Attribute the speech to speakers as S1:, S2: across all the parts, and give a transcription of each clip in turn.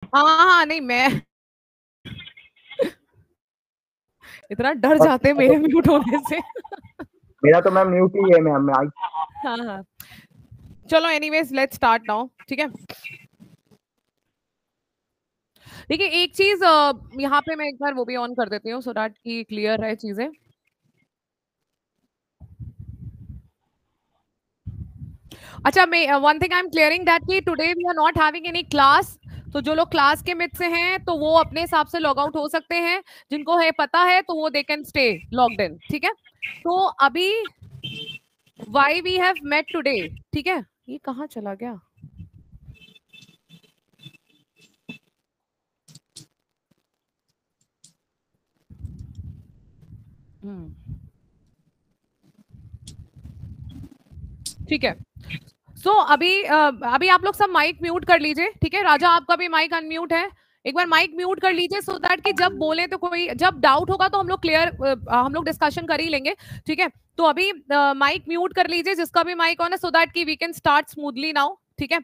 S1: हाँ हाँ, नहीं मैं इतना डर जाते हैं मेरे म्यूट होने से।
S2: मेरा तो मैम म्यूट ही है मैम।
S1: हाँ हाँ, चलो एनीवेज लेट्स स्टार्ट नाउ, ठीक है। देखिए एक चीज यहाँ पे मैं एक बार वो भी ऑन कर देती हूँ सो दैट कि क्लियर रहे चीजें। अच्छा, मैं one thing I am clearing that कि today we are not having any class. तो जो लोग क्लास के मिड से हैं तो वो अपने हिसाब से लॉग आउट हो सकते हैं, जिनको है पता है तो वो they can stay logged in, ठीक है। तो अभी why we have met today, ठीक है। ये कहाँ चला गया? ठीक है। सो अभी आप लोग सब माइक म्यूट कर लीजिए, ठीक है। राजा आपका भी माइक अनम्यूट है, एक बार माइक म्यूट कर लीजिए सो दैट कि जब बोले तो कोई जब डाउट होगा तो हम लोग क्लियर हम लोग डिस्कशन कर ही लेंगे, ठीक है। तो अभी माइक म्यूट कर लीजिए जिसका भी माइक ऑन है सो दैट कि we can start smoothly now, ठीक है।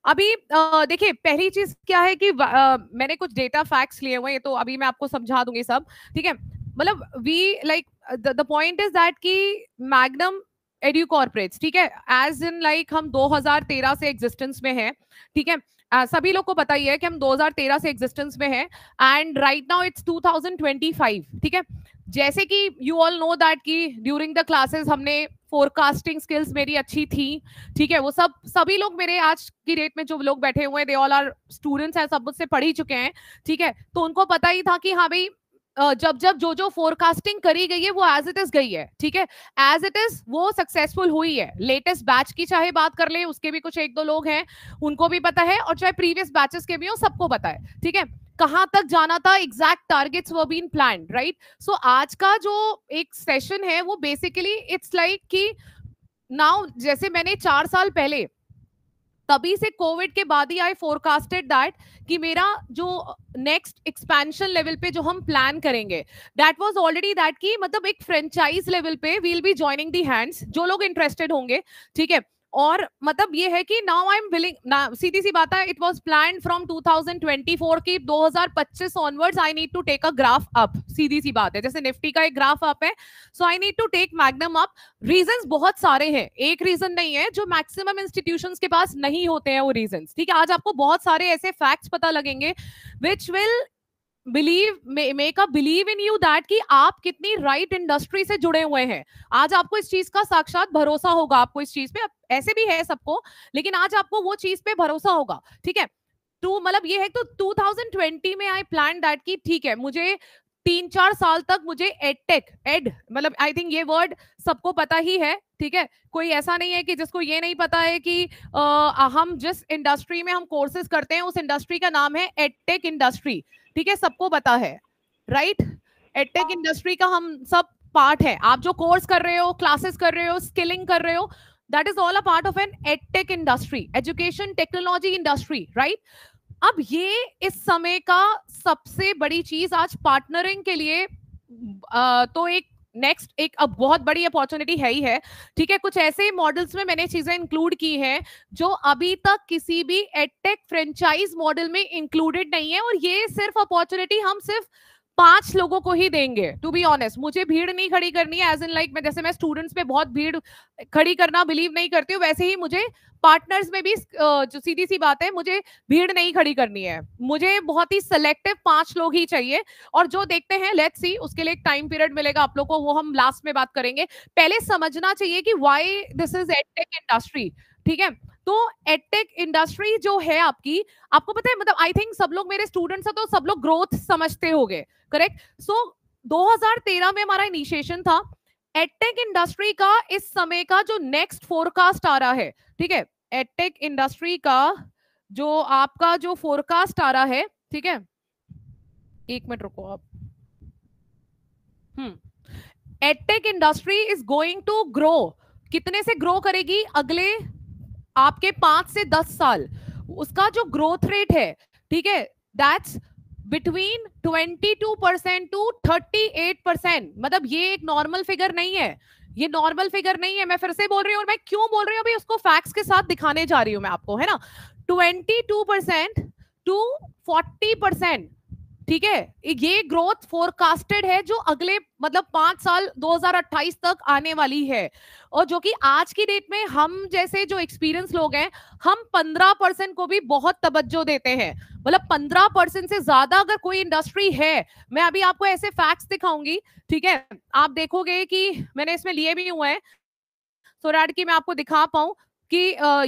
S1: अभी देखिए पहली चीज क्या है कि मैंने कुछ डेटा फैक्ट्स लिए हुए हैं तो अभी मैं आपको समझा दूंगी सब, ठीक है। मतलब we like the point is that कि मैग्नम एड्यू कॉर्पोरेट्स, ठीक है, एज इन लाइक हम 2013 से एग्जिस्टेंस में है, ठीक है। सभी लोग को पता ही है कि हम 2013 से एग्जिस्टेंस में है एंड राइट नाउ इट्स 2025, ठीक है। जैसे कि यू ऑल नो दैट कि ड्यूरिंग द क्लासेस हमने फोरकास्टिंग स्किल्स मेरी अच्छी थी, ठीक है। वो सब सभी लोग मेरे आज की डेट में जो लोग बैठे हुए हैं दे ऑल आर स्टूडेंट्स हैं, सब मुझसे पढ़ ही चुके हैं, ठीक है। तो उनको पता ही था कि हाँ भाई जब जब जो जो फोरकास्टिंग करी गई है वो एज इट इज गई है, ठीक है। एज इट इज वो सक्सेसफुल हुई है। लेटेस्ट बैच की चाहे बात कर ले, उसके भी कुछ एक दो लोग हैं उनको भी पता है, और चाहे प्रीवियस बैचेस के भी हो सबको पता है, ठीक है। कहां तक जाना था, exact targets were been planned, right. So आज का जो एक सेशन है वो बेसिकली इट्स लाइक कि नाउ जैसे मैंने 4 साल पहले तभी से कोविड के बाद ही आई फोरकास्टेड दैट कि मेरा जो नेक्स्ट एक्सपेंशन लेवल पे जो हम प्लान करेंगे दैट वाज ऑलरेडी दैट कि मतलब एक फ्रेंचाइज लेवल पे will be joining the hands जो लोग इंटरेस्टेड होंगे, ठीक है। और मतलब ये है कि नाउ आई एम विलिंग ना, सीधी सी बात है, इट वाज प्लान्ड फ्रॉम 2024 की 2025 onwards I need to take a graph up. सीधी सी बात है, जैसे निफ्टी का एक ग्राफ अप है, so I need to take Magnum up. Reasons बहुत सारे हैं, एक रीजन नहीं है, जो मैक्सिमम इंस्टीट्यूशंस के पास नहीं होते हैं वो रीजंस, ठीक है। आज आपको बहुत सारे ऐसे फैक्ट्स पता लगेंगे which will believe make a believe in you that कि आप कितनी राइट इंडस्ट्री से जुड़े हुए हैं। आज आपको इस चीज का साक्षात भरोसा होगा, आपको इस चीज पे, ऐसे भी है सबको, लेकिन आज आपको वो चीज पे भरोसा होगा, ठीक है। तो मतलब ये है तो 2020 में आई प्लान दैट कि ठीक है मुझे 3-4 साल तक मुझे एडटेक एड मतलब आई थिंक ये वर्ड सबको पता ही है, ठीक है। कोई ऐसा नहीं है कि जिसको ये नहीं पता है कि हम जिस इंडस्ट्री में हम कोर्सेज करते हैं उस इंडस्ट्री का नाम है एडटेक इंडस्ट्री, ठीक है, सबको पता है, राइट। एडटेक इंडस्ट्री का हम सब पार्ट है। आप जो कोर्स कर रहे हो, क्लासेस कर रहे हो, स्किलिंग कर रहे हो, that is all a part of an edtech industry, education technology industry, right. अब ये इस समय का सबसे बड़ी चीज आज पार्टनरिंग के लिए तो एक नेक्स्ट एक अब बहुत बड़ी अपॉर्चुनिटी है ही है, ठीक है। कुछ ऐसे मॉडल्स में मैंने चीजें इंक्लूड की हैं जो अभी तक किसी भी एडटेक फ्रेंचाइज मॉडल में इंक्लूडेड नहीं है, और ये सिर्फ अपॉर्चुनिटी हम सिर्फ 5 लोगों को ही देंगे। टू बी ऑनेस्ट मुझे भीड़ नहीं खड़ी करनी है, एज इन लाइक मैं जैसे मैं स्टूडेंट्स पे बहुत भीड़ खड़ी करना बिलीव नहीं करती हूँ, वैसे ही मुझे पार्टनर्स में भी जो सीधी सी बात है मुझे भीड़ नहीं खड़ी करनी है। मुझे बहुत ही सिलेक्टिव 5 लोग ही चाहिए, और जो देखते हैं लेट्स सी, उसके लिए एक टाइम पीरियड मिलेगा आप लोग को, वो हम लास्ट में बात करेंगे। पहले समझना चाहिए कि why this is edtech industry, ठीक है। तो एडटेक इंडस्ट्री जो है आपकी, आपको पता है मतलब आई थिंक सब लोग मेरे स्टूडेंट्स हैं तो सब लोग ग्रोथ समझते होंगे, करेक्ट। सो 2013 में हमारा इनिशिएशन था। एडटेक इंडस्ट्री का इस समय का जो नेक्स्ट फोरकास्ट आ रहा है, ठीक है, एडटेक इंडस्ट्री का जो आपका जो फोरकास्ट आ रहा है, ठीक है, एक मिनट रुको आप। Edtech industry is going to grow. कितने से ग्रो करेगी अगले आपके 5 से 10 साल? उसका जो ग्रोथ रेट है, ठीक है, दैट्स बिटवीन 22% टू 38%। मतलब ये एक नॉर्मल फिगर नहीं है, ये नॉर्मल फिगर नहीं है। मैं फिर से बोल रही हूँ, और मैं क्यों बोल रही हूँ अभी उसको फैक्ट्स के साथ दिखाने जा रही हूँ मैं आपको, है ना। 22% to 40%। ठीक है, ये ग्रोथ फोरकास्टेड है जो अगले मतलब 5 साल 2028 तक आने वाली है, और जो कि आज की डेट में हम जैसे जो एक्सपीरियंस लोग हैं, हम 15% को भी बहुत तवज्जो देते हैं। मतलब 15% से ज्यादा अगर कोई इंडस्ट्री है, मैं अभी आपको ऐसे फैक्ट्स दिखाऊंगी, ठीक है, आप देखोगे कि मैंने इसमें लिए भी हुए हैं सो दैट कि मैं आपको दिखा पाऊं कि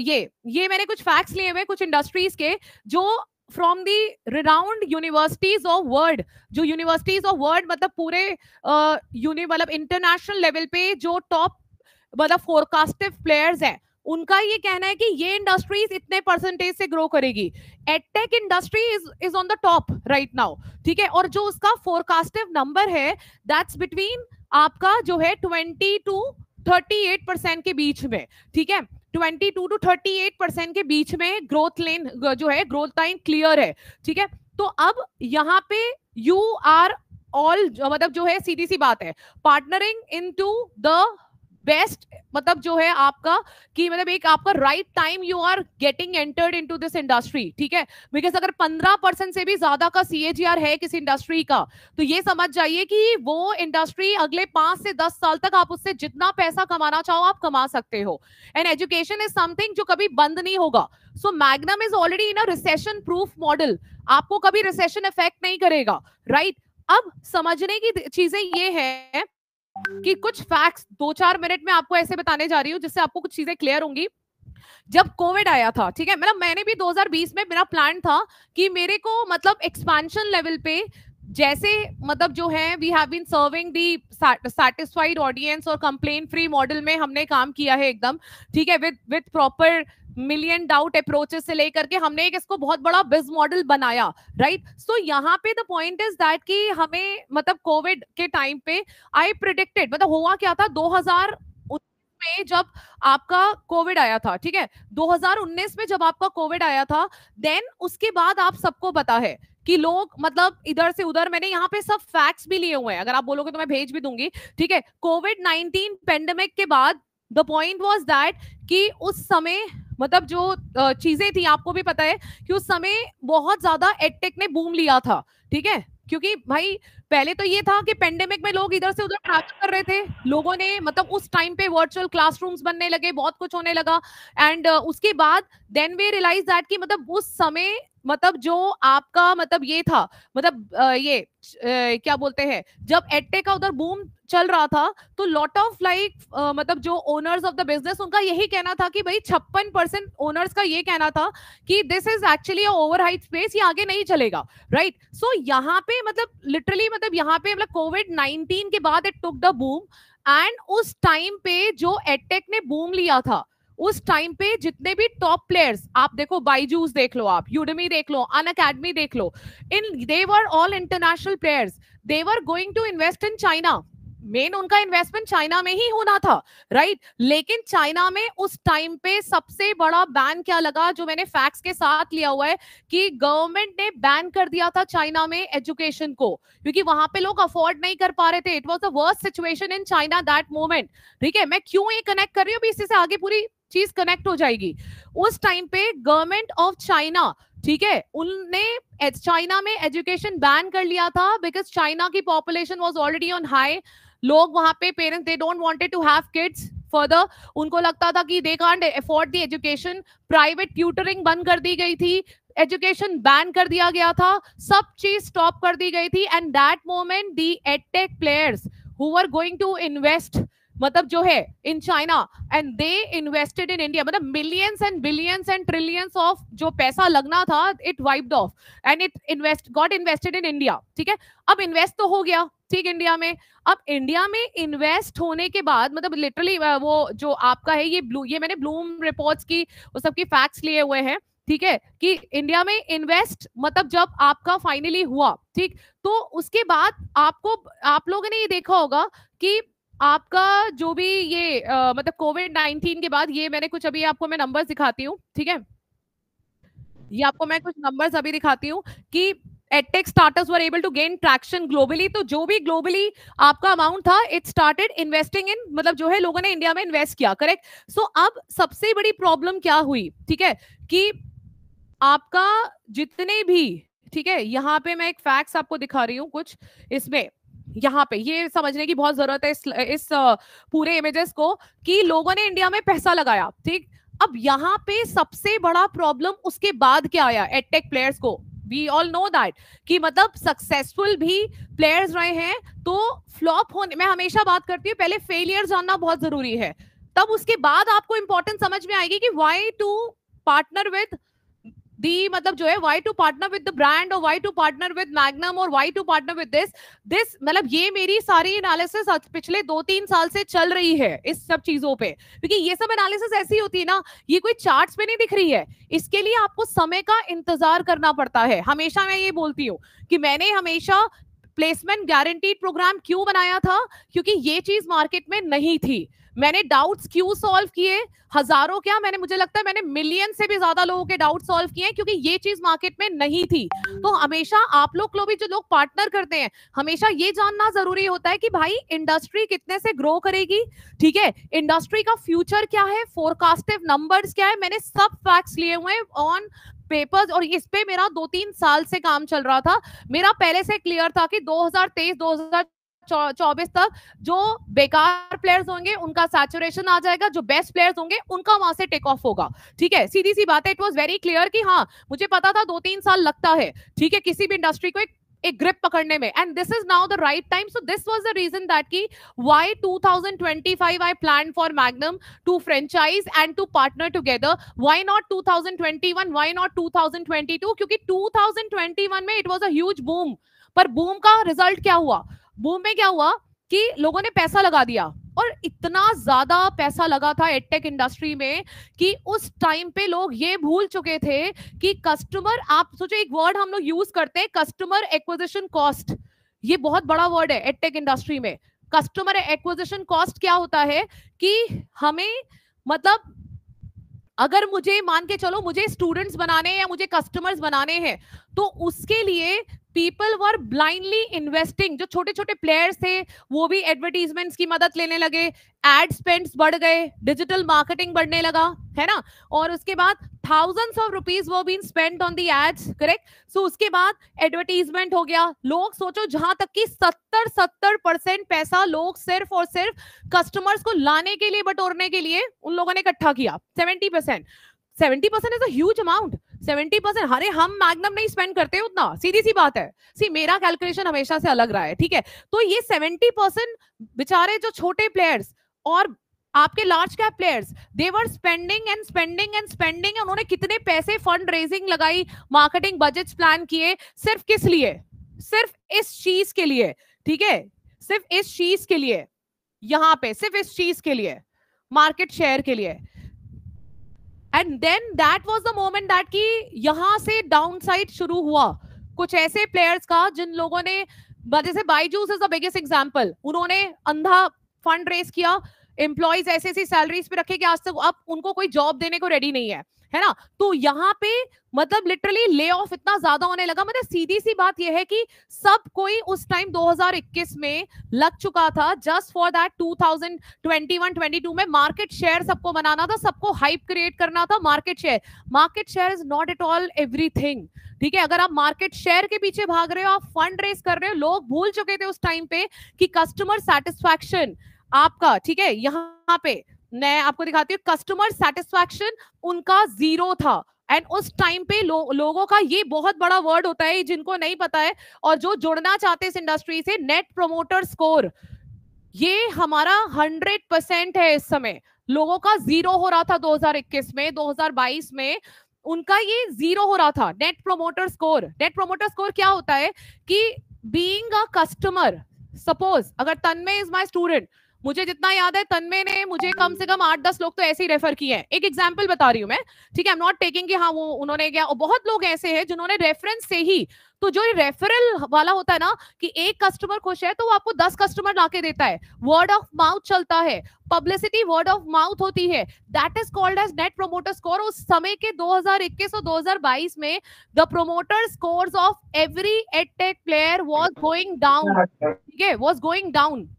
S1: ये मैंने कुछ फैक्ट्स लिए हुए कुछ इंडस्ट्रीज के, जो from the renowned universities of world, जो यूनिवर्सिटीज ऑफ वर्ल्ड मतलब पूरे मतलब इंटरनेशनल लेवल पे जो टॉप मतलब फोरकास्टिव प्लेयर्स हैं, उनका ये कहना है कि ये इंडस्ट्रीज इतने परसेंटेज से ग्रो करेगी। Edtech industry is on the top right now, ठीक है, और जो उसका फोरकास्टिव नंबर है दैट्स बिटवीन आपका जो है 20 to 38% के बीच में, ठीक है, 22 to 38% के बीच में ग्रोथ लेन जो है, ग्रोथ लाइन क्लियर है, ठीक है। तो अब यहाँ पे यू आर ऑल मतलब जो है सीधी सी बात है, पार्टनरिंग इनटू द बेस्ट, मतलब जो है आपका कि मतलब एक आपका right time you are getting entered into this industry, ठीक है, बिकॉज अगर 15% से भी ज्यादा का सीएजीआर है किसी इंडस्ट्री का, तो ये समझ जाइए कि वो इंडस्ट्री अगले 5 से 10 साल तक आप उससे जितना पैसा कमाना चाहो आप कमा सकते हो। एंड एजुकेशन इज समथिंग जो कभी बंद नहीं होगा। So Magnum is already in a recession proof model, आपको कभी रिसेशन इफेक्ट नहीं करेगा, राइट। अब समझने की चीजें ये है कि कुछ फैक्ट्स 2-4 मिनट में आपको ऐसे बताने जा रही हूँ जिससे आपको कुछ चीजें क्लियर होंगी। जब कोविड आया था, ठीक है, मतलब मैंने भी 2020 में मेरा प्लान था कि मेरे को मतलब एक्सपेंशन लेवल पे जैसे मतलब जो है we have been serving the satisfied audience और कंप्लेन फ्री मॉडल में हमने काम किया है एकदम, ठीक है, with proper million doubt approaches से लेकर के हमने एक इसको बहुत बड़ा बिज मॉडल बनाया, राइट। सो यहाँ पे द पॉइंट इज दैट कि हमें मतलब कोविड के टाइम पे आई प्रिडिक्टेड, मतलब हुआ क्या था 2019 में जब आपका कोविड आया था, ठीक है, 2019 में जब आपका कोविड आया था, देन उसके बाद आप सबको पता है कि लोग मतलब इधर से उधर, मैंने यहाँ पे सब फैक्ट्स भी लिए हुए हैं, अगर आप बोलोगे तो मैं भेज भी दूंगी, ठीक है। कोविड-19 पेंडेमिक के बाद द पॉइंट वाज दैट कि उस समय मतलब जो चीजें थी, आपको भी पता है कि उस समय बहुत ज्यादा एडटेक ने बूम लिया था, ठीक है, क्योंकि भाई पहले तो ये था कि पेंडेमिक में लोग इधर से उधर ट्रैवल कर रहे थे, लोगों ने मतलब उस टाइम पे वर्चुअल क्लासरूम्स बनने लगे, बहुत कुछ होने लगा, एंड उसके बाद देन वी रियलाइज दैट कि मतलब उस समय मतलब जो आपका मतलब ये था, मतलब क्या बोलते हैं, जब एडटेक का उधर बूम चल रहा था, तो लॉट ऑफ लाइक मतलब जो ओनर्स ऑफ द बिजनेस, उनका यही कहना था कि भाई 56% ओनर्स का ये कहना था कि दिस इज एक्चुअली ओवरहाइट स्पेस, ये आगे नहीं चलेगा, राइट। सो यहाँ पे मतलब लिटरली मतलब यहाँ पे मतलब कोविड-19 के बाद it took the boom, and उस टाइम पे जो एडटेक ने बूम लिया था, उस टाइम पे जितने भी टॉप प्लेयर्स, आप देखो बाइजूस देख लो, आप यूडेमी देख लो, अनअकैडमी देख लो, in they were all international players, they were going to invest in China, main उनका इन्वेस्टमेंट चाइना में ही होना था, राइट। लेकिन चाइना में उस टाइम पे सबसे बड़ा बैन क्या लगा, जो मैंने फैक्ट्स के साथ लिया हुआ है, कि गवर्नमेंट ने बैन कर दिया था चाइना में एजुकेशन को, क्योंकि वहां पे लोग अफोर्ड नहीं कर पा रहे थे। It was the worst situation in China that moment, ठीक है। मैं क्यों ये कनेक्ट कर रही हूँ, इसी से आगे पूरी चीज कनेक्ट हो जाएगी। उस टाइम पे गवर्नमेंट ऑफ चाइना, ठीक है, उनने चाइना में एजुकेशन बैन कर लिया था, बिकॉज चाइना की population was already on high, लोग वहां पे parents they don't wanted to have kids further, उनको लगता था कि they can't afford the education, private tutoring बंद कर दी गई थी, एजुकेशन बैन कर दिया गया था, सब चीज स्टॉप कर दी गई थी, and that moment the edtech players who were going to invest मतलब जो है in China, and they invested in India, मतलब millions and billions and trillions of जो पैसा लगना था, it wiped off and it got invested in India, ठीक है। अब इन्वेस्ट तो हो गया, ठीक, इंडिया में। अब इंडिया में इन्वेस्ट होने के बाद मतलब लिटरली वो जो आपका है ये मैंने ब्लूम रिपोर्ट्स की वो सबकी फैक्ट्स लिए हुए हैं, ठीक है, कि इंडिया में इन्वेस्ट मतलब जब आपका फाइनली हुआ, ठीक, तो उसके बाद आप लोगों ने ये देखा होगा कि आपका जो भी ये मतलब कोविड-19 के बाद, ये मैंने कुछ अभी आपको मैं नंबर्स दिखाती हूँ, ठीक है, ये आपको मैं कुछ नंबर्स अभी दिखाती हूँ कि edtech startups were able to gain traction globally, तो जो भी ग्लोबली आपका अमाउंट था इट स्टार्टेड इन्वेस्टिंग इन, मतलब जो है लोगों ने इंडिया में इन्वेस्ट किया, करेक्ट। सो अब सबसे बड़ी प्रॉब्लम क्या हुई, ठीक है, कि आपका जितने भी, ठीक है, यहाँ पे मैं एक फैक्ट्स आपको दिखा रही हूँ कुछ इसमें, यहाँ पे ये समझने की बहुत जरूरत है इस पूरे इमेजेस को, कि लोगों ने इंडिया में पैसा लगाया, ठीक। अब यहाँ पे सबसे बड़ा प्रॉब्लम उसके बाद क्या आया एडटेक प्लेयर्स को, वी ऑल नो दैट, कि मतलब सक्सेसफुल भी प्लेयर्स रहे हैं तो फ्लॉप होने, मैं हमेशा बात करती हूँ पहले फेलियर जानना बहुत जरूरी है, तब उसके बाद आपको इंपॉर्टेंस समझ में आएगी कि why to partner with the, मतलब जो है why to partner with the brand, और why to partner with Magnum, और why to partner with this मतलब ये मेरी सारी एनालिसिस पिछले 2-3 साल से चल रही है इस सब चीजों पे, क्योंकि ये सब एनालिसिस ऐसी होती है ना, ये कोई चार्ट्स पे नहीं दिख रही है, इसके लिए आपको समय का इंतजार करना पड़ता है। हमेशा मैं ये बोलती हूँ कि मैंने हमेशा प्लेसमेंट गारंटीड प्रोग्राम क्यों बनाया था, क्योंकि ये चीज मार्केट में नहीं थी। मैंने डाउट्स क्यों सॉल्व किए, हजारों क्या, मैंने, मुझे लगता है मैंने मिलियन से भी ज्यादा लोगों के डाउट सॉल्व किए, क्योंकि ये चीज मार्केट में नहीं थी। तो हमेशा आप लोग भी जो लोग पार्टनर करते हैं, हमेशा ये जानना जरूरी होता है कि भाई इंडस्ट्री कितने से ग्रो करेगी, ठीक है, इंडस्ट्री का फ्यूचर क्या है, फोरकास्टिव नंबर्स क्या है, मैंने सब फैक्ट्स लिए हुए हैं ऑन पेपर्स, और इस पे मेरा 2-3 साल से काम चल रहा था। मेरा पहले से क्लियर था कि 2023-2024 तक जो बेकार प्लेयर्स होंगे उनका सैचुरेशन आ जाएगा, जो बेस्ट प्लेयर्स होंगे उनका वहां से टेक ऑफ होगा, ठीक है, सीधी सी बात है। इट वाज वेरी क्लियर कि हाँ, मुझे पता था 2-3 साल लगता है, ठीक है, किसी भी इंडस्ट्री को एक ग्रिप पकड़ने में, and this is now the right time. So this was the reason that की why 2025 I plan for Magnum to franchise and to partner together. Why not 2021, why not 2022, क्योंकि 2021 में it was a huge boom, पर boom का result क्या हुआ, boom में क्या हुआ कि लोगों ने पैसा लगा दिया, और इतना ज्यादा पैसा लगा था एडटेक इंडस्ट्री में कि उस टाइम पे लोग ये भूल चुके थे कि कस्टमर, आप सोचो एक वर्ड हम लोग यूज करते हैं कस्टमर एक्विजिशन कॉस्ट, ये बहुत बड़ा वर्ड है एडटेक इंडस्ट्री में। कस्टमर एक्विजिशन कॉस्ट क्या होता है कि हमें, मतलब अगर मुझे मान के चलो मुझे स्टूडेंट्स बनाने या मुझे कस्टमर्स बनाने हैं, तो उसके लिए पीपल वर ब्लाइंडली इन्वेस्टिंग, जो छोटे छोटे प्लेयर्स थे वो भी एडवर्टीजमेंट्स की मदद लेने लगे, एड स्पेंड्स बढ़ गए, डिजिटल मार्केटिंग बढ़ने लगा, है ना, और उसके बाद thousands of rupees were being spent on the ads, correct? So उसके बाद एडवर्टीजमेंट हो गया, लोग सोचो जहां तक कि 70% पैसा लोग सिर्फ और सिर्फ कस्टमर्स को लाने के लिए, बटोरने के लिए उन लोगों ने इकट्ठा किया। 70% इज अ ह्यूज अमाउंट। 70%, अरे हम मैग्नम नहीं स्पेंड करते उतना, सीधी सी बात है। सी मेरा कैलकुलेशन हमेशा से अलग रहा है, ठीक है, तो ये 70% बेचारे जो छोटे प्लेयर्स और आपके large cap players, they were spending and spending and spending, उन्होंने कितने पैसे फंड रेजिंग लगाई, मार्केटिंग बजट्स प्लान किए, सिर्फ किस लिए, सिर्फ इस चीज के लिए, ठीक है, सिर्फ इस चीज के लिए, यहां पे सिर्फ इस चीज के लिए, मार्केट शेयर के लिए। And then that was the moment that कि यहां से डाउनसाइड शुरू हुआ कुछ ऐसे प्लेयर्स का जिन लोगों ने, जैसे Byju's is the biggest example, उन्होंने अंधा फंड रेज किया, एम्प्लॉइज ऐसी ऐसी सैलरीज पे रखे कि आज तक अब उनको कोई जॉब देने को रेडी नहीं है ना, तो यहाँ पे मतलब लिटरली ले ऑफ इतना ज्यादा होने लगा। मतलब सीधी सी बात यह है कि सब कोई उस टाइम 2021 में लग चुका था जस्ट फॉर दैट 2021-22 में मार्केट शेयर सबको बनाना था, सबको हाइप क्रिएट करना था। Market share is not at all everything, ठीक है, अगर आप मार्केट शेयर के पीछे भाग रहे हो, आप फंड रेज कर रहे हो, लोग भूल चुके थे उस टाइम पे कि कस्टमर सेटिस्फैक्शन आपका, ठीक है, यहाँ पे मैं आपको दिखाती हूँ, कस्टमर सेटिस्फैक्शन उनका 0 था। एंड उस टाइम पे लोगों का, ये बहुत बड़ा वर्ड होता है जिनको नहीं पता है और जो जुड़ना चाहते हैं इस इंडस्ट्री से, नेट प्रोमोटर स्कोर, ये हमारा 100% है इस समय। लोगों का 0 हो रहा था 2021 में, 2022 में उनका ये 0 हो रहा था। Net promoter score, net promoter score क्या होता है कि बीइंग अ कस्टमर, सपोज अगर तन्मय इज माय स्टूडेंट, मुझे जितना याद है तन्मय ने मुझे कम से कम 8-10 लोग तो ऐसे ही रेफर किए हैं, एक एग्जांपल बता रही हूं मैं, ठीक है, आई एम नॉट टेकिंग कि हाँ वो उन्होंने क्या, और बहुत लोग ऐसे हैं जिन्होंने रेफरेंस से ही, तो जो रेफरल वाला होता है ना कि एक कस्टमर खुश है तो वो आपको 10 कस्टमर लाके देता है, वर्ड ऑफ माउथ चलता है, पब्लिसिटी वर्ड ऑफ माउथ होती है, that is called as net promoter score. उस समय के 2021 और 2022 में the promoter scores of every edtech player was going down, ठीक है, वाज गोइंग डाउन,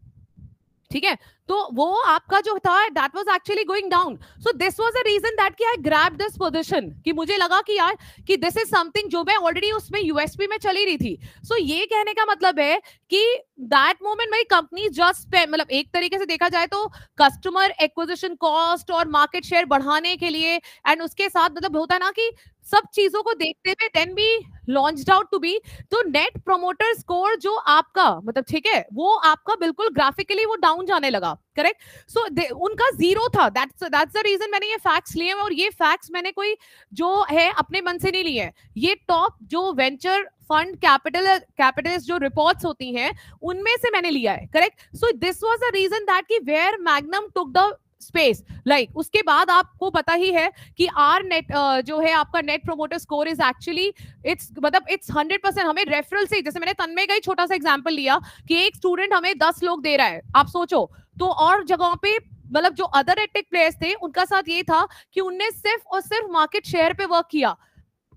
S1: ठीक है, तो वो आपका जो था that was actually going down. So this was a reason that कि आई ग्रैब दिस पोजीशन, कि मुझे लगा कि यार कि दिस इज समथिंग जो मैं ऑलरेडी उसमें यूएसपी में चली रही थी. सो ये कहने का मतलब है कि दैट मोमेंट मेरी कंपनी जस्ट मतलब एक तरीके से देखा जाए तो कस्टमर एक्विजिशन कॉस्ट और मार्केट शेयर बढ़ाने के लिए एंड उसके साथ मतलब होता है ना कि सब चीजों को देखते हुए then be launched out to be. तो नेट प्रोमोटर स्कोर जो आपका मतलब ठीक है वो आपका बिल्कुल ग्राफिकली वो डाउन जाने लगा. करेक्ट. सो उनका जीरो था. दैट्स द रीजन मैंने ये फैक्ट्स लिए हैं, और ये फैक्ट्स मैंने कोई जो है अपने मन से नहीं लिए हैं. ये टॉप जो वेंचर फंड कैपिटलिस्ट जो रिपोर्ट्स होती हैं उनमें से मैंने लिया है. Correct. So this was the reason that कि where Magnum took the space. Like उसके बाद आपको पता ही है कि आर नेट जो है आपका net promoter score is actually it's मतलब इट्स 100%. हमें रेफरल से, जैसे मैंने तन्मय का ही छोटा सा एग्जांपल लिया कि एक स्टूडेंट हमें 10 लोग दे रहा है, आप सोचो. तो और जगहों पे मतलब जो अदर एडटेक प्लेयर्स थे उनका साथ ये था कि उनने सिर्फ और सिर्फ मार्केट शेयर पे वर्क किया.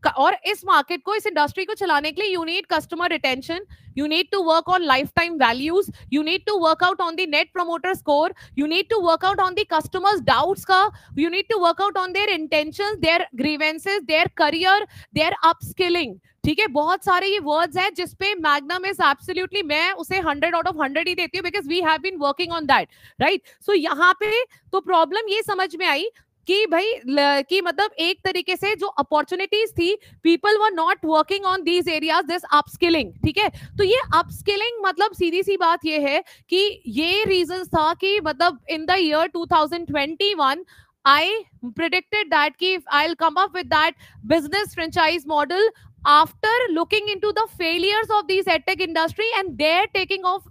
S1: और इस मार्केट को, इस इंडस्ट्री को चलाने के लिए you need customer retention, you need to work on lifetime values, you need to work out on the net promoter score, you need to work out on the customers doubts ka, you need to work out on their intentions, their grievances, their career, their upskilling. ठीक है, बहुत सारे ये words हैं जिसपे magnum is absolutely, मैं उसे 100 out of 100 ही देती हूँ because we have been working on that. Right. सो यहाँ पे तो प्रॉब्लम ये समझ में आई कि भाई कि मतलब एक तरीके से जो अपॉर्चुनिटीज थी people were not working on these areas, this upskilling. ठीक है, तो ये अपस्किलिंग मतलब सीधी सी बात ये है कि ये रीजन था कि मतलब इन the year 2021 I predicted that कि I'll come up with that business franchise model after looking into the failures of these edtech industry and their taking off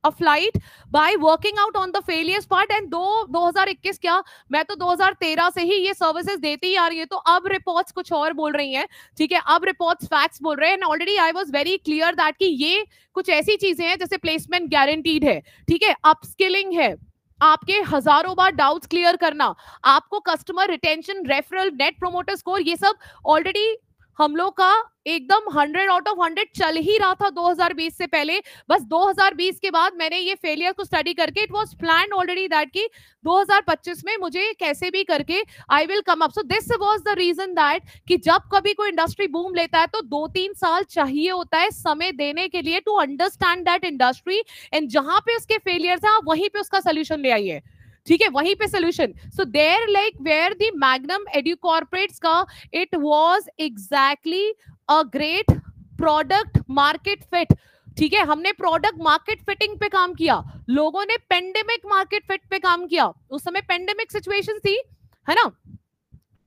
S1: a flight by working out on the failures part. and 2021 क्या, मैं तो 2013 से ही ये services देती ही आ रही है. तो अब रिपोर्ट्स कुछ और बोल रही हैं. ठीक है, अब रिपोर्ट्स फैक्ट्स बोल रहे हैं. And already I was very clear that कि ये कुछ ऐसी चीजें हैं जैसे प्लेसमेंट गारंटीड है. ठीक है, अपस्किलिंग है, आपके हजारों बार डाउट्स क्लियर करना, आपको customer retention, referral, net promoter score, ये सब ऑलरेडी हम लोग का एकदम 100 आउट ऑफ 100 चल ही रहा था 2020 से पहले. बस 2020 के बाद मैंने ये फेलियर को स्टडी करके it was planned already that कि 2025 में मुझे कैसे भी करके I will come up. So this was the reason that कि जब कभी कोई इंडस्ट्री बूम लेता है तो 2-3 साल चाहिए होता है समय देने के लिए to understand that industry. And जहां पे उसके फेलियर्स है आप वहीं पे उसका सोल्यूशन ले आइए. ठीक है, वहीं पे solution. So there like where the Magnum edu corporates का it was exactly a great product market fit. ठीक है, हमने प्रोडक्ट मार्केट फिटिंग पे काम किया, लोगों ने पेंडेमिक मार्केट फिट पे काम किया. उस समय पेंडेमिक सिचुएशन थी, है ना,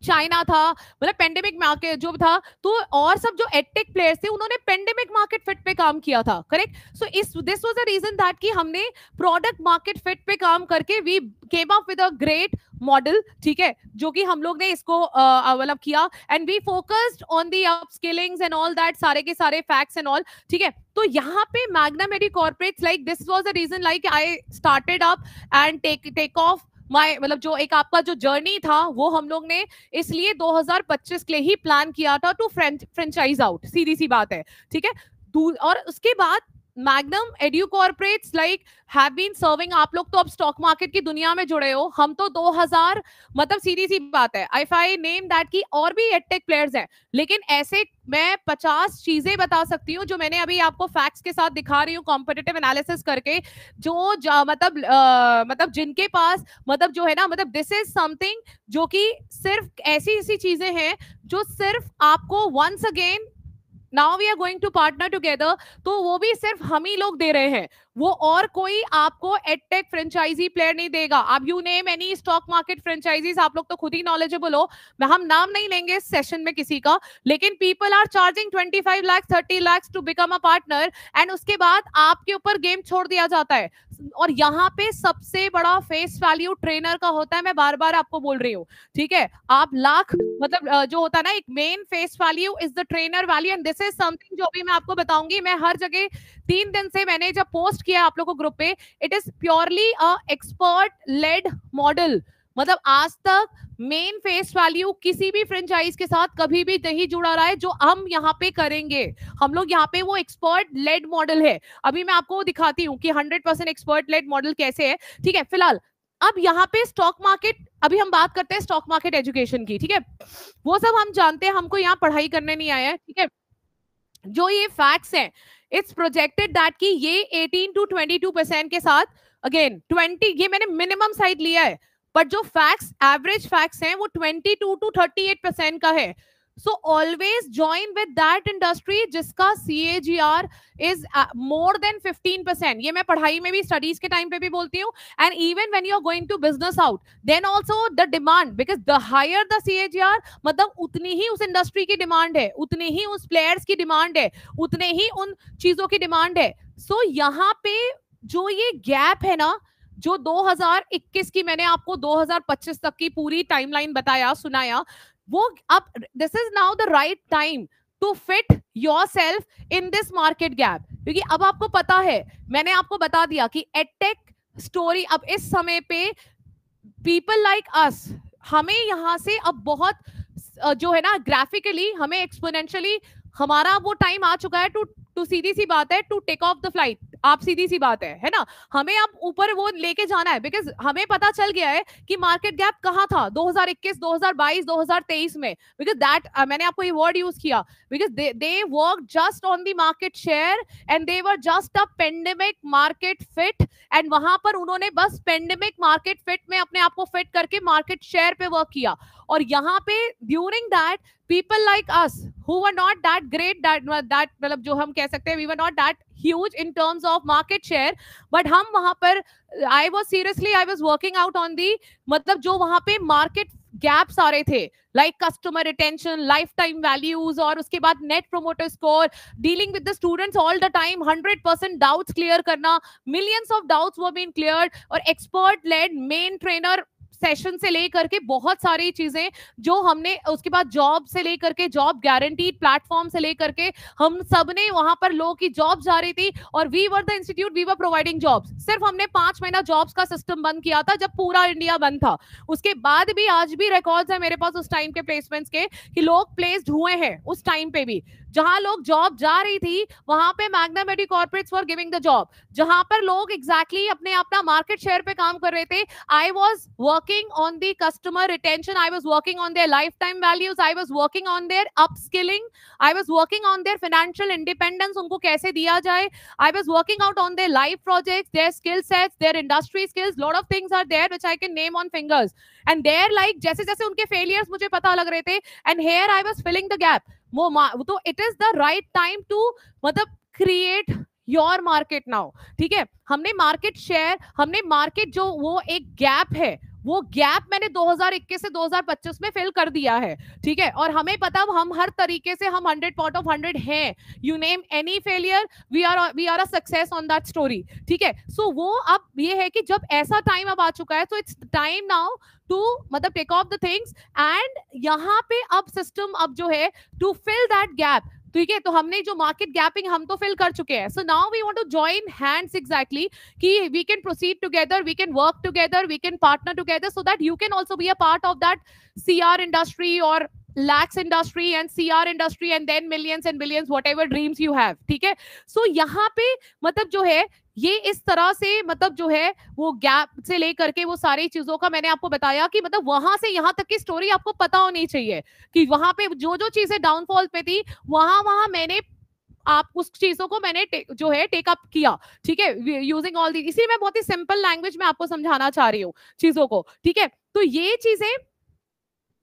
S1: चाइना था, मतलब पेंडेमिक मार्केट जो था, तो और सब जो एडटेक प्लेयर्स थे उन्होंने पेंडेमिक मार्केट फिट पे काम किया था. Correct. So this was the reason that कि हमने प्रोडक्ट मार्केट फिट पे काम करके we came up with a great model. ठीक है, जो कि हम लोग ने इसको मतलब किया and we focused on the upskillings and all that, सारे के सारे फैक्ट्स एंड ऑल. ठीक है, तो यहाँ पे Magnum Edu corporates like this was the reason like I started up and take off my, मतलब जो एक आपका जो जर्नी था वो हम लोग ने इसलिए 2025 के लिए ही प्लान किया था टू फ्रेंचाइज आउट. सीधी सी बात है. ठीक है, और उसके बाद Magnum edu corporates like have been serving. आप लोग तो अब स्टॉक मार्केट की दुनिया में जुड़े हो, हम तो 2000 मतलब सीधी सी बात है इफ आई नेम दैट की और भी एडटेक प्लेयर्स हैं, लेकिन ऐसे मैं 50 चीजें बता सकती हूँ जो मैंने अभी आपको फैक्ट्स के साथ दिखा रही हूँ कॉम्पिटिटिव एनालिसिस करके, जो मतलब जिनके पास मतलब जो है ना, मतलब दिस इज समथिंग जो कि सिर्फ ऐसी ऐसी चीजें हैं जो सिर्फ आपको once again now we are going to partner together, तो वो भी सिर्फ हम ही लोग दे रहे हैं, वो और कोई आपको एडटेक फ्रेंचाइजी प्लेयर नहीं देगा. आप you name any stock market franchises, आप लोग तो खुद ही नॉलेजेबल हो, हम नाम नहीं लेंगे इस सेशन में किसी का, लेकिन people are charging 25 lakh 30 lakh to become a partner and उसके बाद आपके ऊपर गेम छोड़ दिया जाता है. और यहाँ पे सबसे बड़ा फेस वैल्यू ट्रेनर का होता है, मैं बार बार आपको बोल रही हूँ. ठीक है, आप लाख मतलब जो होता है ना एक main face value is the trainer value and this is something जो भी मैं आपको बताऊंगी. मैं हर जगह 3 दिन से मैंने जब पोस्ट किया आप लोग को ग्रुप पे, it is purely a expert led model. मतलब आज तक मेन फेस वैल्यू किसी भी फ्रेंचाइज के साथ कभी भी नहीं जुड़ा रहा है, जो हम यहाँ पे करेंगे। हम लोग यहाँ पे वो एक्सपर्ट लेड मॉडल है। अभी मैं आपको दिखाती हूँ कि 100% एक्सपर्ट लेड मॉडल कैसे है, ठीक है। फिलहाल अब यहाँ पे स्टॉक मार्केट, अभी हम बात करते हैं स्टॉक मार्केट एजुकेशन की, ठीक है। वो सब हम जानते हैं, हमको यहाँ पढ़ाई करने नहीं आया है, ठीक है। जो ये फैक्ट्स हैं, इट्स प्रोजेक्टेड दैट कि ये 18 to 22% के साथ, अगेन 20, ये मैंने मिनिमम साइड लिया है, बट जो फैक्ट्स एवरेज फैक्ट्स हैं वो 22 to 38% का है। So always join with that industry जिसका CAGR इज मोर देन 15%। ये मैं पढ़ाई में भी, स्टडीज के टाइम पे भी बोलती हूँ, and even when you are going to business out, then also the demand, because the higher the CAGR, मतलब उतनी ही उस इंडस्ट्री की डिमांड है, उतनी ही उस प्लेयर्स की डिमांड है, उतने ही उन चीजों की डिमांड है। सो यहाँ पे जो ये गैप है ना, जो 2021 की मैंने आपको 2025 तक की पूरी टाइमलाइन बताया, सुनाया, वो अब this is now the right time to fit yourself in this market gap. क्योंकि अब आपको पता है, मैंने आपको बता दिया कि एडटेक स्टोरी अब इस समय पे पीपल लाइक अस, हमें यहाँ से अब बहुत जो है ना ग्राफिकली, हमें एक्सपोनेंशियली, हमारा वो टाइम आ चुका है टू सीधी सी बात है, to take off the flight. आप सीधी सी बात है ना, हमें अब ऊपर वो लेके जाना है, बिकॉज हमें पता चल गया है कि मार्केट गैप कहाँ था 2021, 2022, 2023 में। बिकॉज दैट मैंने आपको ये वर्ड यूज किया, because they work just on the market share and they were just a pandemic market fit, and वहां पर उन्होंने बस पेंडेमिक मार्केट फिट में अपने आप को फिट करके मार्केट शेयर पे वर्क किया। और यहाँ पे during that people like us who were not that great, that मतलब जो हम कह सकते हैं we were not that huge in terms of market share, but हम वहां पर I was working out on the, मतलब जो वहां पे market gaps आ रहे थे, like customer retention, lifetime values, और उसके बाद net promoter score, dealing with the students all the time, 100% doubts clear करना, millions of doubts were being cleared, और expert led main trainer session से लेकर के बहुत सारी चीजें जो हमने, उसके बाद जॉब से लेकर के, जॉब गारंटीड प्लेटफॉर्म से लेकर के, हम सब ने वहां पर लोगों की जॉब जा रही थी, और we were the institute, we were providing jobs. सिर्फ हमने 5 महीना जॉब्स का सिस्टम बंद किया था जब पूरा इंडिया बंद था। उसके बाद भी आज भी रिकॉर्ड्स है मेरे पास उस टाइम के प्लेसमेंट्स के, कि लोग प्लेस्ड हुए हैं उस टाइम पे भी। जहां लोग जॉब जा रही थी वहां पे मैग्नामेटी corporates for giving the job, जहां पर लोग एग्जैक्टली अपना मार्केट शेयर पे काम कर रहे थे। I was working on the customer retention, I was working on their life time values, I was working on their upskilling, I was working on their financial independence, उनको कैसे दिया जाए, I was working out on their life projects, their skill sets, their industry skills, lot of things are there which I can name on fingers, and there like जैसे जैसे उनके failures मुझे पता लग रहे थे, and here I was filling the gap. वो तो it is the right time to, मतलब क्रिएट योर मार्केट नाउ, ठीक है। हमने मार्केट शेयर, हमने मार्केट जो वो एक गैप है, वो गैप मैंने 2021 से 2025 में फिल कर दिया है, ठीक है। और हमें पता, हम हर तरीके से हम 100 आउट ऑफ 100 हैं। You name any failure, we are a success on that story, ठीक है। सो वो अब ये है कि जब ऐसा टाइम अब आ चुका है, तो इट्स टाइम नाउ टू, मतलब take off the things, and यहाँ पे अब सिस्टम अब जो है टू फिल दैट गैप, ठीक है। तो हमने जो मार्केट गैपिंग हम तो फिल कर चुके हैं, so now we want to join hands exactly, कि we can proceed together, we can work together, we can partner together, so that you can also be a part of that CR industry or lakhs industry and CR industry and then millions and billions, whatever dreams you have, ठीक है। सो यहाँ पे मतलब जो है ये इस तरह से, मतलब जो है वो गैप से लेकर के वो सारी चीजों का मैंने आपको बताया कि मतलब वहां से यहाँ तक की स्टोरी आपको पता होनी चाहिए, कि वहां पे जो जो चीजें डाउनफॉल पे थी, वहां मैंने आप उस चीजों को मैंने जो है टेकअप किया, ठीक है, यूजिंग ऑल दी। इसलिए मैं बहुत ही सिंपल लैंग्वेज में आपको समझाना चाह रही हूँ चीजों को, ठीक है। तो ये चीजें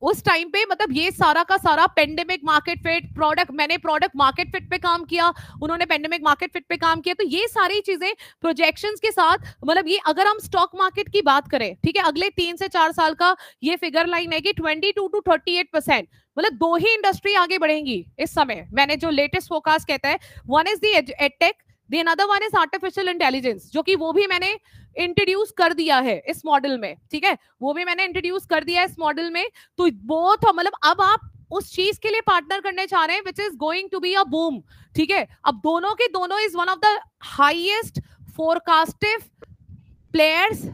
S1: उस टाइम पे, मतलब ये सारा का सारा पेंडेमिक मार्केट फिट, मैंने प्रोडक्ट मार्केट फिट पे काम किया, उन्होंने पेंडेमिक मार्केट फिट पे काम किया। तो ये सारी चीजें प्रोजेक्शंस के साथ, मतलब ये अगर हम स्टॉक मार्केट की बात करें, ठीक है, अगले 3 से 4 साल का ये फिगर लाइन है कि 22 to 38%, मतलब 2 ही इंडस्ट्री आगे बढ़ेंगी इस समय। मैंने जो लेटेस्ट फोरकास्ट कहता है, one is the edtech, the another one is artificial intelligence, जो कि वो भी मैंने इंट्रोड्यूस कर दिया है इस मॉडल में, ठीक है, वो भी मैंने इंट्रोड्यूस कर दिया है इस मॉडल में। तो बोथ, मतलब अब आप उस चीज के लिए पार्टनर करने चाह रहे हैं which is going to be a boom, ठीक है। अब दोनों के दोनों is one of the highest forecastive players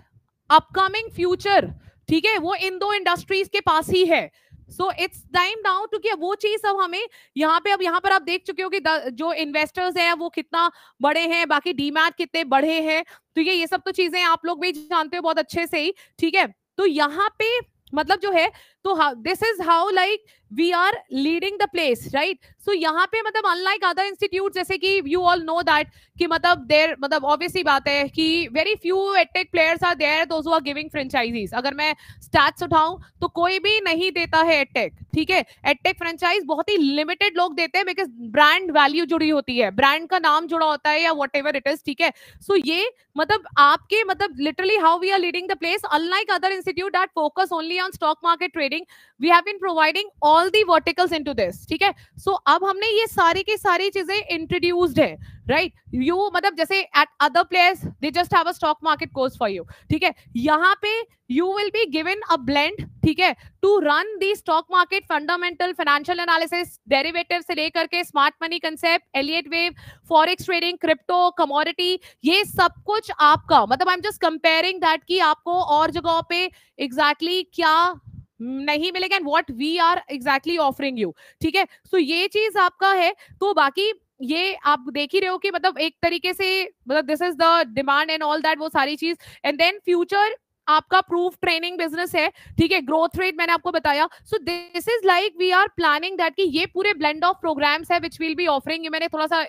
S1: upcoming future, ठीक है, वो इन 2 इंडस्ट्रीज के पास ही है। So it's time now to कि वो चीज अब हमें यहाँ पे, अब यहाँ पर आप देख चुके हो कि जो इन्वेस्टर्स हैं वो कितना बड़े हैं, बाकी डीमैट कितने बड़े हैं, तो ये सब तो चीजें आप लोग भी जानते हो बहुत अच्छे से ही, ठीक है। तो यहाँ पे मतलब जो है, तो this is how like we are leading the place, right. सो यहाँ पे मतलब अनलाइक अदर इंस्टीट्यूट, जैसे कि यू ऑल नो दैट कि मतलब देयर, मतलब ऑब्वियसली बात है कि very few edtech players are there those who are giving franchisees. अगर मैं स्टैट्स उठाऊं तो कोई भी नहीं देता है एडटेक, ठीक है। एडटेक फ्रेंचाइज बहुत ही लिमिटेड लोग देते हैं, बिकॉज ब्रांड वैल्यू जुड़ी होती है, ब्रांड का नाम जुड़ा होता है या वट एवर इट इज, ठीक है। सो ये मतलब आपके मतलब literally how we are leading the place, unlike other institute that focus only on stock market trading, we have been providing all the verticals into this, ठीक है। सो अब हमने ये सारी की सारी चीजें इंट्रोड्यूस्ड है, राइट। यू मतलब जैसे at other players they just have a stock market course for you, ठीक है। यहाँ पे you will be given a blend, ठीक है, to run the stock market fundamental, financial analysis, derivative से लेकर के smart money concept, Elliott wave, forex trading, crypto, commodity, ये सब कुछ आपका मतलब I am just comparing that कि आपको और जगहों पे एग्जैक्टली क्या नहीं मिलेगा and what we are exactly offering you, ठीक है। सो ये चीज आपका है। तो बाकी ये आप देख ही रहे हो कि मतलब एक तरीके से मतलब this is the demand and all that, वो सारी चीज। एंड देन फ्यूचर आपका प्रूफ ट्रेनिंग बिजनेस है, ठीक है। ग्रोथ रेट मैंने आपको बताया। So this is like we are planning that कि ये पूरे ब्लेंड ऑफ प्रोग्राम्स है विच विल बी ऑफरिंग। मैंने थोड़ा सा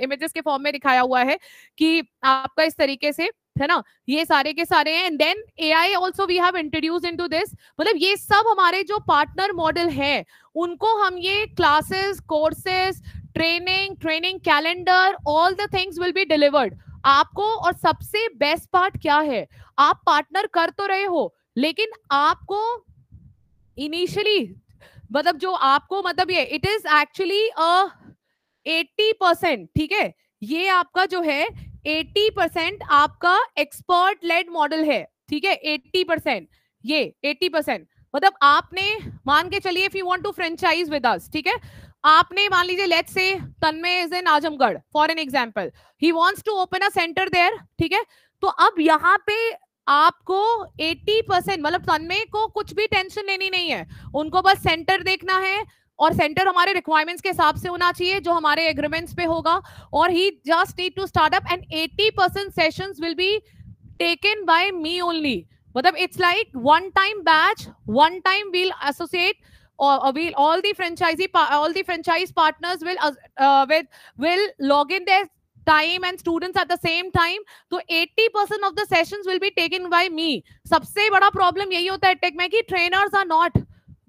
S1: इमेजेस के फॉर्म में दिखाया हुआ है कि आपका इस तरीके से है ना, ये सारे के सारे हैं। And then AI also we have introduced into this. मतलब ये सब हमारे जो पार्टनर मॉडल है उनको हम ये classes, courses, training calendar, all the things will be delivered आपको। और सबसे बेस्ट पार्ट क्या है, आप पार्टनर कर तो रहे हो लेकिन आपको इनिशियली मतलब जो आपको मतलब ये इट इज एक्चुअली 80%, ठीक है। ये आपका जो है 80% आपका एक्सपर्ट लेड मॉडल है, ठीक है। 80% ये 80% मतलब आपने मान के चलिए if you want to franchise with us, ठीक है। आपने मान लीजिए let's say Tanmay is in Azamgarh for an example, he wants to open a centre there, ठीक है। तो अब यहाँ पे आपको 80% मतलब तन्मय को कुछ भी टेंशन लेनी नहीं है, उनको बस सेंटर देखना है और सेंटर हमारे रिक्वायरमेंट्स के हिसाब से होना चाहिए जो हमारे एग्रीमेंट्स पे होगा। और he just need to start up and 80% sessions will be taken by me only. मतलब it's like one time batch, one time we'll associate or we'll all the franchise partners will log in their time and students at the same time. तो 80% of the sessions will be taken by me. सबसे बड़ा problem यही होता है take में कि trainers are not,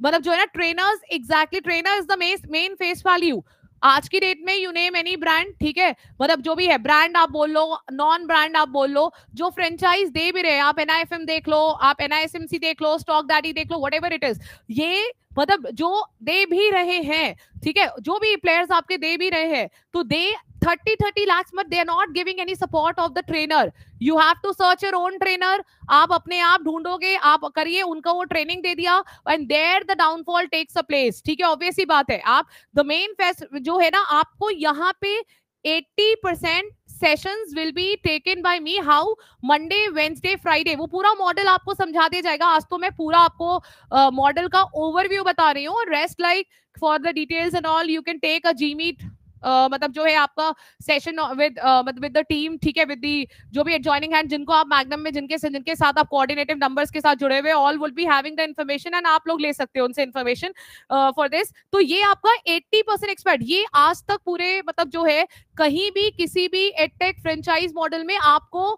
S1: मतलब जो है ना trainers, exactly trainer is the main face value आज की डेट में। यू नेम एनी ब्रांड, ठीक है, मतलब जो भी है ब्रांड आप बोल लो, नॉन ब्रांड आप बोल लो, जो फ्रेंचाइज दे भी रहे, आप NIFM देख लो, आप NISMC देख लो, स्टॉक डैडी देख लो, व्हाटएवर इट इज, ये मतलब जो दे भी रहे हैं, ठीक है, जो भी प्लेयर्स आपके दे भी रहे हैं, तो दे 30 lakhs, but they are not giving any support of the trainer. You have to search your own trainer. आप अपने आप ढूंढोगे, आप करिए, उनका वो ट्रेनिंग दे दिया and there the downfall takes a place, ठीक है। ऑब्वियस ही बात है, आप the main फेस्ट जो है ना, आपको यहाँ पे 80% sessions will be taken by me. How, Monday, Wednesday, Friday, वो पूरा मॉडल आपको समझा दिया जाएगा। आज तो मैं पूरा आपको मॉडल का ओवरव्यू बता रही हूँ। Rest like for the details and all you can take a Gmeet, मतलब जो है आपका सेशन मतलब विद द टीम, ठीक है, विद दी जो भी एडजॉइनिंग हैंड जिनको आप मैग्नम में जिनके साथ आप कोऑर्डिनेटिव नंबर्स के साथ जुड़े हुए, all will be having the information and आप लोग ले सकते हो उनसे इन्फॉर्मेशन फॉर दिस। तो ये आपका 80% एक्सपर्ट, ये आज तक पूरे मतलब जो है कहीं भी किसी भी एडटेक फ्रेंचाइज मॉडल में आपको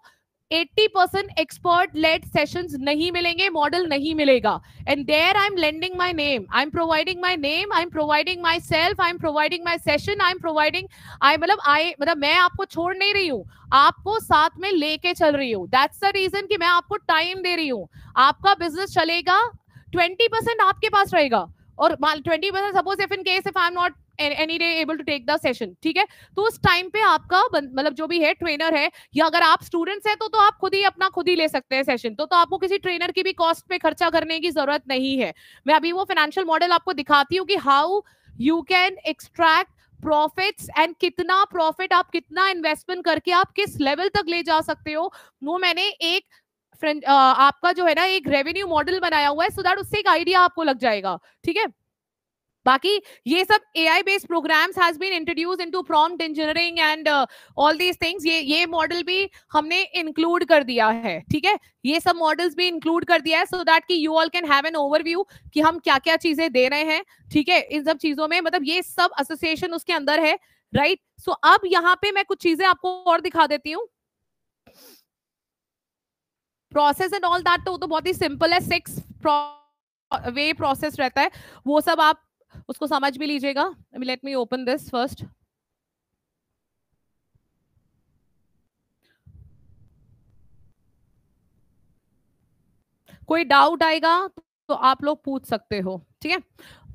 S1: 80% एक्सपर्ट लेड सेशंस नहीं मिलेंगे, मॉडल नहीं मिलेगा। And there I am lending my name, I am providing my name, I am providing my self, I am providing my session, I am providing मतलब मैं आपको छोड़ नहीं रही हूँ, आपको साथ में लेके चल रही हूँ। दैट्स द रीजन कि मैं आपको टाइम दे रही हूँ। आपका बिजनेस चलेगा, 20% आपके पास रहेगा और 20% suppose if in case if I am not any day able to take the session, ठीक है, तो उस टाइम पे आपका मतलब जो भी है ट्रेनर है, या अगर आप स्टूडेंट्स हैं तो आप खुद ही ले सकते हैं सेशन। तो आपको किसी ट्रेनर की भी कॉस्ट पे खर्चा करने की जरूरत नहीं है। मैं अभी वो फाइनेंशियल मॉडल आपको दिखाती हूँ कि how you can extract profits and कितना प्रॉफिट आप कितना इन्वेस्टमेंट करके आप किस लेवल तक ले जा सकते हो। वो मैंने एक आपका जो है ना एक रेवेन्यू मॉडल बनाया हुआ है, सो दैट उससे एक आइडिया आपको लग जाएगा, ठीक है। बाकी ये सब AI based programs has been introduce into prompt engineering and all these things, ये मॉडल भी हमने इंक्लूड कर दिया है, ठीक है। ये सब मॉडल्स भी इंक्लूड कर दिया है सो दैट कि you all can have an overview कि हम क्या क्या चीजें दे रहे हैं, ठीक है। इन सब चीजों में मतलब ये सब एसोसिएशन उसके अंदर है, राइट। सो अब यहाँ पे मैं कुछ चीजें आपको और दिखा देती हूँ। प्रोसेस एंड ऑल दैट तो बहुत ही सिंपल है, 6 वे प्रोसेस रहता है, वो सब आप उसको समझ भी लीजिएगा। Let me open this first. कोई डाउट आएगा तो आप लोग पूछ सकते हो, ठीक है।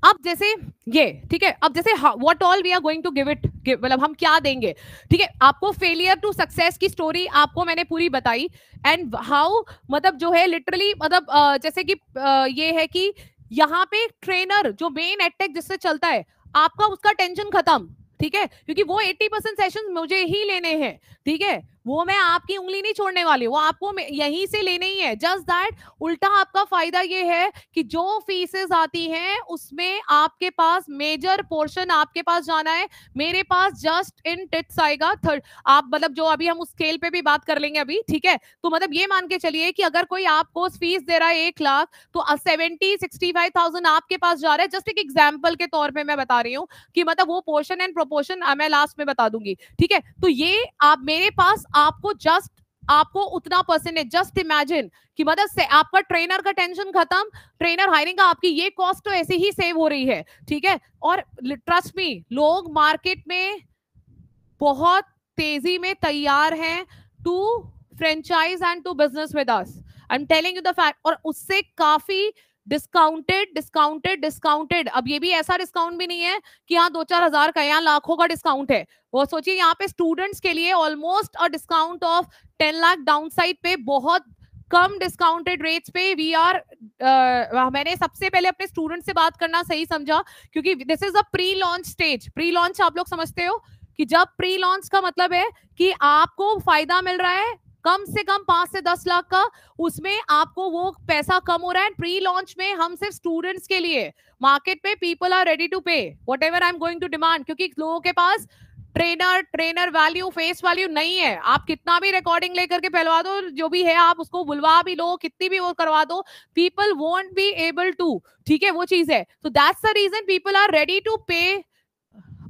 S1: अब जैसे ये, ठीक है, अब जैसे what all we are going to give it, मतलब हम क्या देंगे, ठीक है। आपको फेलियर टू सक्सेस की स्टोरी आपको मैंने पूरी बताई, एंड हाउ मतलब जो है लिटरली मतलब जैसे कि ये है कि यहाँ पे ट्रेनर जो मेन एडटेक जिससे चलता है, आपका उसका टेंशन खत्म, ठीक है, क्योंकि वो 80% सेशन मुझे ही लेने हैं, ठीक है। वो मैं आपकी उंगली नहीं छोड़ने वाली, वो आपको यहीं से लेने ही है। जस्ट दैट उल्टा आपका फायदा ये है कि जो फीसेस आती हैं उसमें आपके पास मेजर पोर्शन आपके पास जाना है, मेरे पास जस्ट इन टिट्स आएगा थर्ड। आप मतलब जो अभी हम उस स्केल पे भी बात कर लेंगे अभी, ठीक है। तो मतलब ये मान के चलिए कि अगर कोई आपको फीस दे रहा है 1 लाख, तो 65,000 आपके पास जा रहा है। जस्ट एक एग्जाम्पल के तौर पर मैं बता रही हूँ कि मतलब वो पोर्शन एंड प्रोपोर्शन मैं लास्ट में बता दूंगी, ठीक है। तो ये आप मेरे पास आपको जस्ट आपको उतना परसेंटेज, जस्ट इमेजिन कि मतलब से आपका ट्रेनर का टेंशन खत्म, ट्रेनर हायरिंग का आपकी ये कॉस्ट तो ऐसे ही सेव हो रही है, ठीक है। और ट्रस्ट मी, लोग मार्केट में बहुत तेजी में तैयार हैं to franchise and to business with us, I am telling you the fact. और उससे काफी डिस्काउंटेड। अब ये भी ऐसा डिस्काउंट भी नहीं है कि हाँ 2-4 हजार का, यहाँ लाखों का डिस्काउंट है। वो सोचिए यहाँ पे स्टूडेंट्स के लिए almost a discount of 10 lakh down side पे, बहुत कम डिस्काउंटेड रेट्स पे वी आर। मैंने सबसे पहले अपने स्टूडेंट से बात करना सही समझा, क्योंकि this is a pre launch stage. Pre launch आप लोग समझते हो कि जब प्री लॉन्च का मतलब है कि आपको फायदा मिल रहा है कम से कम 5 से 10 लाख का, उसमें आपको वो पैसा कम हो रहा है। प्री लॉन्च में हम सिर्फ स्टूडेंट्स के लिए, मार्केट पे people are ready to pay whatever I am going to demand, क्योंकि लोगों के पास ट्रेनर वैल्यू, फेस वैल्यू नहीं है। आप कितना भी रिकॉर्डिंग लेकर के फैलवा दो, जो भी है आप उसको बुलवा भी लो, कितनी भी वो करवा दो, people won't be able to, ठीक है, वो चीज है। तो that's the reason people are ready to pay,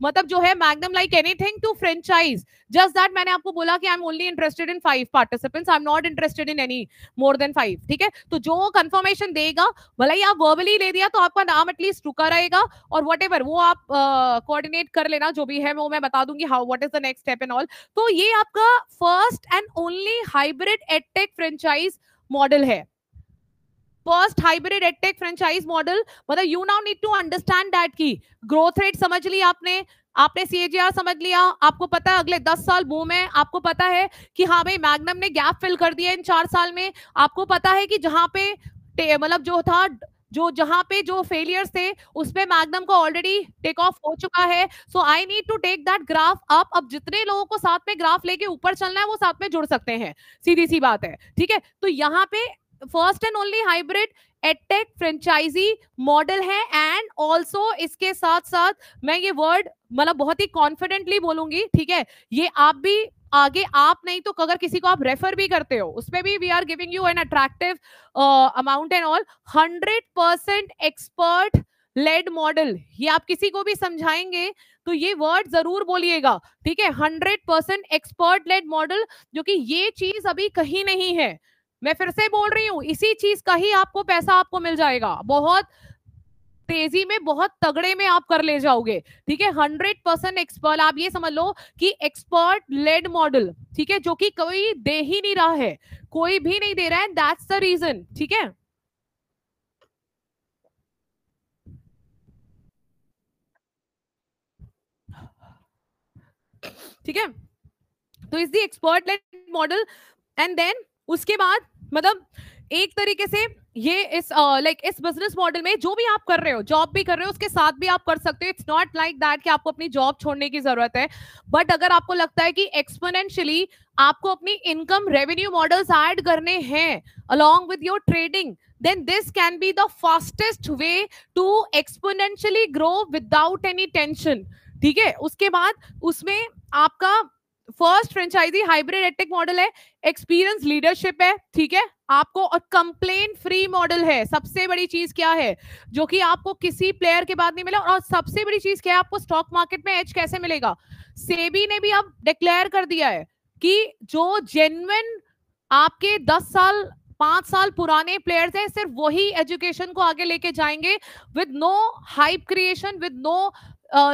S1: मतलब जो है Magnum like anything to franchise. Just that मैंने आपको बोला कि I am only interested in 5 participants, I am not interested in any more than 5, ठीक है। तो जो कंफर्मेशन देगा, भले ही आप वर्बली ले दिया तो आपका नाम एटलीस्ट रुका रहेगा, और वट एवर वो आप कोऑर्डिनेट कर लेना, जो भी है वो मैं बता दूंगी how what is the next step and all. तो ये आपका first and only hybrid edtech franchise model है। First hybrid edtech franchise model, मतलब you now need to understand that की ग्रोथ रेट समझ ली आपने CAGR समझ लिया, आपको पता है अगले 10 साल बूम है, आपको पता है कि हाँ भाई मैग्नम ने गैप फिल कर दिया इन 4 साल में, आपको पता है कि जहां पे मतलब जो था जहां पे जो फेलियर्स थे उसमें मैग्नम को ऑलरेडी टेक ऑफ हो चुका है। So I need to take that graph up. अब जितने लोगों को साथ में ग्राफ लेके ऊपर चलना है वो साथ में जुड़ सकते हैं, सीधी सी बात है, ठीक है। तो यहाँ पे first and only hybrid edtech franchisee model है, एंड ऑल्सो इसके साथ साथ मैं ये वर्ड मतलब बहुत ही कॉन्फिडेंटली बोलूंगी, ठीक है। ये आप भी आगे, आप नहीं तो अगर किसी को आप रेफर भी करते हो उसमें भी we are giving you an attractive amount and all. 100% expert led model, ये आप किसी को भी समझाएंगे तो ये वर्ड जरूर बोलिएगा, ठीक है। 100% एक्सपर्ट लेड मॉडल, जो कि ये चीज अभी कहीं नहीं है। मैं फिर से बोल रही हूँ, इसी चीज का ही आपको पैसा आपको मिल जाएगा, बहुत तेजी में, बहुत तगड़े में आप कर ले जाओगे, ठीक है। 100% एक्सपर्ट, आप ये समझ लो कि एक्सपर्ट लेड मॉडल, ठीक है, जो कि कोई दे ही नहीं रहा है, कोई भी नहीं दे रहा है, दैट्स द रीजन, ठीक है। ठीक है, तो is the expert led model. And then उसके बाद मतलब एक तरीके से ये इस इस बिजनेस मॉडल में जो भी आप कर रहे हो, जॉब भी कर रहे हो, उसके साथ भी आप कर सकते हो. इट्स नॉट लाइक दैट कि आपको अपनी जॉब छोड़ने की जरूरत है. बट अगर आपको लगता है कि एक्सपोनेंशियली आपको अपनी इनकम रेवेन्यू मॉडल्स ऐड करने हैं along with your trading, then this can be the fastest way to exponentially grow without any tension. ठीक है. उसके बाद उसमें आपका first franchisee hybrid edtech model है, एक्सपीरियंस लीडरशिप है. ठीक है. आपको और कंप्लेन फ्री मॉडल है. सबसे बड़ी चीज क्या है जो कि आपको किसी प्लेयर के बाद नहीं मिला, और सबसे बड़ी चीज क्या है, आपको स्टॉक मार्केट में एज कैसे मिलेगा. सेबी ने भी अब डिक्लेयर कर दिया है कि जो जेन्युइन आपके 10 साल 5 साल पुराने प्लेयर्स हैं, सिर्फ वही एजुकेशन को आगे लेके जाएंगे with no hype creation, with no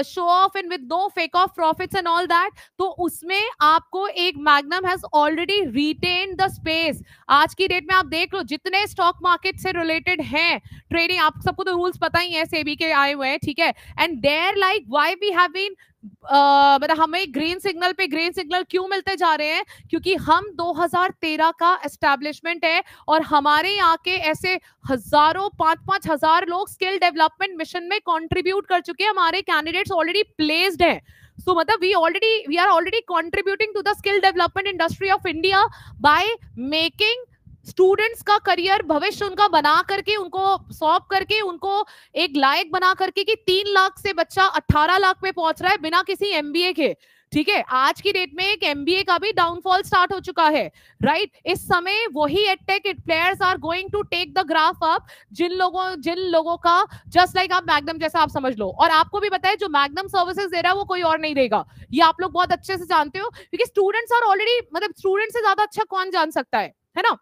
S1: show off and with no fake off profits and all that. तो उसमें आपको एक Magnum has already written the space. आज की डेट में आप देख लो जितने स्टॉक मार्केट से रिलेटेड हैं ट्रेडिंग, आप सबको तो रूल्स पता ही है, सेबी के आए हुए हैं. ठीक है. And there like why we have been मतलब हमें ग्रीन सिग्नल पे ग्रीन सिग्नल क्यों मिलते जा रहे हैं, क्योंकि हम 2013 का एस्टैब्लिशमेंट है और हमारे यहाँ के ऐसे हजारों 5-5 हजार लोग स्किल डेवलपमेंट मिशन में कंट्रीब्यूट कर चुके हैं. हमारे कैंडिडेट्स ऑलरेडी प्लेस्ड हैं. So मतलब we are already contributing to the skill development industry of India by making students का करियर भविष्य उनका बना करके, उनको सौंप करके, उनको एक लायक बना करके कि 3 लाख से बच्चा 18 लाख में पहुंच रहा है बिना किसी एमबीए के. ठीक है. आज की डेट में एक एमबीए का भी डाउनफॉल स्टार्ट हो चुका है. राइट. इस समय वही edtech players are going to take the graph up, जिन लोगों का जस्ट लाइक आप मैग्नम जैसा आप समझ लो. और आपको भी पता है जो मैग्नम सर्विसेज दे रहा है वो कोई और नहीं देगा. ये आप लोग बहुत अच्छे से जानते हो, क्योंकि स्टूडेंट्स आर ऑलरेडी, मतलब स्टूडेंट से ज्यादा अच्छा कौन जान सकता है ना.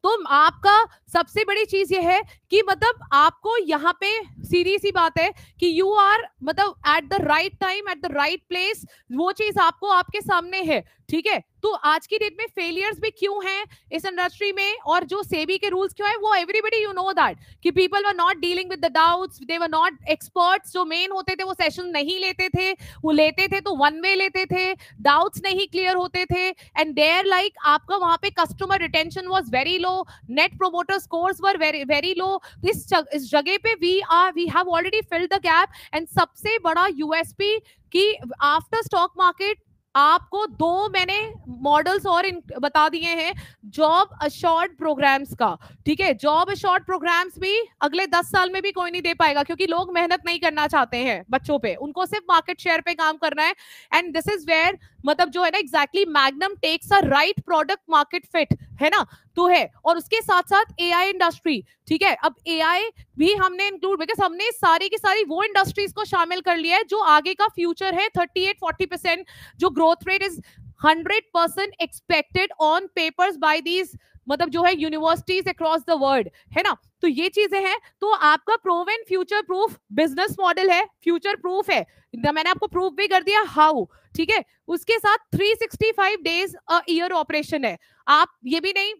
S1: तो आपका सबसे बड़ी चीज ये है कि मतलब आपको यहाँ पे सीधी सी बात है कि यू आर मतलब at the right time at the right place. वो चीज आपको आपके सामने है. ठीक है. तो आज की डेट में फेलियर्स भी क्यों हैं इस इंडस्ट्री में, और जो सेबी के रूल्स क्यों है, वो एवरीबडी यू नो दैट कि people were not dealing with the doubts, they were not experts. जो मेन होते थे वो सेशन नहीं लेते थे, वो लेते थे तो वन वे लेते थे, डाउट्स नहीं क्लियर होते थे. एंड देयर लाइक आपका वहां पे customer retention was very low, net promoter scores were very very low. इस जगह पे we have already filled the gap. And सबसे बड़ा यूएसपी कि आफ्टर स्टॉक मार्केट आपको 2 मैंने मॉडल्स और बता दिए हैं जॉब अशोर्ड प्रोग्राम्स का. ठीक है. जॉब अशोर्ड प्रोग्राम्स भी अगले 10 साल में भी कोई नहीं दे पाएगा, क्योंकि लोग मेहनत नहीं करना चाहते हैं बच्चों पे, उनको सिर्फ मार्केट शेयर पे काम करना है. एंड दिस इज वेयर मतलब जो है ना exactly Magnum takes a right product market fit है ना. तो है. और उसके साथ साथ एआई इंडस्ट्री. ठीक है. अब एआई भी हमने इंक्लूड, बिकॉज हमने सारी की सारी वो इंडस्ट्रीज को शामिल कर लिया है जो आगे का फ्यूचर है. 38-40% जो growth rate is 100% expected on papers by these मतलब जो है यूनिवर्सिटीज अक्रॉस द वर्ल्ड है ना. तो ये चीजें हैं. तो आपका proven future proof business model है, फ्यूचर प्रूफ है. मैंने आपको प्रूफ भी कर दिया हाउ. ठीक है. उसके साथ 365 डेज अ ईयर ऑपरेशन है. आप ये भी नहीं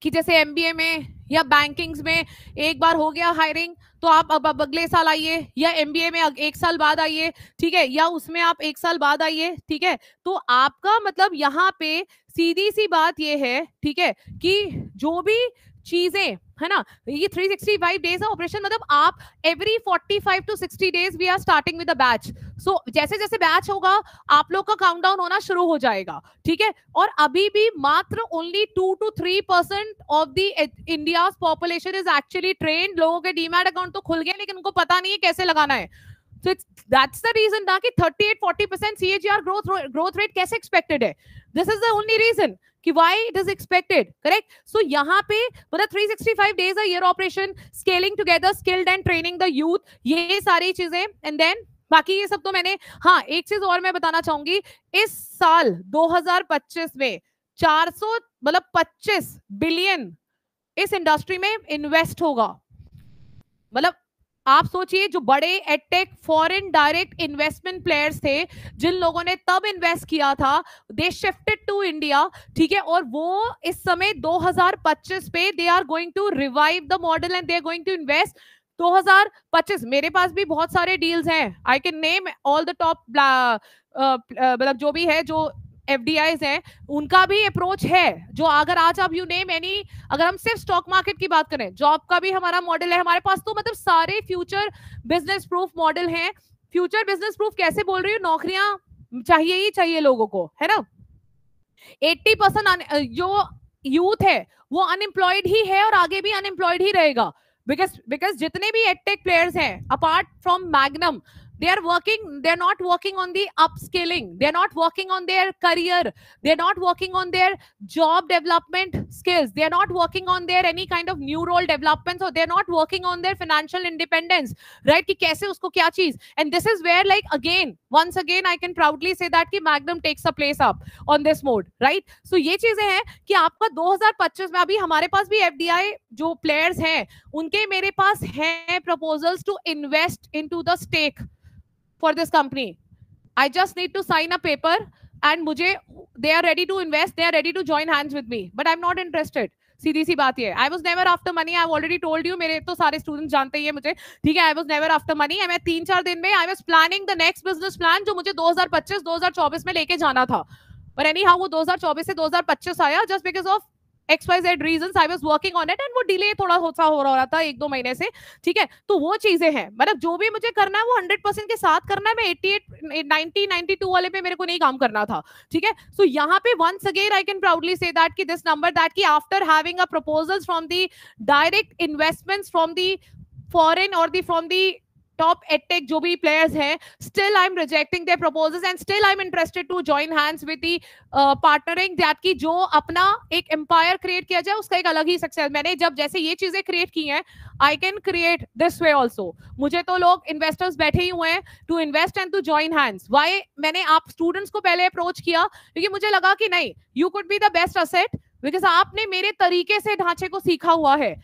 S1: कि जैसे एमबीए में या बैंकिंग्स में एक बार हो गया हायरिंग तो आप अब अगले साल आइए, या एमबीए में 1 साल बाद आइए. ठीक है. या उसमें आप 1 साल बाद आइए. ठीक है. तो आपका मतलब यहाँ पे सीधी सी बात ये है, ठीक है, कि जो भी चीजें है ना, ये 365 डेज का ऑपरेशन मतलब आप every 45 to 60 days we are starting with a batch. So जैसे जैसे बैच होगा आप लोग का काउंटडाउन होना शुरू हो जाएगा. ठीक है. और अभी भी मात्र only 2 to 3% of the India population is actually trained. लोगों के डीमैट अकाउंट तो खुल गए लेकिन उनको पता नहीं है कैसे लगाना है. So that's the reason ना कि 38-40% CAGR growth rate कैसे expected है. This is the only reason कि why it is expected. Correct. So यहाँ पे मतलब 365 days a year operation, scaling together, skilled and training the youth, ये सारी चीजें. And then बाकी ये सब तो मैंने, हाँ एक चीज और मैं बताना चाहूंगी. इस साल 2025 में 425 बिलियन इस इंडस्ट्री में इन्वेस्ट होगा. मतलब आप सोचिए जो बड़े edtech foreign direct investment players थे जिन लोगों ने तब इन्वेस्ट किया था, दे शिफ्टेड टू इंडिया. ठीक है. और वो इस समय 2025 पे they are going to revive the model and they are going to invest. 2025 मेरे पास भी बहुत सारे डील्स हैं. I can name all the top मतलब जो भी है जो FDIs हैं, उनका भी अप्रोच है जो अगर आज आप यू नेम एनी, अगर हम सिर्फ स्टॉक मार्केट की बात करें, जॉब का भी हमारा मॉडल है हमारे पास। तो मतलब सारे फ्यूचर बिजनेस प्रूफ मॉडल हैं। फ्यूचर बिजनेस प्रूफ कैसे बोल रही हूँ, नौकरियां चाहिए ही चाहिए लोगों को, है ना। 80% जो यूथ है वो अनएम्प्लॉयड ही है और आगे भी अनएम्प्लॉयड ही रहेगा, बिकॉज जितने भी एडटेक प्लेयर्स हैं apart from magnum, they are not working on the upskilling, they are not working on their career, they are not working on their job development skills, they are not working on their any kind of new role developments, or they are not working on their financial independence, right, कि कैसे उसको क्या चीज। and this is where like again once again I can proudly say that कि Magnum takes a place up on this mode, right। so ये चीजें हैं कि आपका 2025 में अभी हमारे पास भी FDI जो प्लेयर्स हैं उनके मेरे पास हैं proposals to invest into the stake for this company. I just need to sign a paper and मुझे they are ready to invest, they are ready to join hands with me, but I'm not interested। सीधी सी बात ये, I was never after money, I've already told you, मेरे तो सारे students जानते ही है मुझे, ठीक है। I was never after money, मैं 3-4 दिन में I was planning the next business plan जो मुझे 2025-2024 में लेके जाना था, पर anyhow वो 2024 से 2025 आया just because of XYZ reasons I was working on it and वो डिले थोड़ा हो रहा था 1-2 महीने से, ठीक है। तो वो चीजें हैं, मतलब जो भी मुझे करना है वो 100% के साथ करना है। मैं 88, 90, 92 वाले पे मेरे को नहीं काम करना था, ठीक है। सो यहाँ पे once again I can proudly say that कि this number that कि after having a proposals from the direct investments from the foreign or the from the top edtech जो भी players हैं, still I'm rejecting their proposals and still I'm interested to join hands with the partnering that की जो अपना एक empire create किया जाए उसका एक अलग ही success। मैंने जब जैसे ये चीजें create की हैं, I can create this way also। मुझे तो लोग investors बैठे ही हुए हैं to invest and to join hands। Why मैंने आप students को पहले approach किया क्योंकि मुझे लगा कि नहीं, you could be the best asset because आपने मेरे तरीके से ढांचे को सीखा हुआ है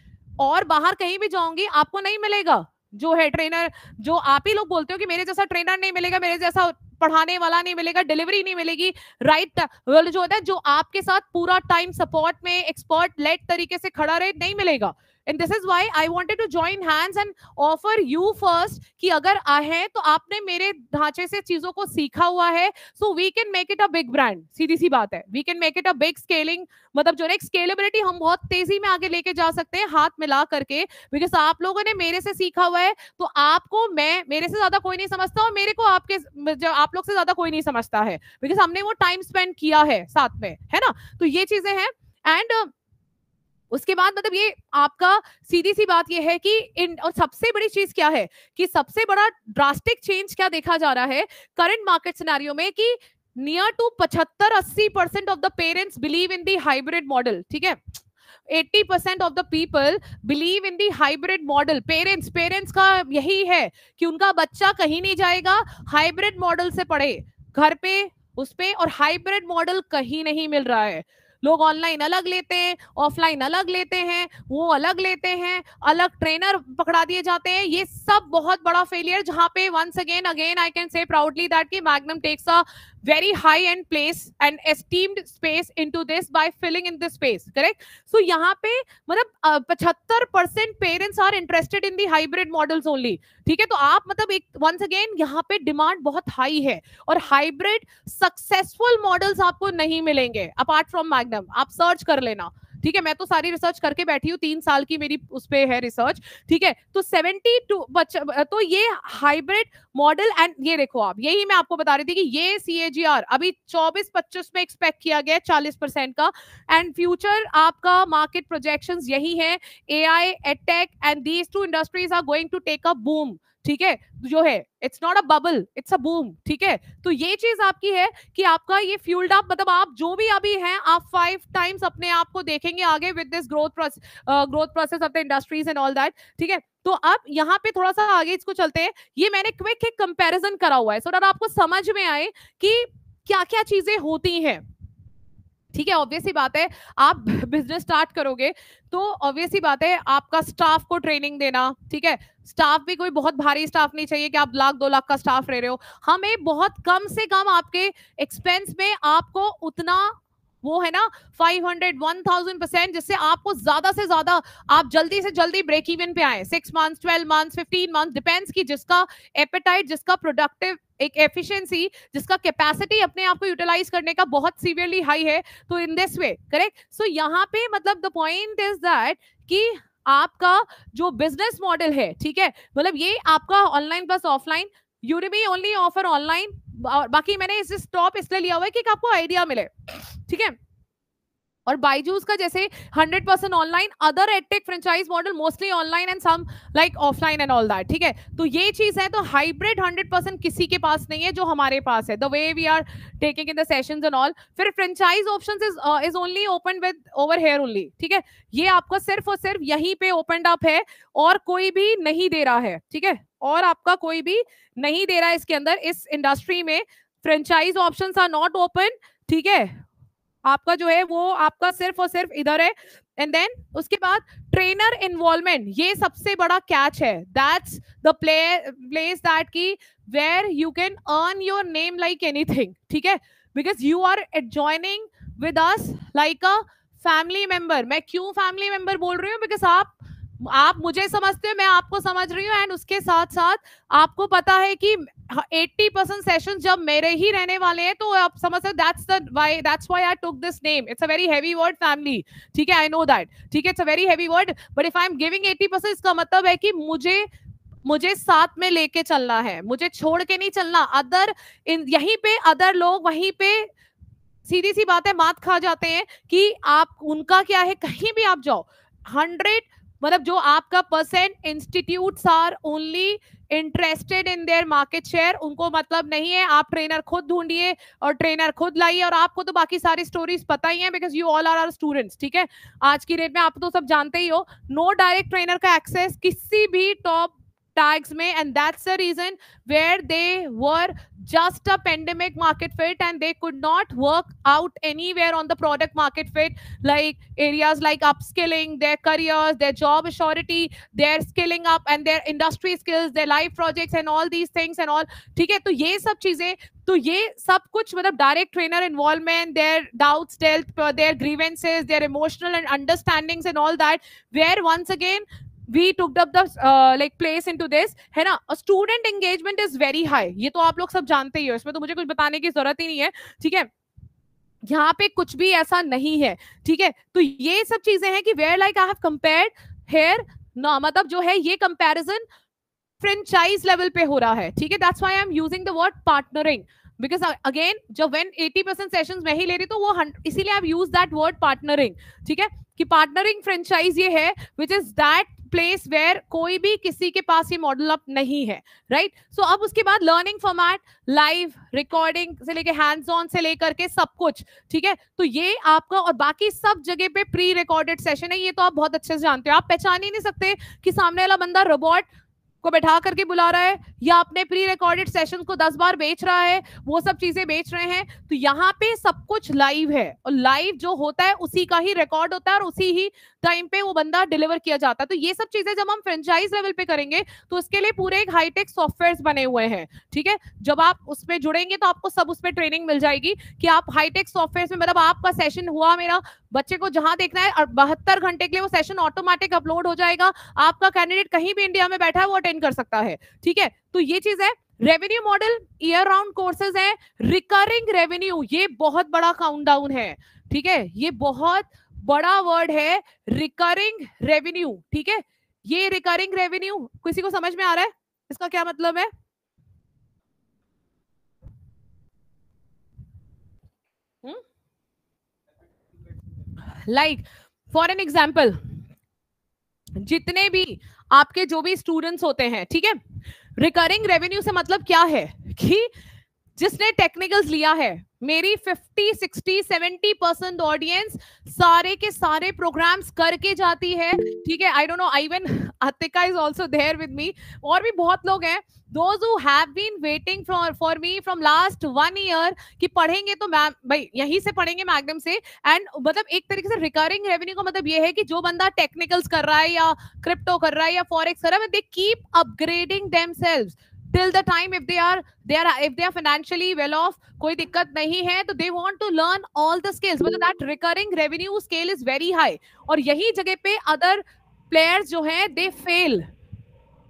S1: और बाहर कहीं भी जाऊंगी आपको नहीं मिलेगा जो है ट्रेनर, जो आप ही लोग बोलते हो कि मेरे जैसा ट्रेनर नहीं मिलेगा, मेरे जैसा पढ़ाने वाला नहीं मिलेगा, डिलीवरी नहीं मिलेगी, राइट जो होता है जो आपके साथ पूरा टाइम सपोर्ट में एक्सपर्ट लेड तरीके से खड़ा रहे, नहीं मिलेगा। And this is why I wanted to join hands and offer you first कि अगर है तो आपने मेरे ढांचे से चीजों को सीखा हुआ है, so we can make it a big brand। सीधी सी बात है, we can make it a big scaling, मतलब जो एक स्केलेबिलिटी हम बहुत तेजी में आगे लेके जा सकते हैं हाथ मिला करके, बिकॉज आप लोगों ने मेरे से सीखा हुआ है तो आपको मैं, मेरे से ज्यादा कोई नहीं समझता और मेरे को आप लोग से ज्यादा कोई नहीं समझता है, बिकॉज हमने वो टाइम स्पेंड किया है साथ में, है ना। तो ये चीजें हैं। एंड उसके बाद मतलब ये आपका सीधी सी बात ये है कि और सबसे बड़ी चीज क्या है कि सबसे बड़ा ड्रास्टिक चेंज क्या देखा जा रहा है करंट मार्केट सिनेरियो में कि near to 75-80% of the parents believe in the hybrid model, ठीक है। 80% of the people believe in the hybrid model. Parents का यही है कि उनका बच्चा कहीं नहीं जाएगा, हाइब्रिड मॉडल से पढ़े घर पे उस पे, और हाइब्रिड मॉडल कहीं नहीं मिल रहा है। लोग ऑनलाइन अलग लेते हैं, ऑफलाइन अलग लेते हैं, वो अलग लेते हैं, अलग ट्रेनर पकड़ा दिए जाते हैं। ये सब बहुत बड़ा फेलियर, जहां पे once again I can say proudly that कि Magnum takes a very high end place and esteemed space into this by filling in this space, correct। so यहाँ पे मतलब 75% parents are interested in the hybrid models only, ठीक है। तो आप मतलब एक once again यहाँ पे डिमांड बहुत हाई है और हाइब्रिड सक्सेसफुल मॉडल्स आपको नहीं मिलेंगे अपार्ट फ्रॉम मैग्नम। आप सर्च कर लेना, ठीक है। मैं तो सारी रिसर्च करके बैठी हूँ, 3 साल की मेरी उस पे है रिसर्च, ठीक है। तो 72 तो ये हाइब्रिड मॉडल, एंड ये देखो आप, यही मैं आपको बता रही थी कि ये CAGR अभी 24-25 में एक्सपेक्ट किया गया 40% का, एंड फ्यूचर आपका मार्केट प्रोजेक्शंस यही है। AI, edtech and these 2 industries are going to take a boom, ठीक है। जो है it's not a bubble, it's a boom, ठीक है। तो ये चीज आपकी है कि आपका ये फ्यूल्ड अप, मतलब आप जो भी अभी हैं आप 5 टाइम्स अपने आप को देखेंगे आगे with this growth process of the industries and all that, ठीक है। तो अब यहाँ पे थोड़ा सा आगे इसको चलते हैं। ये मैंने क्विक एक कंपैरिजन करा हुआ है सो दैट आपको समझ में आए कि क्या क्या चीजें होती हैं, ठीक है। ऑब्वियस ही बात है आप बिजनेस स्टार्ट करोगे तो ऑब्वियस ही बात है आपका स्टाफ को ट्रेनिंग देना, ठीक है। स्टाफ भी कोई बहुत भारी स्टाफ नहीं चाहिए कि आप 1-2 लाख का स्टाफ ले रहे हो। हमें बहुत कम से कम आपके एक्सपेंस में आपको उतना वो है ना 500 1000%, जिससे आपको ज्यादा से ज्यादा आप जल्दी से जल्दी ब्रेक इवन पे आए, 6 मंथ्स 12 मंथ्स 15 मंथ्स, डिपेंड्स कि जिसका एपेटाइट, जिसका प्रोडक्टिव एक एफिशिएंसी, जिसका कैपेसिटी अपने आप को यूटिलाइज करने का बहुत सीवियरली हाई है, तो in this way correct. So यहाँ पे मतलब द पॉइंट इज दैट कि आपका जो बिजनेस मॉडल है, ठीक है, मतलब ये आपका online plus offline, Udemy only offer online, बाकी मैंने इसे स्टॉप इसलिए लिया हुआ है कि आपको आइडिया मिले, ठीक है। और बायजूस का जैसे 100% online, other edtech franchise model mostly online and some like offline and all that, ठीक है। तो ये चीज है, तो हाइब्रिड 100% किसी के पास नहीं है जो हमारे पास है, the way we are taking in the sessions and all. फिर franchise options is only open with over here only, ठीक है। ये आपका सिर्फ और सिर्फ यहीं पे ओपन अप है और कोई भी नहीं दे रहा है, ठीक है, और आपका कोई भी नहीं दे रहा है इसके अंदर, इस इंडस्ट्री में franchise options are not open, ठीक है। आपका जो है वो आपका सिर्फ और सिर्फ इधर है। एंड देन उसके बाद ट्रेनर इन्वॉल्वमेंट, ये सबसे बड़ा कैच है, दैट्स द प्लेस दैट की where you can earn your name like anything, ठीक है, because you are joining with us like a family member. मैं क्यों फैमिली मेंबर बोल रही हूँ, बिकॉज आप मुझे समझते हो, मैं आपको समझ रही हूँ, एंड उसके साथ साथ आपको पता है कि 80% सेशन जब मेरे ही रहने वाले हैं, तो आप समझ सकते, that's why I took this name. It's a very heavy word, family, ठीक है, I know that, ठीक है, it's a very heavy word, but if I'm giving 80%, इसका मतलब है कि मुझे साथ में लेके चलना है, मुझे छोड़ के नहीं चलना। अदर यहीं पे अदर लोग वहीं पे सीधी सी बात है मात खा जाते हैं कि आप उनका क्या है, कहीं भी आप जाओ 100 मतलब जो आपका percent, institutes are only interested in their market share, उनको मतलब नहीं है, आप ट्रेनर खुद ढूंढिए और ट्रेनर खुद लाइए, और आपको तो बाकी सारी स्टोरीज पता ही है, because you all are our students, ठीक है। आज की डेट में आप तो सब जानते ही हो, नो डायरेक्ट ट्रेनर का एक्सेस किसी भी टॉप tags में, and that's the reason where they were just a pandemic market fit and they could not work out anywhere on the product market fit, like areas like upskilling, their careers, their job surety, their skilling up and their industry skills, their life projects and all these things and all, ठीक है। तो ये सब चीजें, तो ये सब कुछ मतलब direct trainer involvement, their doubts dealt, their grievances, their emotional and understandings and all that, where once again we took up the like place into this, है ना। Student engagement is very high, ये तो आप लोग सब जानते ही हो, इसमें तो मुझे कुछ बताने की जरूरत ही नहीं है, ठीक है। यहाँ पे कुछ भी ऐसा नहीं है, ठीक है। तो ये सब चीजें हैं कि where like I have compared here, मतलब जो है ये कंपैरिजन फ्रेंचाइज लेवल पे हो रहा है, ठीक है। That's why I am using the word partnering, because again जब व्हेन 80% सेशंस मैं ही ले रही तो वो इसीलिए I use that word partnering, ठीक है, कि पार्टनरिंग फ्रेंचाइज ये है which is that place where कोई भी किसी के पास ये मॉडल अप नहीं है, राइट। सो अब उसके बाद लर्निंग फॉर्मेट, लाइव रिकॉर्डिंग से लेके हैंड्स ऑन से लेकर के सब कुछ, ठीक है। तो ये आपका, और बाकी सब जगह पे प्री रिकॉर्डेड सेशन है, ये तो आप बहुत अच्छे से जानते हो। आप पहचान ही नहीं सकते कि सामने वाला बंदा रोबोट को बैठा करके बुला रहा है या अपने प्री रिकॉर्डेड सेशन को 10 बार बेच रहा है, वो सब चीजें बेच रहे हैं। तो यहाँ पे सब कुछ लाइव है, और लाइव जो होता है उसी का ही रिकॉर्ड होता है और उसी ही टाइम पे वो बंदा डिलीवर किया जाता है। तो ये सब चीजें जब हम फ्रेंचाइज लेवल पे करेंगे तो उसके लिए पूरे एक हाईटेक सॉफ्टवेयर बने हुए हैं, ठीक है। जब आप उसमें जुड़ेंगे तो आपको सब उसमें ट्रेनिंग मिल जाएगी कि आप हाईटेक सॉफ्टवेयर में, मतलब आपका सेशन हुआ, मेरा बच्चे को जहां देखना है, और 72 घंटे के लिए वो सेशन ऑटोमेटिक अपलोड हो जाएगा, आपका कैंडिडेट कहीं भी इंडिया में बैठा है वो अटेंड कर सकता है, ठीक है। तो ये चीज है। Revenue model, year round courses है, रिकरिंग रेवेन्यू, ये बहुत बड़ा काउंटडाउन है, ठीक है, ये बहुत बड़ा वर्ड है, रिकरिंग रेवेन्यू, ठीक है। ये रिकरिंग रेवेन्यू किसी को समझ में आ रहा है इसका क्या मतलब है? लाइक फॉर एन एग्जाम्पल, जितने भी आपके जो भी स्टूडेंट्स होते हैं, ठीक है, रिकरिंग रेवेन्यू से मतलब क्या है कि जिसने टेक्निकल्स लिया है, मेरी 50, 60, 70% ऑडियंस सारे के सारे प्रोग्राम्स करके जाती है, ठीक है। I don't know, even Atika is also there with me, और भी बहुत लोग हैं, those who have been waiting for me from last 1 year कि पढ़ेंगे तो मैम भाई यहीं से पढ़ेंगे मैग्नम से। एंड मतलब एक तरीके से रिकरिंग रेवेन्यू का मतलब ये है कि जो बंदा टेक्निकल्स कर रहा है या क्रिप्टो कर रहा है या फॉरेक्स कर रहा है, they keep upgrading themselves, till the time if they are financially well off, कोई दिक्कत नहीं है, तो they want to learn all the skills, मतलब that recurring revenue scale is very high. और यही जगह पे other players जो हैं they fail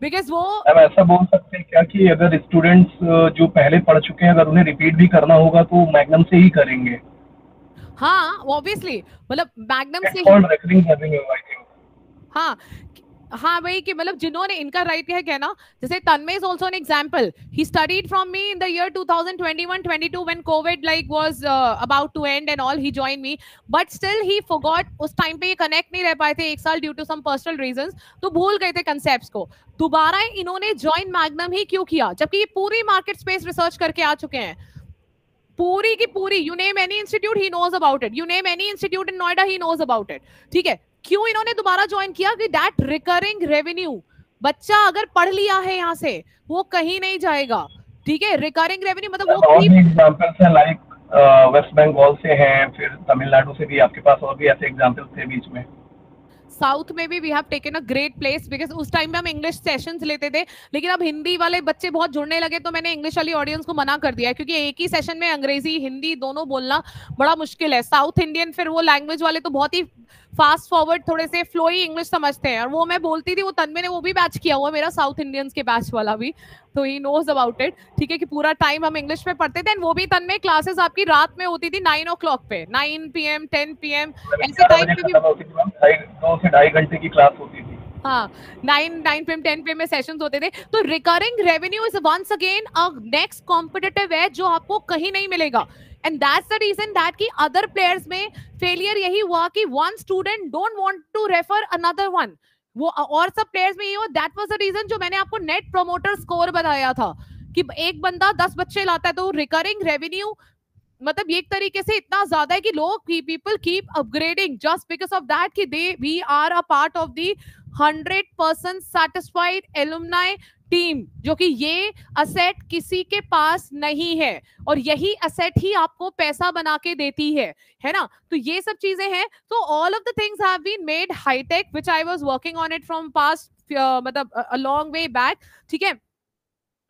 S1: because वो
S3: अब ऐसा बोल सकते हैं क्या कि अगर स्टूडेंट्स जो पहले पढ़ चुके हैं अगर उन्हें रिपीट भी करना होगा तो मैग्नम से ही करेंगे?
S1: हाँ ऑब्वियसली, मतलब मैग्नम से
S3: रिकरिंग रेवेन्यू आई थिंक।
S1: हाँ हाँ वही कि मतलब जिन्होंने, इनका राइट है कहना, जैसे Tanmay is also an example, he studied from me in the year 2021-22 when COVID like was about to end and all, he join me, but still he forgot, उस टाइम पे ये कनेक्ट नहीं रह पाए थे एक साल due to some personal reasons, तो भूल गए थे कंसेप्ट्स को। दोबारा इन्होंने ज्वाइन मैग्नम ही क्यों किया, जबकि ये पूरी मार्केट स्पेस रिसर्च करके आ चुके हैं, पूरी की पूरी, you name any institute he knows about it, you name any institute in Noida he knows about it. ठीक है, क्यों इन्होंने दोबारा ज्वाइन किया कि दैट रिकरिंग रेवेन्यू, बच्चा अगर पढ़ लिया है यहाँ से वो कहीं नहीं जाएगा। ठीक है, रिकरिंग रेवेन्यू मतलब वो
S3: और भी एग्जांपल्स हैं लाइक वेस्ट बंगाल से हैं, फिर तमिलनाडु से भी आपके पास और भी ऐसे एग्जांपल्स थे बीच में।
S1: साउथ में भी we have taken a great place because उस टाइम में हम इंग्लिश सेशंस लेते थे, लेकिन अब हिंदी वाले बच्चे बहुत जुड़ने लगे तो मैंने इंग्लिश वाली ऑडियंस को मना कर दिया, क्योंकि एक ही सेशन में अंग्रेजी हिंदी दोनों बोलना बड़ा मुश्किल है। साउथ इंडियन फिर वो लैंग्वेज वाले तो बहुत ही फास्ट फॉरवर्ड थोड़े से फ्लोई इंग्लिश समझते हैं, और वो मैं बोलती थी, वो तन्मय ने वो भी बैच किया हुआ मेरा साउथ इंडियंस के बैच वाला भी, तो ही नोज अबाउट इट। ठीक है, कि पूरा टाइम हम इंग्लिश में पढ़ते थे, वो भी तन्मय क्लासेस आपकी रात में होती थी 9 o'clock पे, 9 PM 10 PM ऐसे टाइम पे भी
S3: 2 से 2.5 घंटे की क्लास होती थी।
S1: हाँ 9 PM 10 PM में सेशंस होते थे। तो recurring revenue is once again a next competitive edge जो आपको कहीं नहीं मिलेगा, and that's the reason that कि अदर प्लेयर्स में फेलियर यही हुआ कि one student don't want to refer another one, वो और सब प्लेयर्स में ये हुआ। दैट वाज द रीजन जो मैंने आपको नेट प्रोमोटर स्कोर बताया था कि एक बंदा 10 बच्चे लाता है, तो रिकरिंग रेवेन्यू मतलब एक तरीके से इतना ज्यादा है कि लोग people keep upgrading just because of that कि they we are a part of the 100% satisfied alumni team, जो कि ये असेट किसी के पास नहीं है, और यही असेट ही आपको पैसा बना के देती है ना। तो ये सब चीजें हैं। तो all of the things have been made hi-tech which I was working on it from past मतलब अ लॉन्ग वे बैक। ठीक है,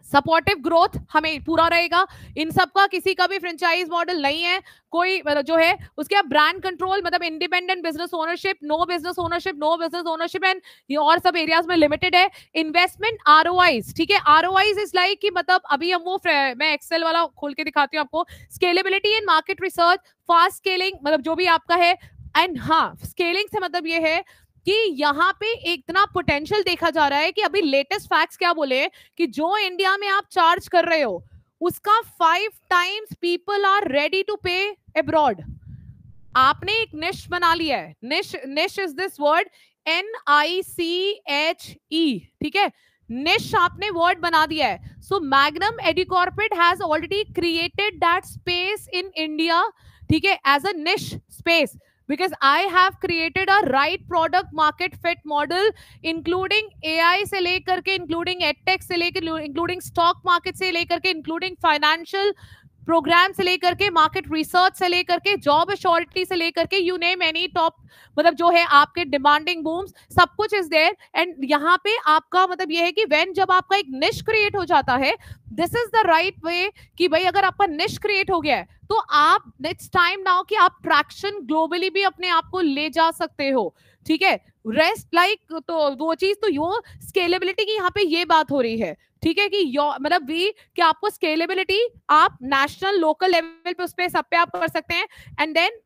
S1: सपोर्टिव ग्रोथ हमें पूरा रहेगा, इन सब का किसी का भी फ्रेंचाइज मॉडल नहीं है कोई जो है उसके ब्रांड कंट्रोल मतलब independent business ownership, no business ownership and ये और सब एरियाज में लिमिटेड है। इन्वेस्टमेंट आरओआईज, ठीक है, आरओआईज इज लाइक कि मतलब अभी हम वो मैं एक्सेल वाला खोल के दिखाती हूँ आपको, स्केलेबिलिटी इन मार्केट रिसर्च, फास्ट स्केलिंग मतलब जो भी आपका है, एंड हाँ स्केलिंग से मतलब ये है कि यहाँ पे इतना पोटेंशियल देखा जा रहा है कि अभी लेटेस्ट फैक्ट्स क्या बोले कि जो इंडिया में आप चार्ज कर रहे हो उसका 5 times people are ready to pay abroad. आपने एक निश बना लिया है, निश इज दिस वर्ड NICHE, ठीक है, निश आपने वर्ड बना दिया है। So Magnum Educorporate has already created that space in India, ठीक है, as a niche space, because I have created a right product market fit model including AI से लेकर के including edtech से लेकर including stock market से लेकर के including financial प्रोग्राम से लेकर के मार्केट रिसर्च से लेकर के जॉब अश्योरिटी से लेकर के यू नेम एनी टॉप मतलब जो है आपके डिमांडिंग बूम्स सब कुछ इज देयर। एंड यहाँ पे आपका मतलब ये है कि व्हेन जब आपका एक निश क्रिएट हो जाता है, this is the right way कि भाई अगर आपका निश क्रिएट हो गया है तो आप इट्स टाइम नाउ कि आप ट्रैक्शन ग्लोबली भी अपने आप को ले जा सकते हो। ठीक है, रेस्ट लाइक तो वो चीज तो यो स्केलेबिलिटी की यहाँ पे ये बात हो रही है। ठीक है कि मतलब कि आपको स्केलेबिलिटी आप नेशनल लोकल लेवल पे उस पे सब पे आप कर सकते हैं, एंड देन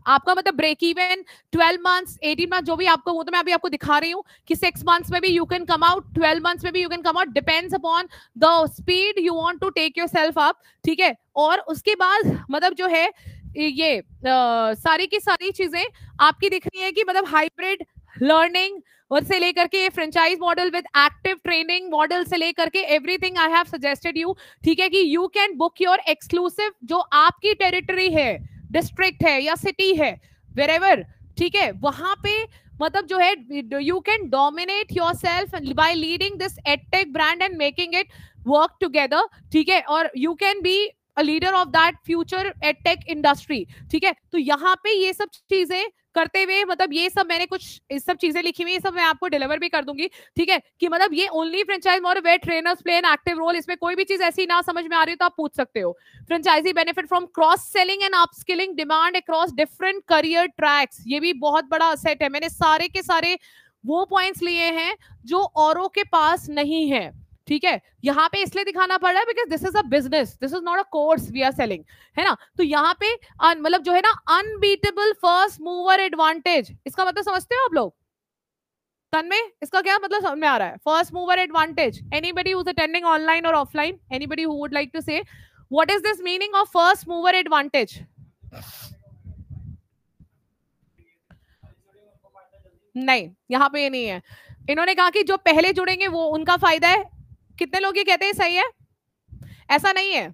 S1: आपका मतलब ब्रेक इवन 12 months 18 months जो भी आपको, वो तो मैं अभी आपको दिखा रही हूँ कि 6 months में भी you can come out, 12 months में भी you can come out, depends upon the speed you want to take yourself up. ठीक है, और उसके बाद मतलब जो है ये सारी की सारी चीजें आपकी दिख रही है कि मतलब हाइब्रिड लर्निंग और से लेकर के franchise model with active training model से लेकर के everything I have suggested you. ठीक है, कि you can book your exclusive जो आपकी टेरिटरी है, डिस्ट्रिक्ट है या सिटी है, वेरेवर, ठीक है, वहां पे मतलब जो है you can dominate yourself bye leading this edtech brand and making it work together. ठीक है, और you can be a leader of that future tech industry. ठीक है, तो यहाँ पे ये सब चीजें करते हुए, मतलब ये सब मैंने कुछ इस सब चीजें लिखी हुई, ये सब मैं आपको डिलीवर भी कर दूंगी। ठीक है, कि मतलब ये only franchise model where trainers play an active role, इसमें कोई भी चीज ऐसी ना समझ में आ रही हो तो आप पूछ सकते हो। Franchisee benefit from cross selling and upskilling demand across different career tracks, ये भी बहुत बड़ा सेट है। मैंने सारे के सारे वो पॉइंट्स लिए हैं जो औरों के पास नहीं है। ठीक है, यहाँ पे इसलिए दिखाना पड़ रहा है because this is a business, this is not a course we are selling, है ना। तो यहाँ पे मतलब जो है ना अनबीटेबल फर्स्ट मूवर एडवांटेज, इसका मतलब समझते हो आप लोग तन्मय, इसका क्या मतलब समझ में आ रहा है? First mover advantage, anybody who is attending online और offline, anybody who would like to say what is this meaning of first mover advantage? नहीं, यहाँ पे ये नहीं है। इन्होंने कहा कि जो पहले जुड़ेंगे वो उनका फायदा है। कितने लोग ये कहते हैं सही है? ऐसा नहीं है,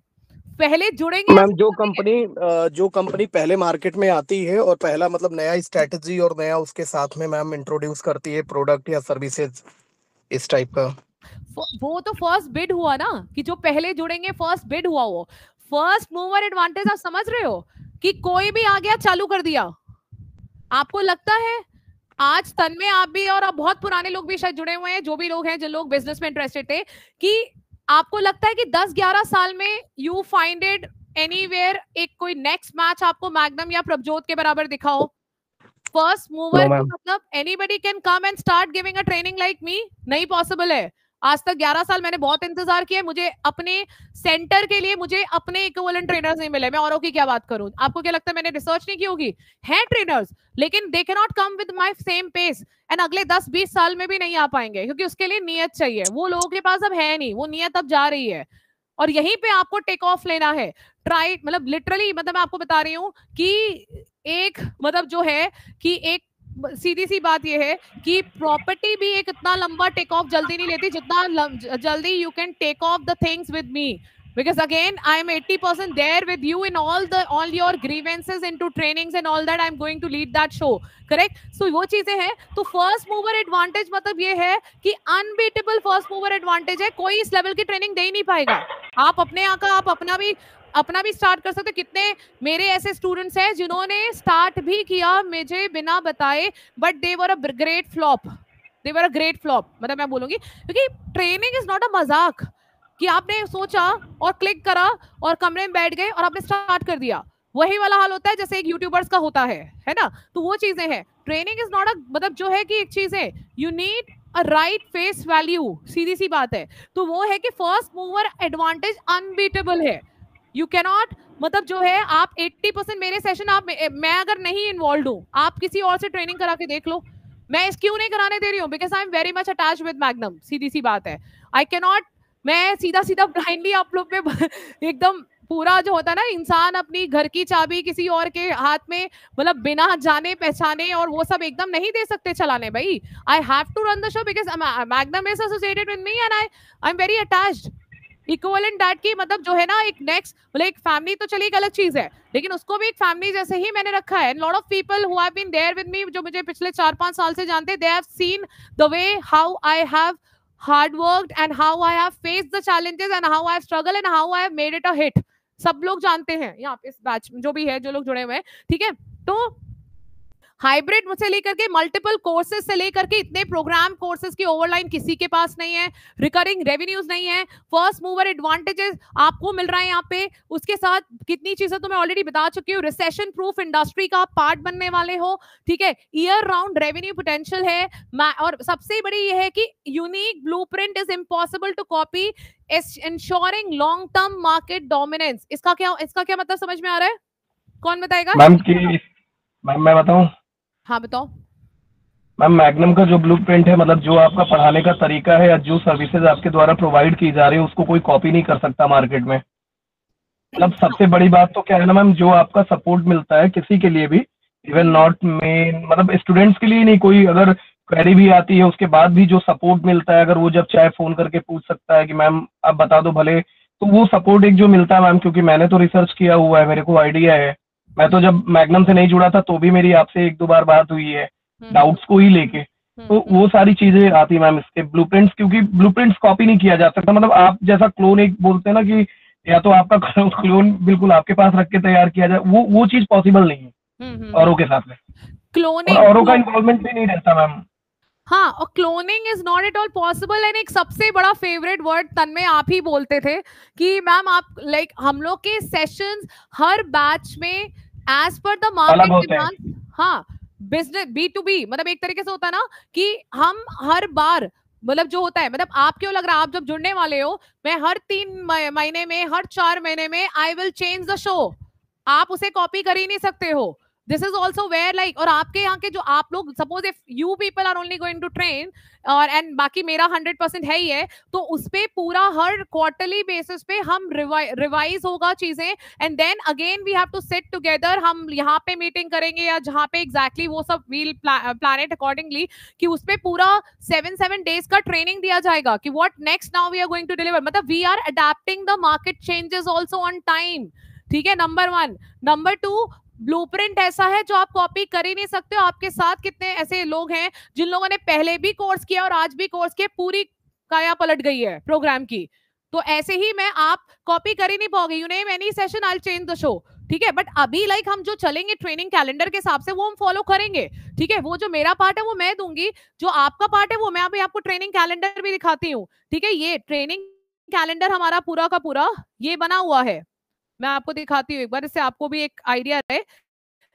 S1: पहले जुड़ेंगे
S4: मैम जो कंपनी पहले मार्केट में आती है और पहला मतलब नया स्ट्रेटजी और नया उसके साथ में मैम इंट्रोड्यूस करती है प्रोडक्ट या सर्विसेज इस टाइप का,
S1: वो तो फर्स्ट बिड हुआ ना, कि जो पहले जुड़ेंगे फर्स्ट बिड हुआ। वो फर्स्ट मूवर एडवांटेज आप समझ रहे हो कि कोई भी आ गया चालू कर दिया। आपको लगता है आज तन्मय आप भी और आप बहुत पुराने लोग भी शायद जुड़े हुए हैं, जो भी लोग हैं, जो लोग बिजनेस में इंटरेस्टेड थे, कि आपको लगता है कि 10-11 साल में यू फाइंड इट एनीवेयर एक कोई नेक्स्ट मैच आपको मैग्नम या प्रभजोत के बराबर दिखा हो? फर्स्ट मूवर मतलब anybody can come and start giving a training like me, नहीं पॉसिबल है। आज तक 11 साल मैंने बहुत इंतजार किया, मुझे अपने सेंटर के लिए मुझे अपने इक्विवेलेंट ट्रेनर्स नहीं मिले। मैं औरों की क्या बात करूं? आपको क्या लगता है मैंने रिसर्च नहीं की होगी? है ट्रेनर्स, लेकिन they can not come with my same pace and अगले 10-20 साल में भी नहीं आ पाएंगे, क्योंकि उसके लिए नियत चाहिए। वो लोगों के पास अब है नहीं, वो नियत अब जा रही है और यहीं पे आपको टेक ऑफ लेना है। ट्राई मतलब लिटरली, मतलब मैं आपको बता रही हूँ कि एक मतलब जो है कि एक सीधी सी बात ये है कि प्रॉपर्टी भी एक इतना लंबा टेक ऑफ जल्दी नहीं लेती जितना जल्दी you can take off the things with me, because again I am 80% there with you in all your grievances into trainings and all that. I am going to lead that show, correct? So वो चीजें हैं। तो first mover advantage मतलब ये है कि unbeatable first mover advantage है, कोई इस लेवल की ट्रेनिंग दे ही नहीं पाएगा। आप अपने यहाँ का आप अपना भी स्टार्ट कर सकते हो। कितने मेरे ऐसे स्टूडेंट्स हैं जिन्होंने स्टार्ट भी किया मुझे बिना बताए, but they were a great flop, they were a great flop. मतलब मैं बोलूंगी क्योंकि ट्रेनिंग इज नॉट अ मजाक कि आपने सोचा और क्लिक करा और कमरे में बैठ गए और आपने स्टार्ट कर दिया। वही वाला हाल होता है जैसे एक यूट्यूबर्स का होता है ना। तो वो चीजें हैं। ट्रेनिंग इज नॉट अ मतलब जो है कि एक चीज है, you need a right face value, सीधी सी बात है। तो वो है कि फर्स्ट मूवर एडवांटेज अनबीटेबल है। यू कैनॉट मतलब जो है आप 80% मेरे सेशन आप मैं अगर नहीं इन्वॉल्व हूँ, आप किसी और से ट्रेनिंग करा के देख लो। मैं इस क्यों नहीं कराने दे रही हूँ? Because I am very much attach with Magnum, सीधी सी बात है। आई कैनॉट मैं सीधा ब्लाइंडली आप लोग पे एकदम पूरा जो होता है ना, इंसान अपनी घर की चाबी किसी और के हाथ में मतलब बिना जाने पहचाने और वो सब एकदम नहीं दे सकते चलाने। भाई I have to run the show because Magnum is associated with me and I am very attached. Equivalent that की मतलब जो है ना एक नेक्स्ट मतलब एक फैमिली तो चलिए एक अलग चीज है, लेकिन उसको भी एक फैमिली जैसे ही मैंने रखा है। Lot of people who have been there with me, जो मुझे पिछले 4-5 साल से जानते, they have seen the way how I have hard worked and how I have faced the challenges and how I have struggled and how I have made it a hit। सब लोग जानते हैं यहाँ पे इस बैच जो भी है, जो लोग जुड़े हुए हैं, ठीक है। तो हाइब्रिड मुझसे लेकर के मल्टीपल कोर्सेज से लेकर के इतने प्रोग्राम कोर्सेज की ओवरलाइन किसी के पास नहीं है, रिकरिंग रेवेन्यूज नहीं है, फर्स्ट मूवर एडवांटेजेस आपको मिल रहा है यहाँ पे। उसके साथ कितनी चीजें तो मैं ऑलरेडी बता चुकी हूँ। रिसेशन प्रूफ इंडस्ट्री का पार्ट बनने वाले हो, ठीक है। ईयर राउंड रेवेन्यू पोटेंशियल है, और सबसे बड़ी ये है कि unique blueprint is impossible to copy, ensuring long term market dominance. इसका क्या मतलब समझ में आ रहा है? कौन बताएगा?
S3: मैम मैं बताऊं?
S1: हाँ बताओ।
S3: मैम मैग्नम का जो ब्लूप्रिंट है, मतलब जो आपका पढ़ाने का तरीका है या जो सर्विसेज आपके द्वारा प्रोवाइड की जा रही है, उसको कोई कॉपी नहीं कर सकता मार्केट में। मतलब सबसे बड़ी बात तो क्या है ना मैम, जो आपका सपोर्ट मिलता है किसी के लिए भी, इवन नॉट मेन मतलब स्टूडेंट्स के लिए नहीं, कोई अगर क्वेरी भी आती है उसके बाद भी जो सपोर्ट मिलता है, अगर वो जब चाहे फोन करके पूछ सकता है कि मैम आप बता दो भले, तो वो सपोर्ट एक जो मिलता है मैम, क्योंकि मैंने तो रिसर्च किया हुआ है, मेरे को आइडिया है। मैं तो जब मैग्नम से नहीं जुड़ा था तो भी मेरी आपसे 1-2 बार बात हुई है डाउट्स को ही लेके, तो वो सारी चीजें आती मैम इसके ब्लूप्रिंट्स, क्योंकि ब्लूप्रिंट्स कॉपी नहीं किया जा सकता। मतलब आप जैसा क्लोन एक बोलते हैं ना कि या तो आपका क्लोन बिल्कुल आपके पास रख के तैयार किया जाए, वो चीज पॉसिबल नहीं है औरों के साथ में।
S1: क्लोनिंग,
S3: और औरों का इन्वॉल्वमेंट भी नहीं रहता मैम।
S1: हाँ, और cloning is not at all possible. And एक सबसे बड़ा फेवरेट वर्ड तन्मय आप ही बोलते थे कि मैम आप लाइक हम लोग के सेशंस हर बैच में as per the market demand, हाँ, बिजनेस B2B मतलब एक तरीके से होता है ना कि हम हर बार मतलब जो होता है, मतलब आप क्यों लग रहा है आप जब जुड़ने वाले हो, मैं हर 3 महीने में, हर 4 महीने में I will change the show, आप उसे कॉपी कर ही नहीं सकते हो। This is also where like, और आपके यहाँ के जो आप लोग, suppose if you people are only going to train और एंड बाकी मेरा 100% है ही है, तो उस पे पूरा हर क्वार्टरली बेसिस पे हम रिवाइज होगा चीजें, and then again we have to sit together, हम यहाँ पे मीटिंग करेंगे या जहाँ पे एग्जैक्टली वो सब वील प्लान इट अकॉर्डिंगली कि उस पे पूरा 7 डेज का ट्रेनिंग दिया जाएगा कि what next now we are going to deliver. मतलब we are adapting the market changes also on time, ठीक है, नंबर 1। नंबर 2, ब्लूप्रिंट ऐसा है जो आप कॉपी कर ही नहीं सकते हो। आपके साथ कितने ऐसे लोग हैं जिन लोगों ने पहले भी कोर्स किया और आज भी कोर्स किया, पूरी काया पलट गई है प्रोग्राम की, तो ऐसे ही मैं आप कॉपी कर ही नहीं पाओगे। You name any session, I will change the show, ठीक है। बट अभी लाइक हम जो चलेंगे ट्रेनिंग कैलेंडर के हिसाब से वो हम फॉलो करेंगे, ठीक है। वो जो मेरा पार्ट है वो मैं दूंगी, जो आपका पार्ट है वो मैं अभी आपको ट्रेनिंग कैलेंडर भी दिखाती हूँ, ठीक है। ये ट्रेनिंग कैलेंडर हमारा पूरा का पूरा ये बना हुआ है, मैं आपको दिखाती हूँ एक बार, इससे आपको भी एक आइडिया रहे।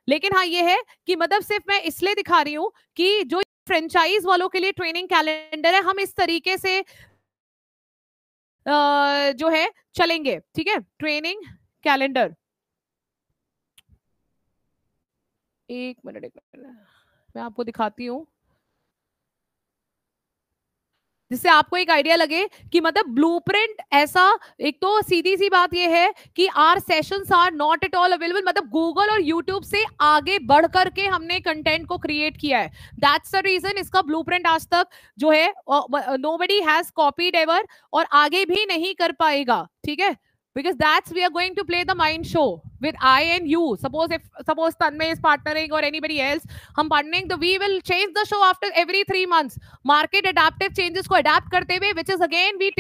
S1: लेकिन हाँ ये है कि मतलब सिर्फ मैं इसलिए दिखा रही हूँ कि जो फ्रेंचाइज वालों के लिए ट्रेनिंग कैलेंडर है, हम इस तरीके से जो है चलेंगे, ठीक है। ट्रेनिंग कैलेंडर, एक मिनट मैं आपको दिखाती हूँ जिससे आपको एक आइडिया लगे कि मतलब ब्लूप्रिंट ऐसा, एक तो सीधी सी बात ये है कि our sessions are not at all available, मतलब गूगल और यूट्यूब से आगे बढ़ करके हमने कंटेंट को क्रिएट किया है, दैट्स द रीजन इसका ब्लूप्रिंट आज तक जो है नोबडी हैज कॉपीड एवर और आगे भी नहीं कर पाएगा, ठीक है। because that's we are going to play the mind show with I and you. Suppose Tanmay is partnering or anybody else, हम partnering, we will change the show after every 3 months. Market adaptive changes को adapt करते हुए, which is again we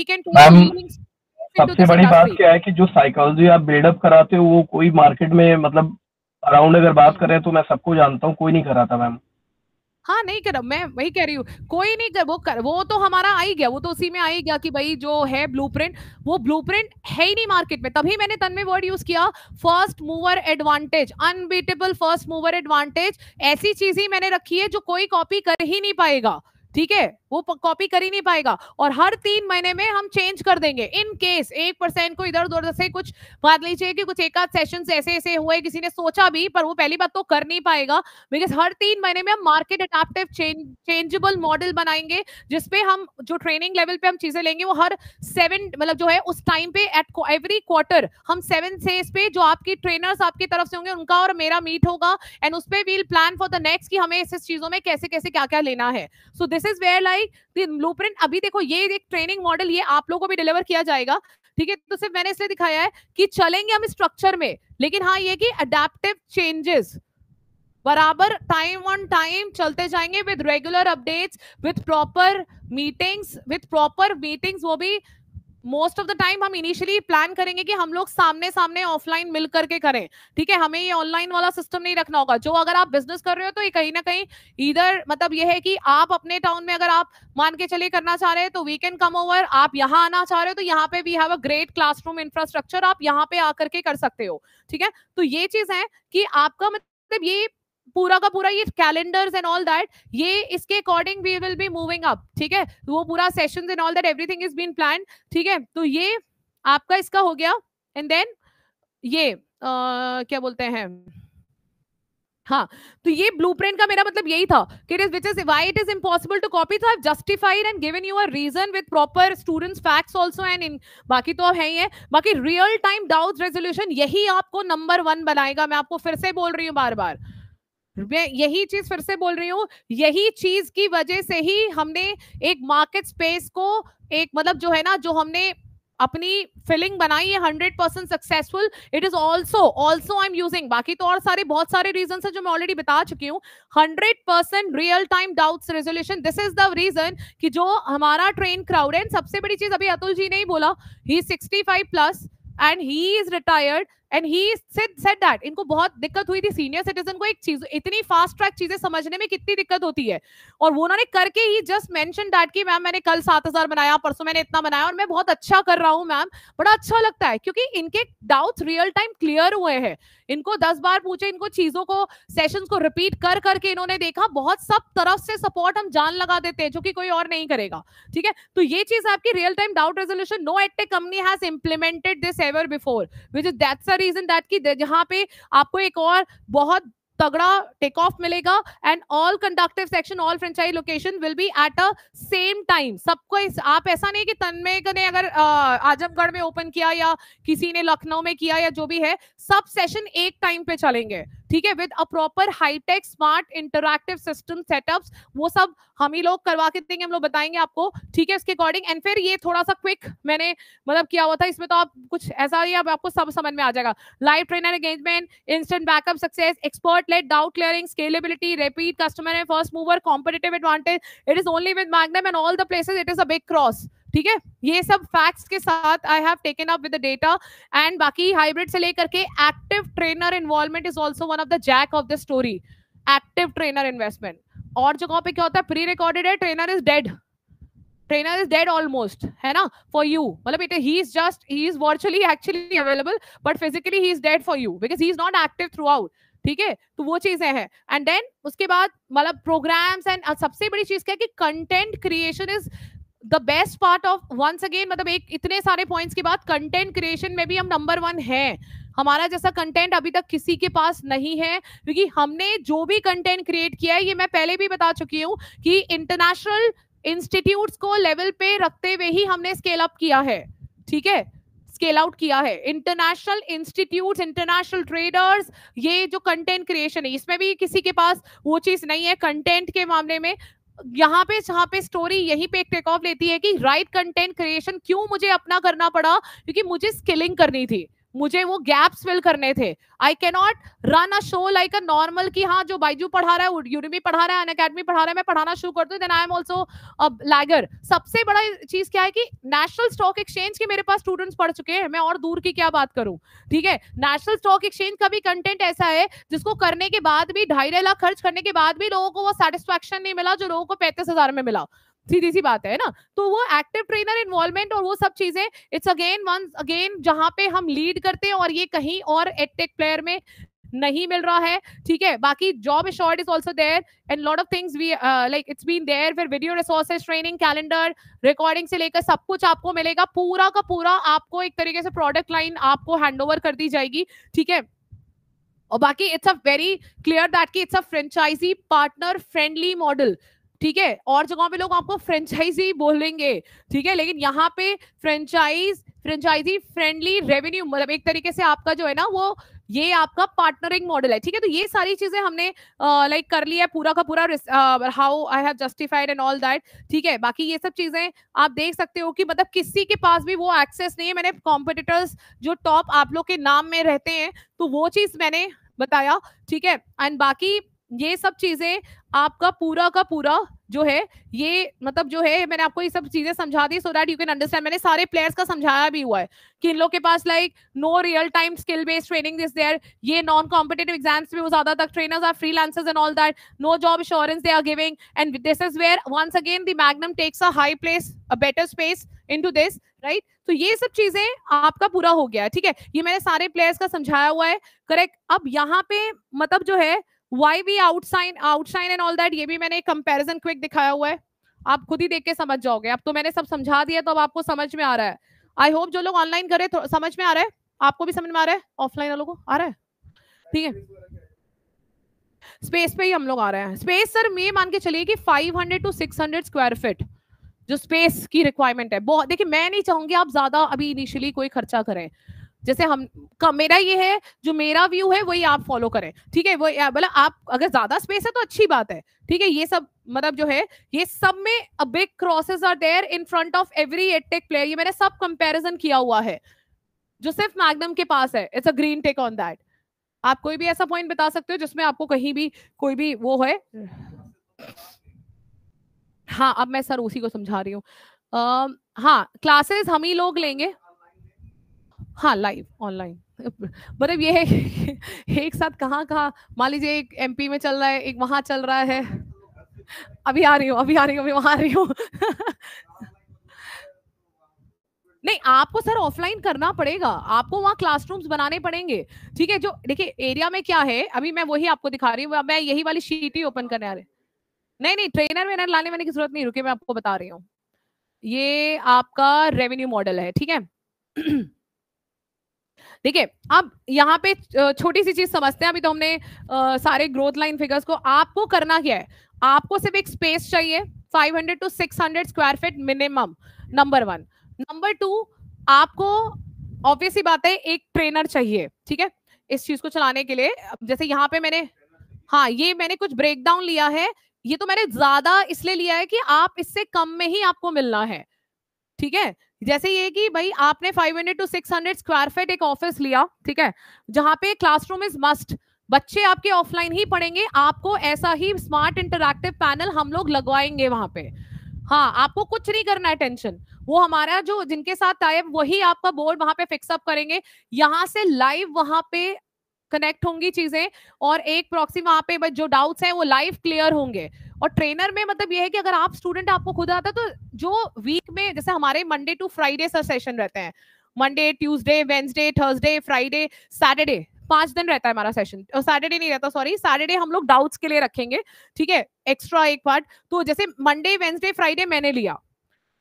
S1: can take
S3: सबसे बड़ी बात क्या है कि जो साइकोलॉजी आप बिल्डअप कराते हो वो कोई मार्केट में मतलब अराउंड अगर बात करें तो मैं सबको जानता हूँ, कोई नहीं कराता मैम।
S1: हाँ नहीं कर, मैं वही कह रही हूँ, कोई नहीं कर, वो तो हमारा आ ही गया, वो तो उसी में आ ही गया कि भाई जो है ब्लूप्रिंट, वो ब्लूप्रिंट है ही नहीं मार्केट में। तभी मैंने तन्मय वर्ड यूज किया, first mover advantage, unbeatable first mover advantage. ऐसी चीज ही मैंने रखी है जो कोई कॉपी कर ही नहीं पाएगा, ठीक है, वो कॉपी कर ही नहीं पाएगा। और हर 3 महीने में हम चेंज कर देंगे, इन केस 1% को इधर उधर से कुछ मान लीजिए कि कुछ एक आध सेशन ऐसे ऐसे हुए, किसी ने सोचा भी पर वो पहली बात तो कर नहीं पाएगा, बिकॉज हर 3 महीने में हम मार्केट अडेप्टिव चेंजेबल मॉडल बनाएंगे, जिसपे हम जो ट्रेनिंग लेवल पे हम चीजें लेंगे वो हर 7 मतलब जो है उस टाइम पे एट एवरी क्वार्टर हम 7 डेज पे जो आपकी ट्रेनर्स आपकी तरफ से होंगे उनका और मेरा मीट होगा, एंड उस पे we'll plan for the next कि हमें इस चीजों में कैसे कैसे क्या क्या लेना है। So this is where like the blueprint. अभी देखो ये एक ट्रेनिंग मॉडल ये आप लोगों को भी डिलीवर किया जाएगा, ठीक है। तो सिर्फ मैंने इसलिए दिखाया है कि चलेंगे हम स्ट्रक्चर में, लेकिन हाँ ये कि अडेप्टिव चेंजेस बराबर टाइम ऑन टाइम चलते जाएंगे with regular updates, with proper meetings, वो भी मोस्ट ऑफ द टाइम हम इनिशियली प्लान करेंगे कि हम लोग सामने सामने ऑफलाइन मिल करके करें, ठीक है। हमें ये ऑनलाइन वाला सिस्टम नहीं रखना होगा। जो अगर आप बिजनेस कर रहे हो तो ये कहीं ना कहीं इधर मतलब ये है कि आप अपने टाउन में अगर आप मान के चलिए करना चाह रहे हैं तो वी कैन कम ओवर, आप यहाँ आना चाह रहे हो तो यहाँ पे we have a great classroom infrastructure, आप यहाँ पे आकर के कर सकते हो, ठीक है। तो ये चीज है कि आपका मतलब ये पूरा का पूरा ये कैलेंडर्स एंड ऑल दैट, ये इसके according we will be moving up, ठीक है। वो पूरा sessions and all that everything is been planned, ठीक है। तो ये आपका इसका हो गया, एंड देन ये क्या बोलते हैं, हाँ, तो ये ब्लूप्रिंट का मेरा मतलब यही था कि it is which is why it is impossible to copy. तो I have justified and given you a reason with proper students facts also, and in बाकी तो है ही है। बाकी रियल टाइम डाउट रेजोल्यूशन यही आपको नंबर 1 बनाएगा। मैं आपको फिर से बोल रही हूँ, बार बार मैं यही चीज फिर से बोल रही हूँ, यही चीज की वजह से ही हमने एक मार्केट स्पेस को एक मतलब जो है ना, जो हमने अपनी फिलिंग बनाई है 100% successful. It is also I am using, बाकी तो और सारे बहुत सारे रीजन है जो मैं ऑलरेडी बता चुकी हूँ। 100% real time doubts resolution, this is the reason कि जो हमारा ट्रेन क्राउड है। सबसे बड़ी चीज अभी अतुल जी ने ही बोला, ही 65+, and he is retired and he said that इनको बहुत दिक्कत हुई थी, सीनियर सिटीजन को एक चीज इतनी फास्ट ट्रैक चीजें समझने में कितनी दिक्कत होती है, और वो उन्होंने करके ही जस्ट मेंशन दैट कि मैम मैंने कल 7,000 बनाया, परसों मैंने इतना बनाया और मैं बहुत अच्छा कर रहा हूँ मैम। बड़ा अच्छा लगता है क्योंकि इनके डाउट्स रियल टाइम क्लियर हुए हैं, इनको 10 बार पूछे, इनको चीजों को सेशंस को रिपीट कर करके इन्होंने देखा, बहुत सब तरफ से सपोर्ट हम जान लगा देते हैं जो कि कोई और नहीं करेगा, ठीक है। तो ये चीज आपकी real time doubt resolution, no edtech company has implemented this ever before, which is that's the reason that कि जहां पे आपको एक और बहुत तगड़ा टेक ऑफ मिलेगा, and all conductive section all franchise location will be at a same time. सबको आप ऐसा नहीं कि तन्मय ने अगर आजमगढ़ में ओपन किया या किसी ने लखनऊ में किया या जो भी है, सब सेशन एक टाइम पे चलेंगे, ठीक है, with a proper hi-tech smart interactive system setups, वो सब हम ही लोग करवा के देंगे, हम लोग बताएंगे आपको, ठीक है, इसके अकॉर्डिंग। एंड फिर ये थोड़ा सा क्विक मैंने मतलब किया हुआ था, इसमें तो आप कुछ ऐसा ही अब आपको सब समझ में आ जाएगा। Live trainer engagement, instant backup success, expert led doubt clearing, scalability, repeat customer and first mover, competitive advantage, it is only with Magnum and all the places it is a big cross, ठीक है। ये सब facts के साथ I have taken up with the data, and बाकी hybrid से लेकर के active trainer involvement is also one of the jack of the story. Active trainer investment, और जगहों पे क्या होता है, प्री रिकॉर्डेड है, ट्रेनर इज डेड ऑलमोस्ट, है ना, फॉर यू, मतलब it he is virtually actually available but physically he is dead for you because he is not active through out, ठीक है। तो वो चीजें हैं, एंड देन उसके बाद मतलब प्रोग्राम्स, एंड सबसे बड़ी चीज क्या है कि content creation is the best part of, once again मतलब एक इतने सारे पॉइंट्स के बाद कंटेंट क्रिएशन में भी हम नंबर 1 हैं। हमारा जैसा कंटेंट अभी तक किसी के पास नहीं है, क्योंकि हमने जो भी कंटेंट क्रिएट किया है, ये मैं पहले भी बता चुकी हूँ कि इंटरनेशनल इंस्टीट्यूट्स को लेवल पे रखते हुए ही हमने स्केल अप किया है, ठीक है, स्केल आउट किया है। इंटरनेशनल इंस्टीट्यूट्स, इंटरनेशनल ट्रेडर्स, ये जो कंटेंट क्रिएशन है इसमें भी किसी के पास वो चीज नहीं है। कंटेंट के मामले में यहाँ पे जहाँ पे स्टोरी यहीं पे एक टेक ऑफ लेती है कि राइट कंटेंट क्रिएशन क्यों मुझे अपना करना पड़ा, क्योंकि मुझे स्किलिंग करनी थी, मुझे वो गैप्स फिल करने थे। I can not run a show like a normal कि हाँ जो बाइजू पढ़ा रहा है, यूडेमी पढ़ा रहा है, अनअकैडमी पढ़ा रहा है, मैं पढ़ाना शुरू कर दूं, then I am also a lagger. सबसे बड़ा चीज क्या है कि नेशनल स्टॉक एक्सचेंज के मेरे पास स्टूडेंट्स पढ़ चुके हैं, मैं और दूर की क्या बात करूं, ठीक है। नेशनल स्टॉक एक्सचेंज का भी कंटेंट ऐसा है जिसको करने के बाद भी 2.5 लाख खर्च करने के बाद भी लोगों को वो सेटिस्फैक्शन नहीं मिला जो लोगों को 35,000 में मिला, सीधी सी बात है ना। तो वो एक्टिव ट्रेनर इन्वॉल्वमेंट और वो सब चीजें, इट्स अगेन वंस अगेन जहां पे हम लीड करते हैं, और ये कहीं और एडटेक प्लेयर में नहीं मिल रहा है, ठीक है। बाकी job assured is also there and lot of things we like it's been there, फिर video resources, training calendar, recording से लेकर सब कुछ आपको मिलेगा, पूरा का पूरा आपको एक तरीके से प्रोडक्ट लाइन आपको हैंडओवर कर दी जाएगी, ठीक है। और बाकी it's a very clear that कि it's a franchisee partner friendly model, ठीक है। और जगहों पे लोग आपको फ्रेंचाइजी बोलेंगे, ठीक है, लेकिन यहाँ पे फ्रेंचाइजी फ्रेंडली रेवेन्यू, मतलब एक तरीके से आपका जो है ना वो ये आपका पार्टनरिंग मॉडल है, ठीक है। तो ये सारी चीजें हमने लाइक कर लिया है, पूरा का पूरा how I have justified and all that, ठीक है। बाकी ये सब चीजें आप देख सकते हो कि मतलब किसी के पास भी वो एक्सेस नहीं है। मैंने कॉम्पिटिटर्स जो टॉप आप लोग के नाम में रहते हैं, तो वो चीज मैंने बताया, ठीक है। एंड बाकी ये सब चीजें आपका पूरा का पूरा जो है ये मतलब जो है मैंने आपको ये सब चीजें समझा दी so that you can understand. मैंने सारे प्लेयर्स का समझाया भी हुआ है कि इन लोग के पास like no real time skill based training this there, ये नॉन कॉम्पिटिटिव एग्जाम्स में वो ज्यादा तक trainers are freelancers and all that, no job assurance they are giving, and this is where once again the Magnum takes a high place, a better space into this, right. तो ये सब चीजें आपका पूरा हो गया, ठीक है। ये मैंने सारे प्लेयर्स का समझाया हुआ है, करेक्ट। अब यहाँ पे मतलब जो है why we outshine and all that, ये भी मैंने कंपैरिजन क्विक दिखाया हुआ है, आप खुद ही देख के समझ जाओगे। अब तो मैंने सब समझा दिया, तो अब आपको समझ में आ रहा है। आई होप जो लोग ऑनलाइन करे तो समझ में आ रहा है, आपको भी समझ में आ रहा है, ऑफलाइन वालों को आ रहा है, ठीक है। स्पेस पे ही हम लोग आ रहे हैं। स्पेस सर ये मान के चलिए कि 500 to 600 स्क्वायर फीट जो स्पेस की रिक्वायरमेंट है। बहुत देखिए, मैं नहीं चाहूंगी आप ज्यादा अभी इनिशियली कोई खर्चा करें, जैसे मेरा ये है, जो मेरा व्यू है वही आप फॉलो करें, ठीक है। वो मतलब आप अगर ज्यादा स्पेस है तो अच्छी बात है, ठीक है। ये सब मतलब जो है ये सब में a big crosses are there in front of every edtech player, ये मैंने सब कंपैरिजन किया हुआ है जो सिर्फ मैग्नम के पास है। It's a green tech on that. आप कोई भी ऐसा पॉइंट बता सकते हो जिसमें आपको कहीं भी कोई भी वो है। हाँ, अब मैं सर उसी को समझा रही हूँ। हाँ, क्लासेस हम ही लोग लेंगे। हाँ लाइव ऑनलाइन, मतलब ये है एक साथ कहाँ कहाँ, मान लीजिए एक MP में चल रहा है, एक वहां चल रहा है, अभी आ रही हूँ अभी वहां आ रही हूँ नहीं आपको सर ऑफलाइन करना पड़ेगा, आपको वहाँ क्लासरूम्स बनाने पड़ेंगे, ठीक है। जो देखिए एरिया में क्या है, अभी मैं वही आपको दिखा रही हूँ, मैं यही वाली शीट ही ओपन करने आ रही, नहीं ट्रेनर वेनर लाने वाने की जरूरत नहीं, रुके मैं आपको बता रही हूँ। ये आपका रेवेन्यू मॉडल है, ठीक है देखिए अब यहाँ पे छोटी सी चीज समझते हैं, अभी तो हमने सारे ग्रोथ लाइन फिगर्स को, आपको करना क्या है, आपको सिर्फ एक स्पेस चाहिए 500 to 600 square feet minimum, number 1। Number 2 आपको ऑब्वियस सी बात है एक ट्रेनर चाहिए, ठीक है, इस चीज को चलाने के लिए। जैसे यहाँ पे मैंने, हाँ ये मैंने कुछ ब्रेक डाउन लिया है, ये तो मैंने ज्यादा इसलिए लिया है कि आप इससे कम में ही आपको मिलना है, ठीक है। जैसे ये कि भाई आपने 500 to 600 स्क्वायर फीट एक ऑफिस लिया, ठीक है, जहां पे क्लासरूम इज मस्ट, बच्चे आपके ऑफलाइन ही पढ़ेंगे, आपको ऐसा ही स्मार्ट इंटरैक्टिव पैनल हम लोग लगवाएंगे वहां पे, हाँ आपको कुछ नहीं करना है टेंशन, वो हमारा जो जिनके साथ टाइप वही आपका बोर्ड वहां पे फिक्सअप करेंगे, यहाँ से लाइव वहां पे कनेक्ट होंगी चीजें, और एक प्रॉक्सी वहां पे जो डाउट्स हैं वो लाइव क्लियर होंगे। और ट्रेनर में मतलब ये है कि अगर आप स्टूडेंट आपको खुद आता है तो जो वीक में, जैसे हमारे Monday to Friday sir session रहते हैं, Monday Tuesday Wednesday Thursday Friday Saturday, 5 दिन रहता है हमारा सेशन, और सैटरडे नहीं रहता, सॉरी सैटरडे हम लोग डाउट्स के लिए रखेंगे, ठीक है, एक्स्ट्रा एक पार्ट। तो जैसे मंडे वेंसडे फ्राइडे मैंने लिया,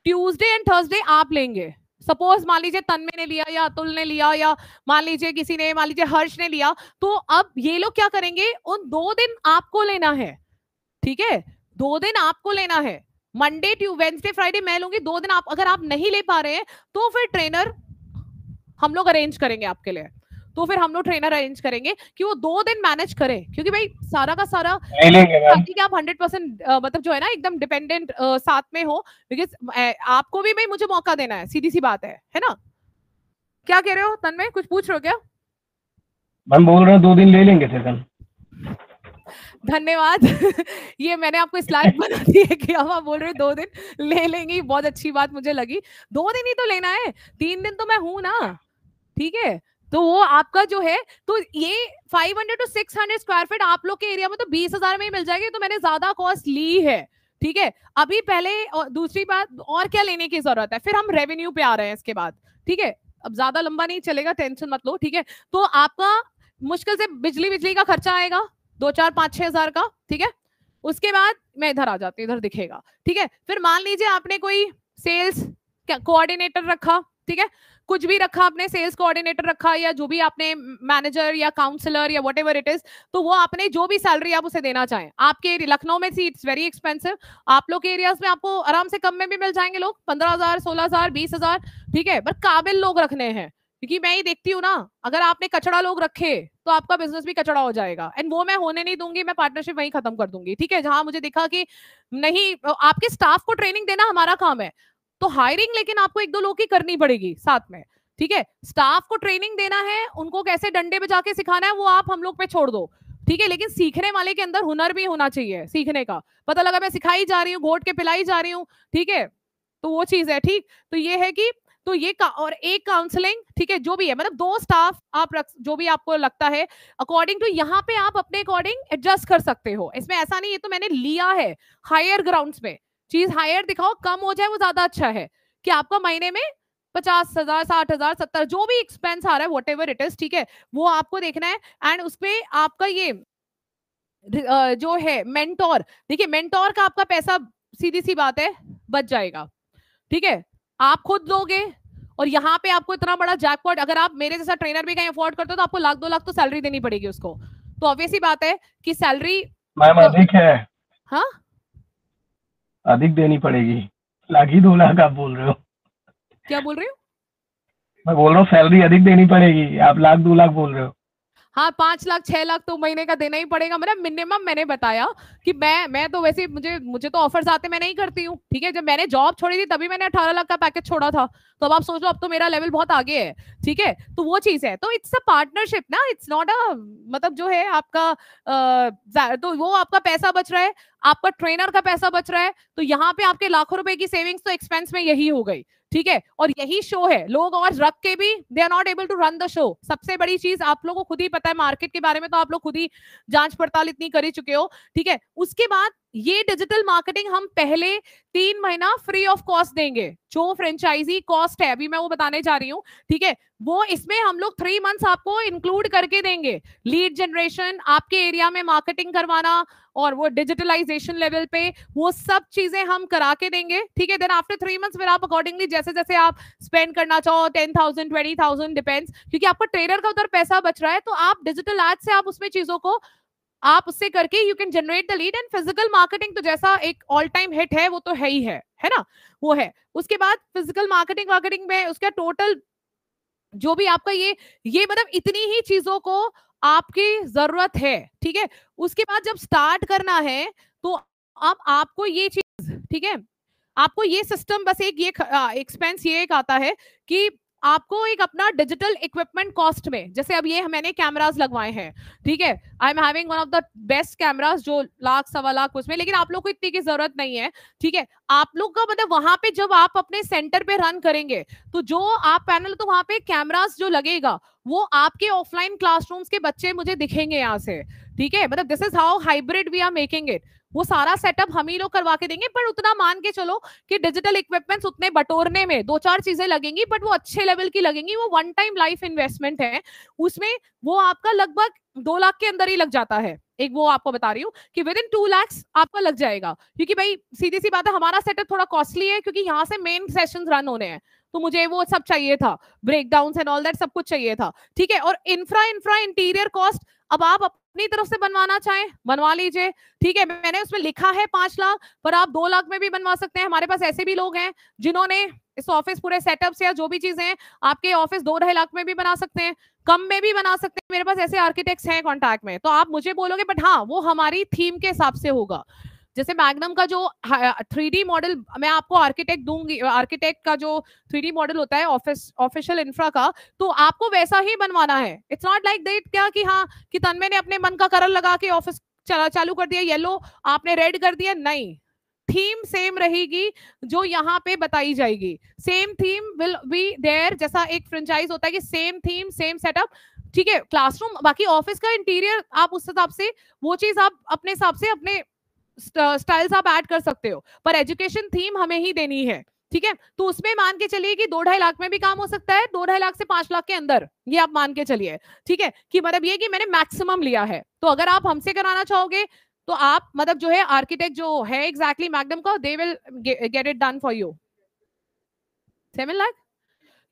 S1: ट्यूसडे एंड थर्सडे आप लेंगे, सपोज मान लीजिए तन्मय ने लिया या अतुल ने लिया या मान लीजिए किसी ने, मान लीजिए हर्ष ने लिया, तो अब ये लोग क्या करेंगे, उन 2 दिन आपको लेना है, ठीक है, 2 दिन आपको लेना है, मंडे वेंसडे फ्राइडे मैं लूंगी, 2 दिन आप, अगर आप नहीं ले पा रहे हैं तो फिर ट्रेनर हम लोग अरेंज करेंगे आपके लिए, तो फिर हम लोग ट्रेनर अरेंज करेंगे कि वो 2 दिन मैनेज करे, क्योंकि भाई सारा का सारा ताकि कि आप 100% मतलब जो है ना एकदम डिपेंडेंट साथ में हो, बिकॉज आपको भी भाई मुझे मौका देना है, सीधी सी बात है ना। क्या कह रहे हो तन्मय, कुछ पूछ रहे हो क्या?
S3: मैम बोल रहे हैं 2 दिन ले लेंगे सेशन।
S1: धन्यवाद ये मैंने आपको स्लाइड बना दी है कि आप बोल रहे हो 2 दिन ले लेंगे, बहुत अच्छी बात मुझे लगी, 2 दिन ही तो लेना है, 3 दिन तो मैं हूं ना, ठीक है, तो वो आपका जो है, तो ये 500 to 600 स्क्वायर फीट आप लोग के एरिया में तो 20,000 में ही मिल जाएगी, तो मैंने ज्यादा कॉस्ट ली है, ठीक है। अभी पहले दूसरी बात और क्या लेने की जरूरत है, फिर हम रेवेन्यू पे आ रहे हैं इसके बाद, ठीक है, अब ज्यादा लंबा नहीं चलेगा, टेंशन मत लो, ठीक है। तो आपका मुश्किल से बिजली का खर्चा आएगा 2-4-5-6 हजार का, ठीक है। उसके बाद मैं इधर आ जाती हूँ, इधर दिखेगा, ठीक है। फिर मान लीजिए आपने कोई सेल्स कोऑर्डिनेटर रखा, ठीक है, कुछ भी रखा आपने, सेल्स कोऑर्डिनेटर रखा या जो भी आपने मैनेजर या काउंसलर या व्हाटएवर इट इज, तो वो आपने जो भी सैलरी आप उसे देना चाहें, आपके लखनऊ में सी इट्स वेरी एक्सपेंसिव, आप लोग के एरियाज में आपको आराम से कम में भी मिल जाएंगे लोग, 15,000 16,000 20,000, ठीक है, पर काबिल लोग रखने हैं, क्योंकि मैं ही देखती हूँ ना, अगर आपने कचड़ा लोग रखे तो आपका बिजनेस भी कचड़ा हो जाएगा, एंड वो मैं होने नहीं दूंगी, मैं पार्टनरशिप वहीं खत्म कर दूंगी, ठीक है। जहां मुझे दिखा कि नहीं, आपके स्टाफ को ट्रेनिंग देना हमारा काम है, तो हायरिंग लेकिन आपको 1-2 लोग की करनी पड़ेगी साथ में, ठीक है। स्टाफ को ट्रेनिंग देना है, उनको कैसे डंडे बजा के सिखाना है वो आप हम लोग पे छोड़ दो, ठीक है, लेकिन सीखने वाले के अंदर हुनर भी होना चाहिए, सीखने का पता लगा मैं सिखाई जा रही हूँ, घोट के पिलाई जा रही हूँ, ठीक है, तो वो चीज है, ठीक। तो ये है कि तो ये और एक काउंसलिंग, ठीक है, जो भी है, मतलब 2 स्टाफ आप रख, जो भी आपको लगता है अकॉर्डिंग टू, यहाँ पे आप अपने अकॉर्डिंग एडजस्ट कर सकते हो, इसमें ऐसा नहीं, ये तो मैंने लिया है हायर ग्राउंड्स में, चीज हायर दिखाओ, कम हो जाए वो ज्यादा अच्छा है, कि आपका महीने में 50,000 60,000 70 जो भी एक्सपेंस आ रहा है वॉट एवर इट इज, ठीक है, वो आपको देखना है, एंड उसपे आपका ये जो है मेंटोर, देखिए मेंटोर का आपका पैसा सीधी सी बात है बच जाएगा, ठीक है, आप खुद दोगे, और यहाँ पे आपको इतना बड़ा जैकपॉट, अगर आप मेरे जैसा ट्रेनर भी कहीं अफोर्ड करते हो तो आपको 1-2 लाख तो सैलरी देनी पड़ेगी उसको, तो ऑब्वियस ही बात है कि सैलरी
S3: मैम अधिक है,
S1: हाँ
S3: अधिक देनी पड़ेगी, 1-2 लाख आप बोल रहे हो?
S1: क्या बोल रही हूँ?
S3: मैं बोल रहा हूँ सैलरी अधिक देनी पड़ेगी, आप 1-2 लाख बोल रहे हो?
S1: हाँ 5 लाख 6 लाख तो महीने का देना ही पड़ेगा, मतलब मिनिमम मैंने बताया कि मैं तो वैसे मुझे तो ऑफर्स आते मैं नहीं करती हूँ, ठीक है, जब मैंने जॉब छोड़ी थी तभी मैंने 18 लाख का पैकेज छोड़ा था, तो अब आप सोच लो अब तो मेरा लेवल बहुत आगे है, ठीक है, तो वो चीज है, तो इट्स अ पार्टनरशिप ना, इट्स नॉट अ, मतलब जो है आपका तो वो आपका पैसा बच रहा है, आपका ट्रेनर का पैसा बच रहा है, तो यहाँ पे आपके लाखों रुपए की सेविंग्स तो एक्सपेंस में यही हो गई, ठीक है, और यही शो है, लोग और रख के भी they are not able to run the show. सबसे बड़ी चीज आप लोगों को खुद ही पता है मार्केट के बारे में, तो आप लोग खुद ही जांच पड़ताल इतनी कर ही चुके हो, ठीक है। उसके बाद ये डिजिटल मार्केटिंग हम पहले 3 महीना फ्री ऑफ कॉस्ट देंगे, जो फ्रेंचाइजी कॉस्ट है अभी मैं वो बताने जा रही हूँ, ठीक है। वो इसमें हम लोग 3 मंथ्स आपको इंक्लूड करके देंगे, लीड जनरेशन, आपके एरिया में मार्केटिंग करवाना, और वो डिजिटलाइजेशन लेवल पे वो सब चीजें हम करा के देंगे, ठीक है। देन आफ्टर 3 मंथ्स फिर आप अकॉर्डिंगली जैसे जैसे आप स्पेंड करना चाहो, 10,000 20,000 डिपेंड्स, क्योंकि आपका ट्रेनर का उधर पैसा बच रहा है, तो आप डिजिटल एड से आप उसमें चीजों को आप उससे करके you can generate the lead. And physical marketing तो जैसा एक ऑल टाइम हिट है वो तो है ही है ना, वो है। उसके बाद फिजिकल मार्केटिंग में उसका टोटल जो भी आपका ये मतलब इतनी ही चीजों को आपकी जरूरत है, ठीक है। उसके बाद जब स्टार्ट करना है तो अब आपको ये चीज, ठीक है, आपको ये सिस्टम बस एक ये एक्सपेंस ये एक आता है कि आपको एक अपना डिजिटल इक्विपमेंट कॉस्ट में, जैसे अब ये मैंने कैमरास लगवाए हैं, ठीक है, I am having one of the best cameras जो लाख सवा लाख उसमें, लेकिन आप लोग को इतनी की जरूरत नहीं है, ठीक है। आप लोग का मतलब वहां पे जब आप अपने सेंटर पे रन करेंगे तो जो आप पैनल, तो वहां पे कैमरास जो लगेगा वो आपके ऑफलाइन क्लासरूम्स के बच्चे मुझे दिखेंगे यहाँ से, ठीक है। मतलब this is how hybrid we are making it. वो सारा सेटअप हम ही लोग करवा के देंगे, पर उतना मान के चलो कि डिजिटल इक्विपमेंट्स उतने बटोरने में 2-4 चीजें लगेंगी, बट वो अच्छे लेवल की लगेंगी, वो वन टाइम लाइफ इन्वेस्टमेंट है, उसमें वो आपका लगभग 2 लाख के अंदर ही लग जाता है। एक वो आपको बता रही हूँ कि विद इन 2 लाख आपका लग जाएगा, क्योंकि भाई सीधी सी बात है हमारा सेटअप थोड़ा कॉस्टली है, क्योंकि यहाँ से मेन सेशंस रन होने हैं, तो मुझे वो सब चाहिए था, ब्रेकडाउन एंड ऑल दैट सब कुछ चाहिए था, ठीक है। और इंफ्रा इंटीरियर कॉस्ट अब आप अपनी तरफ से बनवाना चाहें बनवा लीजिए, ठीक है। मैंने उसमें लिखा है 5 लाख, पर आप 2 लाख में भी बनवा सकते हैं। हमारे पास ऐसे भी लोग हैं जिन्होंने इस ऑफिस पूरे सेटअप से या जो भी चीजें हैं, आपके ऑफिस 2-2.5 लाख में भी बना सकते हैं, कम में भी बना सकते हैं। मेरे पास ऐसे आर्किटेक्ट्स हैं कॉन्टैक्ट में, तो आप मुझे बोलोगे, बट हाँ वो हमारी थीम के हिसाब से होगा। जैसे मैग्नम का जो 3D मॉडल मैं आपको आर्किटेक्ट दूंगी, आर्किटेक्ट का जो 3D मॉडल होता है ऑफिशियल इंफ्रा का, तो आपको वैसा ही बनवाना है। इट्स नॉट लाइक दैट क्या कि हाँ कि तन्मय ने अपने मन का कलर लगा के ऑफिस चालू कर दिया, येलो आपने रेड कर दिया, नहीं, थीम सेम रहेगी जो यहाँ पे बताई जाएगी, same theme will be there. जैसा एक फ्रेंचाइज होता है कि सेम थीम सेम सेटअप, ठीक है। क्लासरूम बाकी ऑफिस का इंटीरियर आप उस हिसाब से वो चीज आप अपने हिसाब से अपने स्टाइल्स आप ऐड कर सकते हो, पर एजुकेशन थीम हमें ही देनी है, ठीक है। तो उसमें मान के चलिए कि 2-2.5 लाख में भी काम हो सकता है, 2-2.5 लाख से 5 लाख के अंदर, ये आप मान के चलिए, ठीक है। कि मतलब ये कि मैंने मैक्सिमम लिया है, तो अगर आप हमसे कराना चाहोगे तो आप मतलब जो है आर्किटेक्ट जो है एग्जैक्टली मैग्नम का, they will get it done for you 7 lakh.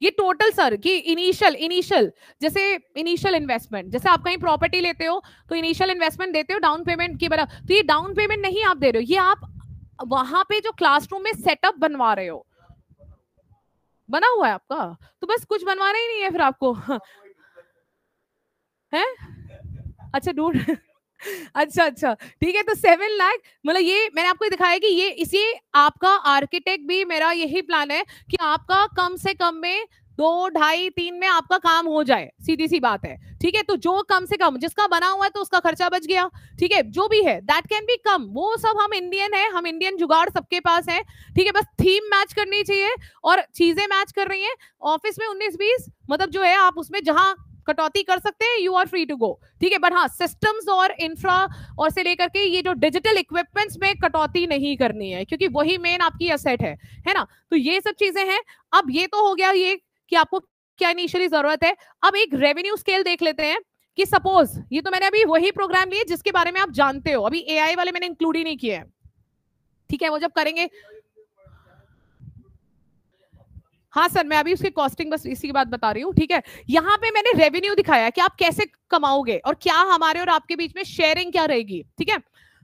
S1: ये टोटल सर कि इनिशियल जैसे इनिशियल इन्वेस्टमेंट, जैसे आप कहीं प्रॉपर्टी लेते हो तो इनिशियल इन्वेस्टमेंट देते हो डाउन पेमेंट की बराबर, तो ये डाउन पेमेंट नहीं आप दे रहे हो, ये आप वहां पे जो क्लासरूम में सेटअप बनवा रहे हो, बना हुआ है आपका, तो बस कुछ बनवाना ही नहीं है फिर आपको है। अच्छा ढूंढ अच्छा ठीक है। तो 7 लाख मतलब ये मैंने आपको दिखाया कि ये इसी आपका आर्किटेक्ट भी मेरा यही प्लान है कि आपका कम से कम में 2-2.5-3 में आपका काम हो जाए, सीधी सी बात है, ठीक है। तो जो कम से कम जिसका बना हुआ है तो उसका खर्चा बच गया, ठीक है। जो भी है दैट कैन बी कम, वो सब हम इंडियन है, हम इंडियन जुगाड़ सबके पास है, ठीक है। बस थीम मैच करनी चाहिए और चीजें मैच कर रही हैं। ऑफिस में 19-20 मतलब जो है आप उसमें जहां कटौती कर सकते हैं, you are free to go, ठीक है। बट हाँ सिस्टम्स और इंफ्रा और से लेकर के ये जो डिजिटल इक्विपमेंट्स में कटौती नहीं करनी है, क्योंकि वही मेन आपकी एसेट है ना। तो ये सब चीजें हैं। अब ये तो हो गया ये कि आपको क्या इनिशियली जरूरत है। अब एक रेवेन्यू स्केल देख लेते हैं कि सपोज ये तो मैंने अभी वही प्रोग्राम लिए जिसके बारे में आप जानते हो, अभी एआई वाले मैंने इंक्लूड ही नहीं किए हैं, ठीक है। वो जब करेंगे, हाँ सर मैं अभी उसकी कॉस्टिंग बस इसी की बात बता रही हूँ, ठीक है। यहाँ पे मैंने रेवेन्यू दिखाया कि आप कैसे कमाओगे और क्या हमारे और आपके बीच में शेयरिंग क्या रहेगी, ठीक है।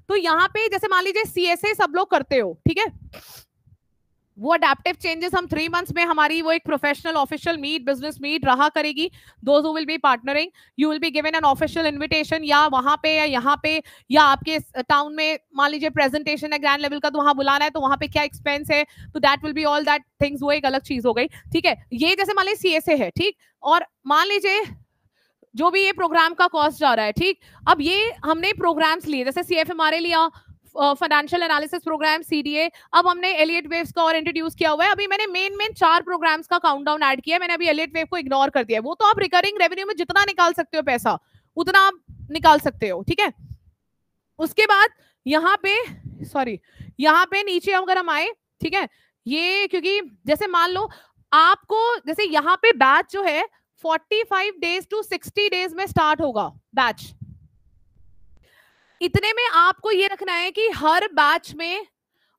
S1: तो यहाँ पे जैसे मान लीजिए सीएसए सब लोग करते हो, ठीक है। वो अडेप्टिव चेंजेस हम 3 मंथ्स में हमारी वो एक professional official meet business meet रहा करेगी। Those who will be partnering you will be given an official invitation, या वहां पे या यहाँ पे या आपके टाउन में मान लीजिए प्रेजेंटेशन है ग्रैंड लेवल का, तो वहां बुलाना है, तो वहां पे क्या एक्सपेंस है, तो that will be all that things, वो एक अलग चीज हो गई, ठीक है। ये जैसे मान लीजिए सीएसए है, ठीक, और मान लीजिए जो भी ये प्रोग्राम का कॉस्ट जा रहा है, ठीक। अब ये हमने प्रोग्राम्स लिए, जैसे सीएफएमआरए लिया, फाइनेंशियल एनालिसिस प्रोग्राम CDA, अब हमने एलियट वेव्स का और इंट्रोड्यूस किया हुआ है। अभी मैंने मेन 4 प्रोग्राम्स का काउंटडाउन ऐड किया है, मैंने अभी एलियट वेव को इग्नोर कर दिया है। वो तो आप रिकरिंग रेवेन्यू में जितना निकाल सकते हो पैसा उतना आप निकाल सकते हो, ठीक है। उसके बाद यहाँ पे नीचे अगर हम आए, ठीक है, ये क्योंकि जैसे मान लो आपको जैसे यहाँ पे बैच जो है 45 डेज टू 60 डेज में स्टार्ट होगा बैच। इतने में आपको ये रखना है कि हर बैच में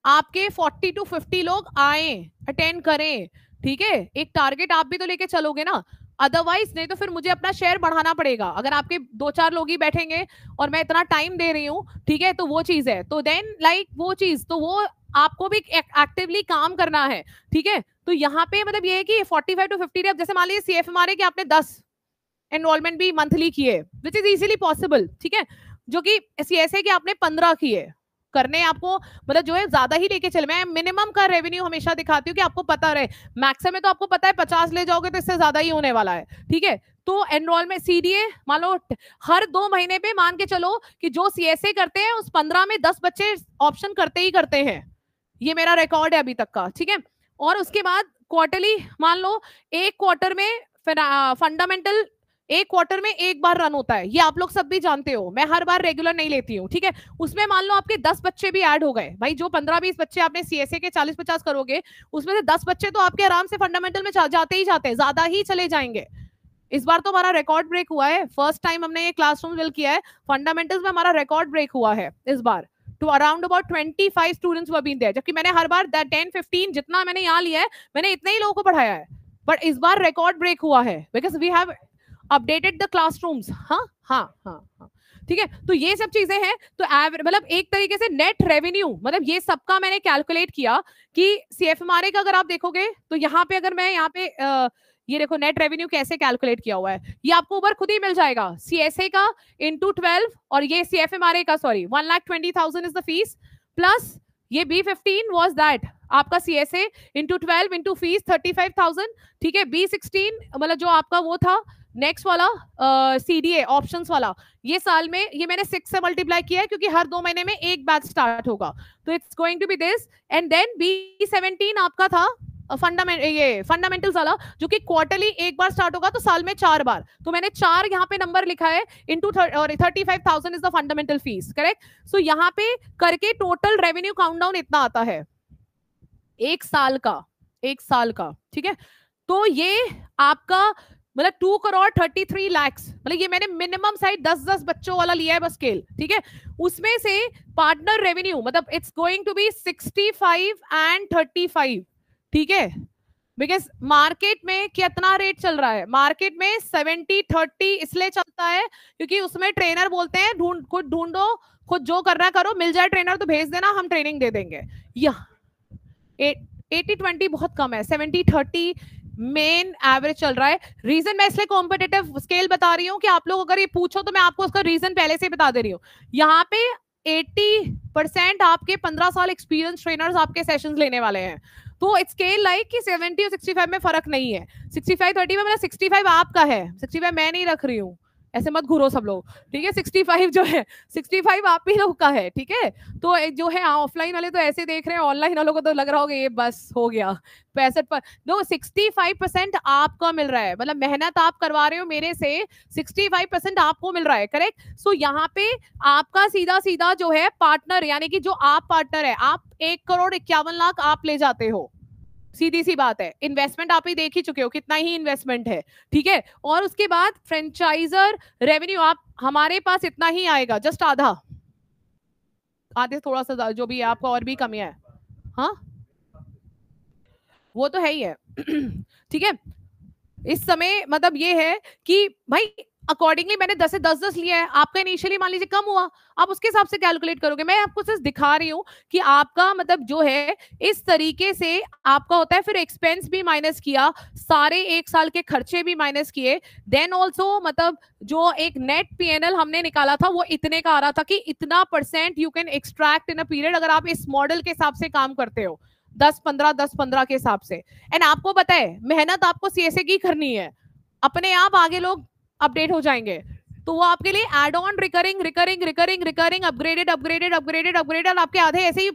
S1: आपके 40 to 50 लोग आए, अटेंड करें, ठीक है। एक टारगेट आप भी तो लेके चलोगे ना, अदरवाइज नहीं तो फिर मुझे अपना शेयर बढ़ाना पड़ेगा। अगर आपके 2-4 लोग ही बैठेंगे और मैं इतना टाइम दे रही हूँ, ठीक है, तो वो चीज है। तो देन वो चीज तो वो आपको भी एक्टिवली काम करना है, ठीक है। तो यहाँ पे मतलब ये है कि 45 to 50 डेज, जैसे मान लीजिए CFMRA के आपने 10 एनरोलमेंट भी मंथली किए, विच इज इजीली पॉसिबल, ठीक है, जो कि CSA के आपने 15 किए करने, आपको मतलब जो है ज्यादा ही लेके चल। मैं मिनिमम का रेवेन्यू हमेशा दिखाती हूँ कि आपको पता रहे, मैक्सिमम में तो आपको पता है 50 ले जाओगे तो इससे ज्यादा ही होने वाला है, ठीक है। तो एनरोलमेंट CDA मान लो हर 2 महीने पे मान के चलो कि जो CSA करते हैं उस 15 में 10 बच्चे ऑप्शन करते ही करते हैं, ये मेरा रिकॉर्ड है अभी तक का, ठीक है। और उसके बाद क्वार्टरली मान लो एक क्वार्टर में फंडामेंटल एक क्वार्टर में एक बार रन होता है, ये आप लोग सब भी जानते हो, मैं हर बार रेगुलर नहीं लेती हूँ, ठीक है। उसमें मान लो आपके 10 बच्चे भी ऐड हो गए, भाई जो 15-20 बच्चे आपने CSA के 40-50 करोगे, उसमें से 10 बच्चे तो आपके आराम से फंडामेंटल में जाते ही जाते हैं, ज्यादा ही चले जाएंगे। इस बार तो हमारा रिकॉर्ड ब्रेक हुआ है, फर्स्ट टाइम हमने ये क्लासरूम बिल्ड किया है, फंडामेंटल्स में हमारा रिकॉर्ड ब्रेक हुआ है इस बार। तो around about 25 students were been there, जबकि मैंने हर बार 10-15 जितना मैंने यहाँ लिया है मैंने इतने ही लोगों को पढ़ाया है, बट इस बार रिकॉर्ड ब्रेक हुआ है because we have updated the classrooms. हाँ, ठीक है। तो ये सब चीजें हैं। तो मतलब एक तरीके से नेट रेवेन्यू मतलब ये सबका मैंने कैलकुलेट किया कि CFMRA का अगर आप देखोगे तो यहाँ पे अगर मैं यहाँ पे ये देखो नेट रेवेन्यू कैसे कैलकुलेट किया हुआ है, ये आपको ऊपर खुद ही मिल जाएगा। CSA का into 12 और ये CFMRA का 1,20,000 इज द फीस, प्लस ये B15 was that आपका CSA into 12 into फीस 35,000, ठीक है। B16 मतलब जो आपका वो था नेक्स्ट वाला CDA ऑप्शंस वाला, ये साल में ये मैंने 6 से मल्टीप्लाई किया है क्योंकि हर 2 महीने में एक बैच स्टार्ट होगा, तो it's going to be this. And then B17 आपका था फंडामेंटल्स वाला, जो कि क्वार्टरली एक बार स्टार्ट होगा तो साल में 4 बार, तो मैंने 4 यहाँ पे नंबर लिखा है into 35,000 is the fundamental fees, correct. So यहाँ पे करके टोटल रेवेन्यू काउंटडाउन इतना आता है एक साल का, ठीक है। तो ये आपका मतलब 2,33 लाख, मतलब ये मैंने मिनिमम साइड 10-10 बच्चों वाला लिया है बस स्केल, ठीक है। उसमें से पार्टनर रेवेन्यू मतलब it's going to be 65 and 35, ठीक है। बिकॉज मार्केट में कितना रेट चल रहा है, मार्केट में 70-30 इसलिए चलता है क्योंकि उसमें ट्रेनर बोलते हैं खुद ढूंढो, खुद जो करना करो, मिल जाए ट्रेनर तो भेज देना, हम ट्रेनिंग दे देंगे। यह 80-20 बहुत कम है, 70-30 मेन एवरेज चल रहा है। रीजन मैं इसलिए कॉम्पिटिटिव स्केल बता रही हूँ कि आप लोग अगर ये पूछो तो मैं आपको उसका रीजन पहले से बता दे रही हूँ। यहाँ पे 80% आपके 15 साल एक्सपीरियंस ट्रेनर्स आपके सेशंस लेने वाले हैं, तो इट्स स्केल लाइक कि 70 और 65 में फर्क नहीं है। 65-30 में मतलब 65 आपका है, 65 मैं नहीं रख रही हूँ, ऐसे मत घूरो सब लोग, ठीक है। 65 जो है 65 आप ही लोग का है, ठीक है। तो जो है ऑफलाइन वाले तो ऐसे देख रहे हैं, ऑनलाइन वालों को तो लग रहा होगा ये बस हो गया 65 पर। दो 65% आपका मिल रहा है, मतलब मेहनत आप करवा रहे हो मेरे से, 65% आपको मिल रहा है, करेक्ट। सो यहाँ पे आपका सीधा सीधा जो है पार्टनर, यानी कि जो आप पार्टनर है, आप 1,51,00,000 आप ले जाते हो, सीधी सी बात है। इन्वेस्टमेंट आप ही देख ही चुके हो कितना ही इन्वेस्टमेंट है, ठीक है। और उसके बाद फ्रेंचाइजर रेवेन्यू आप हमारे पास इतना ही आएगा, जस्ट आधे थोड़ा सा जो भी है, आपको और भी कमी है, हाँ वो तो है ही है ठीक है। इस समय मतलब ये है कि भाई अकॉर्डिंगली मैंने 10 से 10 लिया है, आपका इनिशियली मान लीजिए कम हुआ, आप उसके हिसाब से कैलकुलेट करोगे। मैं आपको सिर्फ दिखा रही हूँ कि आपका मतलब जो है इस तरीके से आपका होता है। फिर एक्सपेंस भी माइनस किया, सारे एक साल के खर्चे भी माइनस किए, देन ऑल्सो मतलब जो एक नेट PNL हमने निकाला था वो इतने का आ रहा था कि इतना % you can extract in a period, अगर आप इस मॉडल के हिसाब से काम करते हो 10-15 के हिसाब से। एंड आपको पता है मेहनत आपको CSA की करनी है, अपने आप आगे लोग अपडेट हो जाएंगे, तो वो आपके लिए add on recurring recurring recurring recurring upgraded upgraded upgraded upgraded आपके आधे ऐसे ही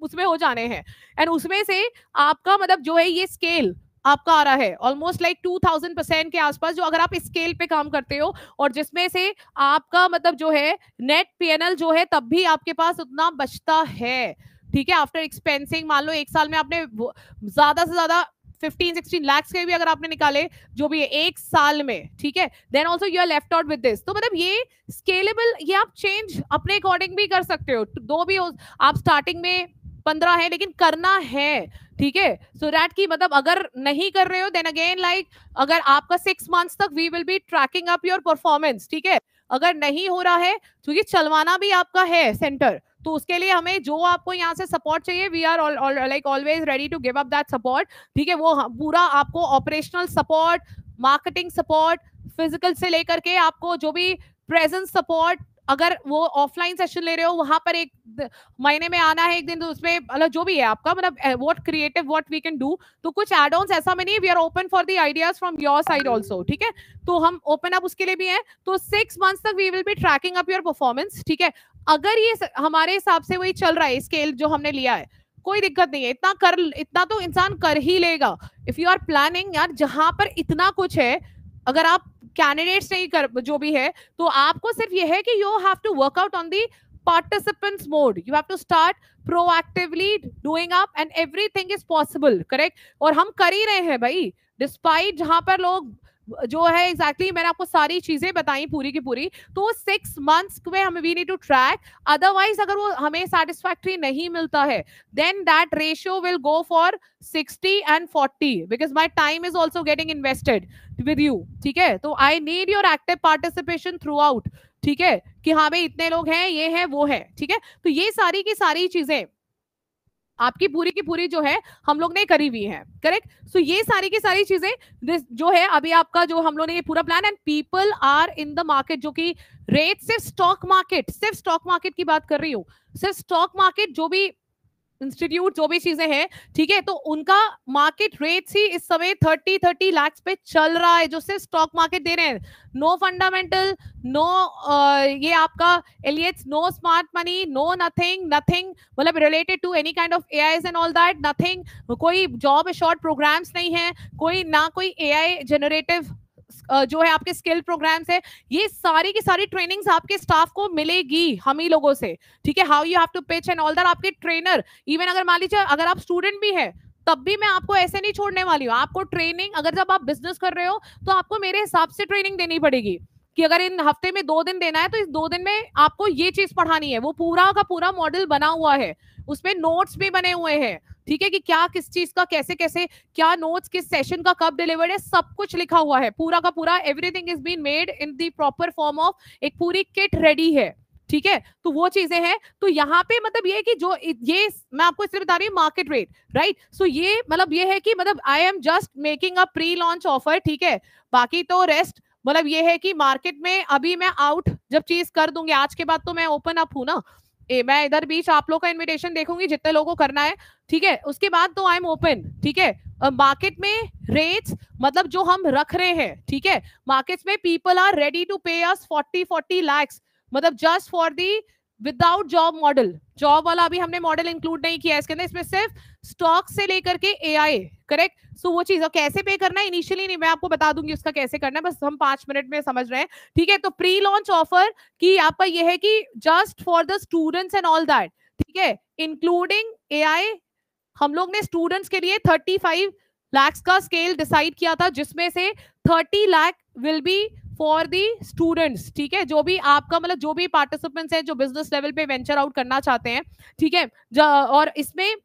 S1: उसमें हो जाने हैं। एंड उसमें से आपका मतलब जो है ये स्केल आपका आ रहा है ऑलमोस्ट लाइक 2000% के आसपास, जो अगर आप स्केल पे काम करते हो, और जिसमें से आपका मतलब जो है नेट पीएनएल जो है तब भी आपके पास उतना बचता है, ठीक है, आफ्टर एक्सपेंसिंग। मान लो एक साल में आपने ज्यादा से ज्यादा 15-16 लाख के भी अगर आपने निकाले जो भी है एक साल में, ठीक है, then also you are left out with this. तो मतलब ये स्केलेबल, ये आप चेंज अपने अकॉर्डिंग भी कर सकते हो, दो भी हो, आप स्टार्टिंग में 15 है लेकिन करना है, ठीक है, सो दैट की मतलब अगर नहीं कर रहे हो देन अगेन लाइक अगर आपका 6 मंथ्स तक we will be tracking up your performance, ठीक है। अगर नहीं हो रहा है क्योंकि चलवाना भी आपका है सेंटर, तो उसके लिए हमें जो आपको यहाँ से सपोर्ट चाहिए we are like always ready to give up that support, ठीक है। वो पूरा आपको operational support, marketing support, physical से लेकर के आपको जो भी प्रेजेंस सपोर्ट, अगर वो ऑफलाइन सेशन ले रहे हो वहां पर एक महीने में आना है एक दिन, तो उसमें मतलब जो भी है आपका मतलब what creative what we can do, तो कुछ एड ऑन्स ऐसा में नहीं, we are open for the ideas from your side also, ठीक है। तो हम ओपन अप उसके लिए भी हैं। तो 6 मंथ्स तक we will be tracking up your performance, ठीक है। अगर ये हमारे हिसाब से वही चल रहा है स्केल जो हमने लिया है, कोई दिक्कत नहीं है, इतना तो इंसान कर ही लेगा। इफ यू आर प्लानिंग यार जहां पर इतना कुछ है, अगर आप कैंडिडेट्स नहीं कर जो भी है, तो आपको सिर्फ ये है कि you have to work out on the participants mode, you have to start proactively doing up and everything is possible, correct। और हम कर ही रहे हैं भाई, डिस्पाइट जहां पर लोग जो है एग्जैक्टली मैंने आपको सारी चीजें बताई पूरी की पूरी। तो 6 मंथ्स में हमें we need to track, otherwise अगर वो हमें सेटिस्फैक्टरी नहीं मिलता है then that ratio will go for 60 and 40 because my time is also getting invested with you, ठीक है। तो I need your active participation throughout, ठीक है, कि हाँ भाई इतने लोग हैं, ये है वो है, ठीक है। तो ये सारी की सारी चीजें आपकी पूरी की पूरी जो है हम लोग ने करी हुई है, करेक्ट। सो ये सारी की सारी चीजें जो है अभी आपका जो हम लोग ने ये पूरा plan, and people are in the market, जो कि रेट सिर्फ स्टॉक मार्केट की बात कर रही हूँ, सिर्फ स्टॉक मार्केट जो भी इंस्टीट्यूट जो भी चीजें हैं, ठीक है, तो उनका मार्केट रेट ही इस समय 30 लाख पे चल रहा है, जो सिर्फ स्टॉक मार्केट दे रहे हैं। नो फंडामेंटल, नो ये आपका एलियट्स, no smart money, no nothing मतलब related to any kind of AIs and all that, nothing. कोई जॉब शॉर्ट प्रोग्राम्स नहीं है, कोई ना कोई एआई जनरेटिव जो है आपके स्किल प्रोग्राम्स है। ये सारी की सारी ट्रेनिंग्स आपके स्टाफ को मिलेगी हम ही लोगों से, ठीक है। How you have to pitch and all that, आपके ट्रेनर, इवन अगर मान लीजिए अगर आप स्टूडेंट भी है तब भी मैं आपको ऐसे नहीं छोड़ने वाली हूँ। आपको ट्रेनिंग, अगर जब आप बिजनेस कर रहे हो तो आपको मेरे हिसाब से ट्रेनिंग देनी पड़ेगी कि अगर इन हफ्ते में 2 दिन देना है तो इस 2 दिन में आपको ये चीज पढ़ानी है। वो पूरा का पूरा मॉडल बना हुआ है, उसमें नोट्स भी बने हुए हैं, ठीक है, कि क्या किस चीज का कैसे कैसे क्या नोट्स किस सेशन का कब डिलीवर्ड है, सब कुछ लिखा हुआ है पूरा का पूरा। Everything is been made in the proper form of, एक पूरी किट रेडी है, ठीक है। तो वो चीजें हैं। तो यहाँ पे मतलब ये है कि जो ये मैं आपको इसलिए बता रही हूँ मार्केट रेट, राइट। सो ये मतलब ये है कि मतलब I am just making a pre launch offer, ठीक है। बाकी तो रेस्ट मतलब ये है कि मार्केट में अभी मैं आउट जब चीज कर दूंगी, आज के बाद तो मैं ओपन अप हूं ना, मैं इधर बीच आप लोग का इनविटेशन देखूंगी जितने लोगों को करना है, ठीक है। उसके बाद तो आई एम ओपन, ठीक है। मार्केट में रेट्स मतलब जो हम रख रहे हैं, ठीक है, मार्केट्स में पीपल आर रेडी टू पे अस 40 लाख्स, मतलब just for the without job model. Job वाला अभी हमने मॉडल इंक्लूड नहीं किया इसके अंदर, इसमें सिर्फ स्टॉक से लेकर के एआई, करेक्ट। सो वो चीज कैसे पे करना है इनिशियली नहीं, मैं आपको बता दूंगी उसका कैसे करना है, बस हम 5 मिनट में समझ रहे हैं, ठीक है। तो प्री लॉन्च ऑफर की आपका ये है कि just for the students and all that, ठीक है, इंक्लूडिंग एआई। हम लोग ने स्टूडेंट्स के लिए 35 लाख का स्केल डिसाइड किया था, जिसमें से 30 lakh will be for the students, ठीक है, जो भी आपका मतलब जो भी पार्टिसिपेंट्स हैं जो बिजनेस लेवल पे वेंचर आउट करना चाहते हैं, ठीक है। और इसमें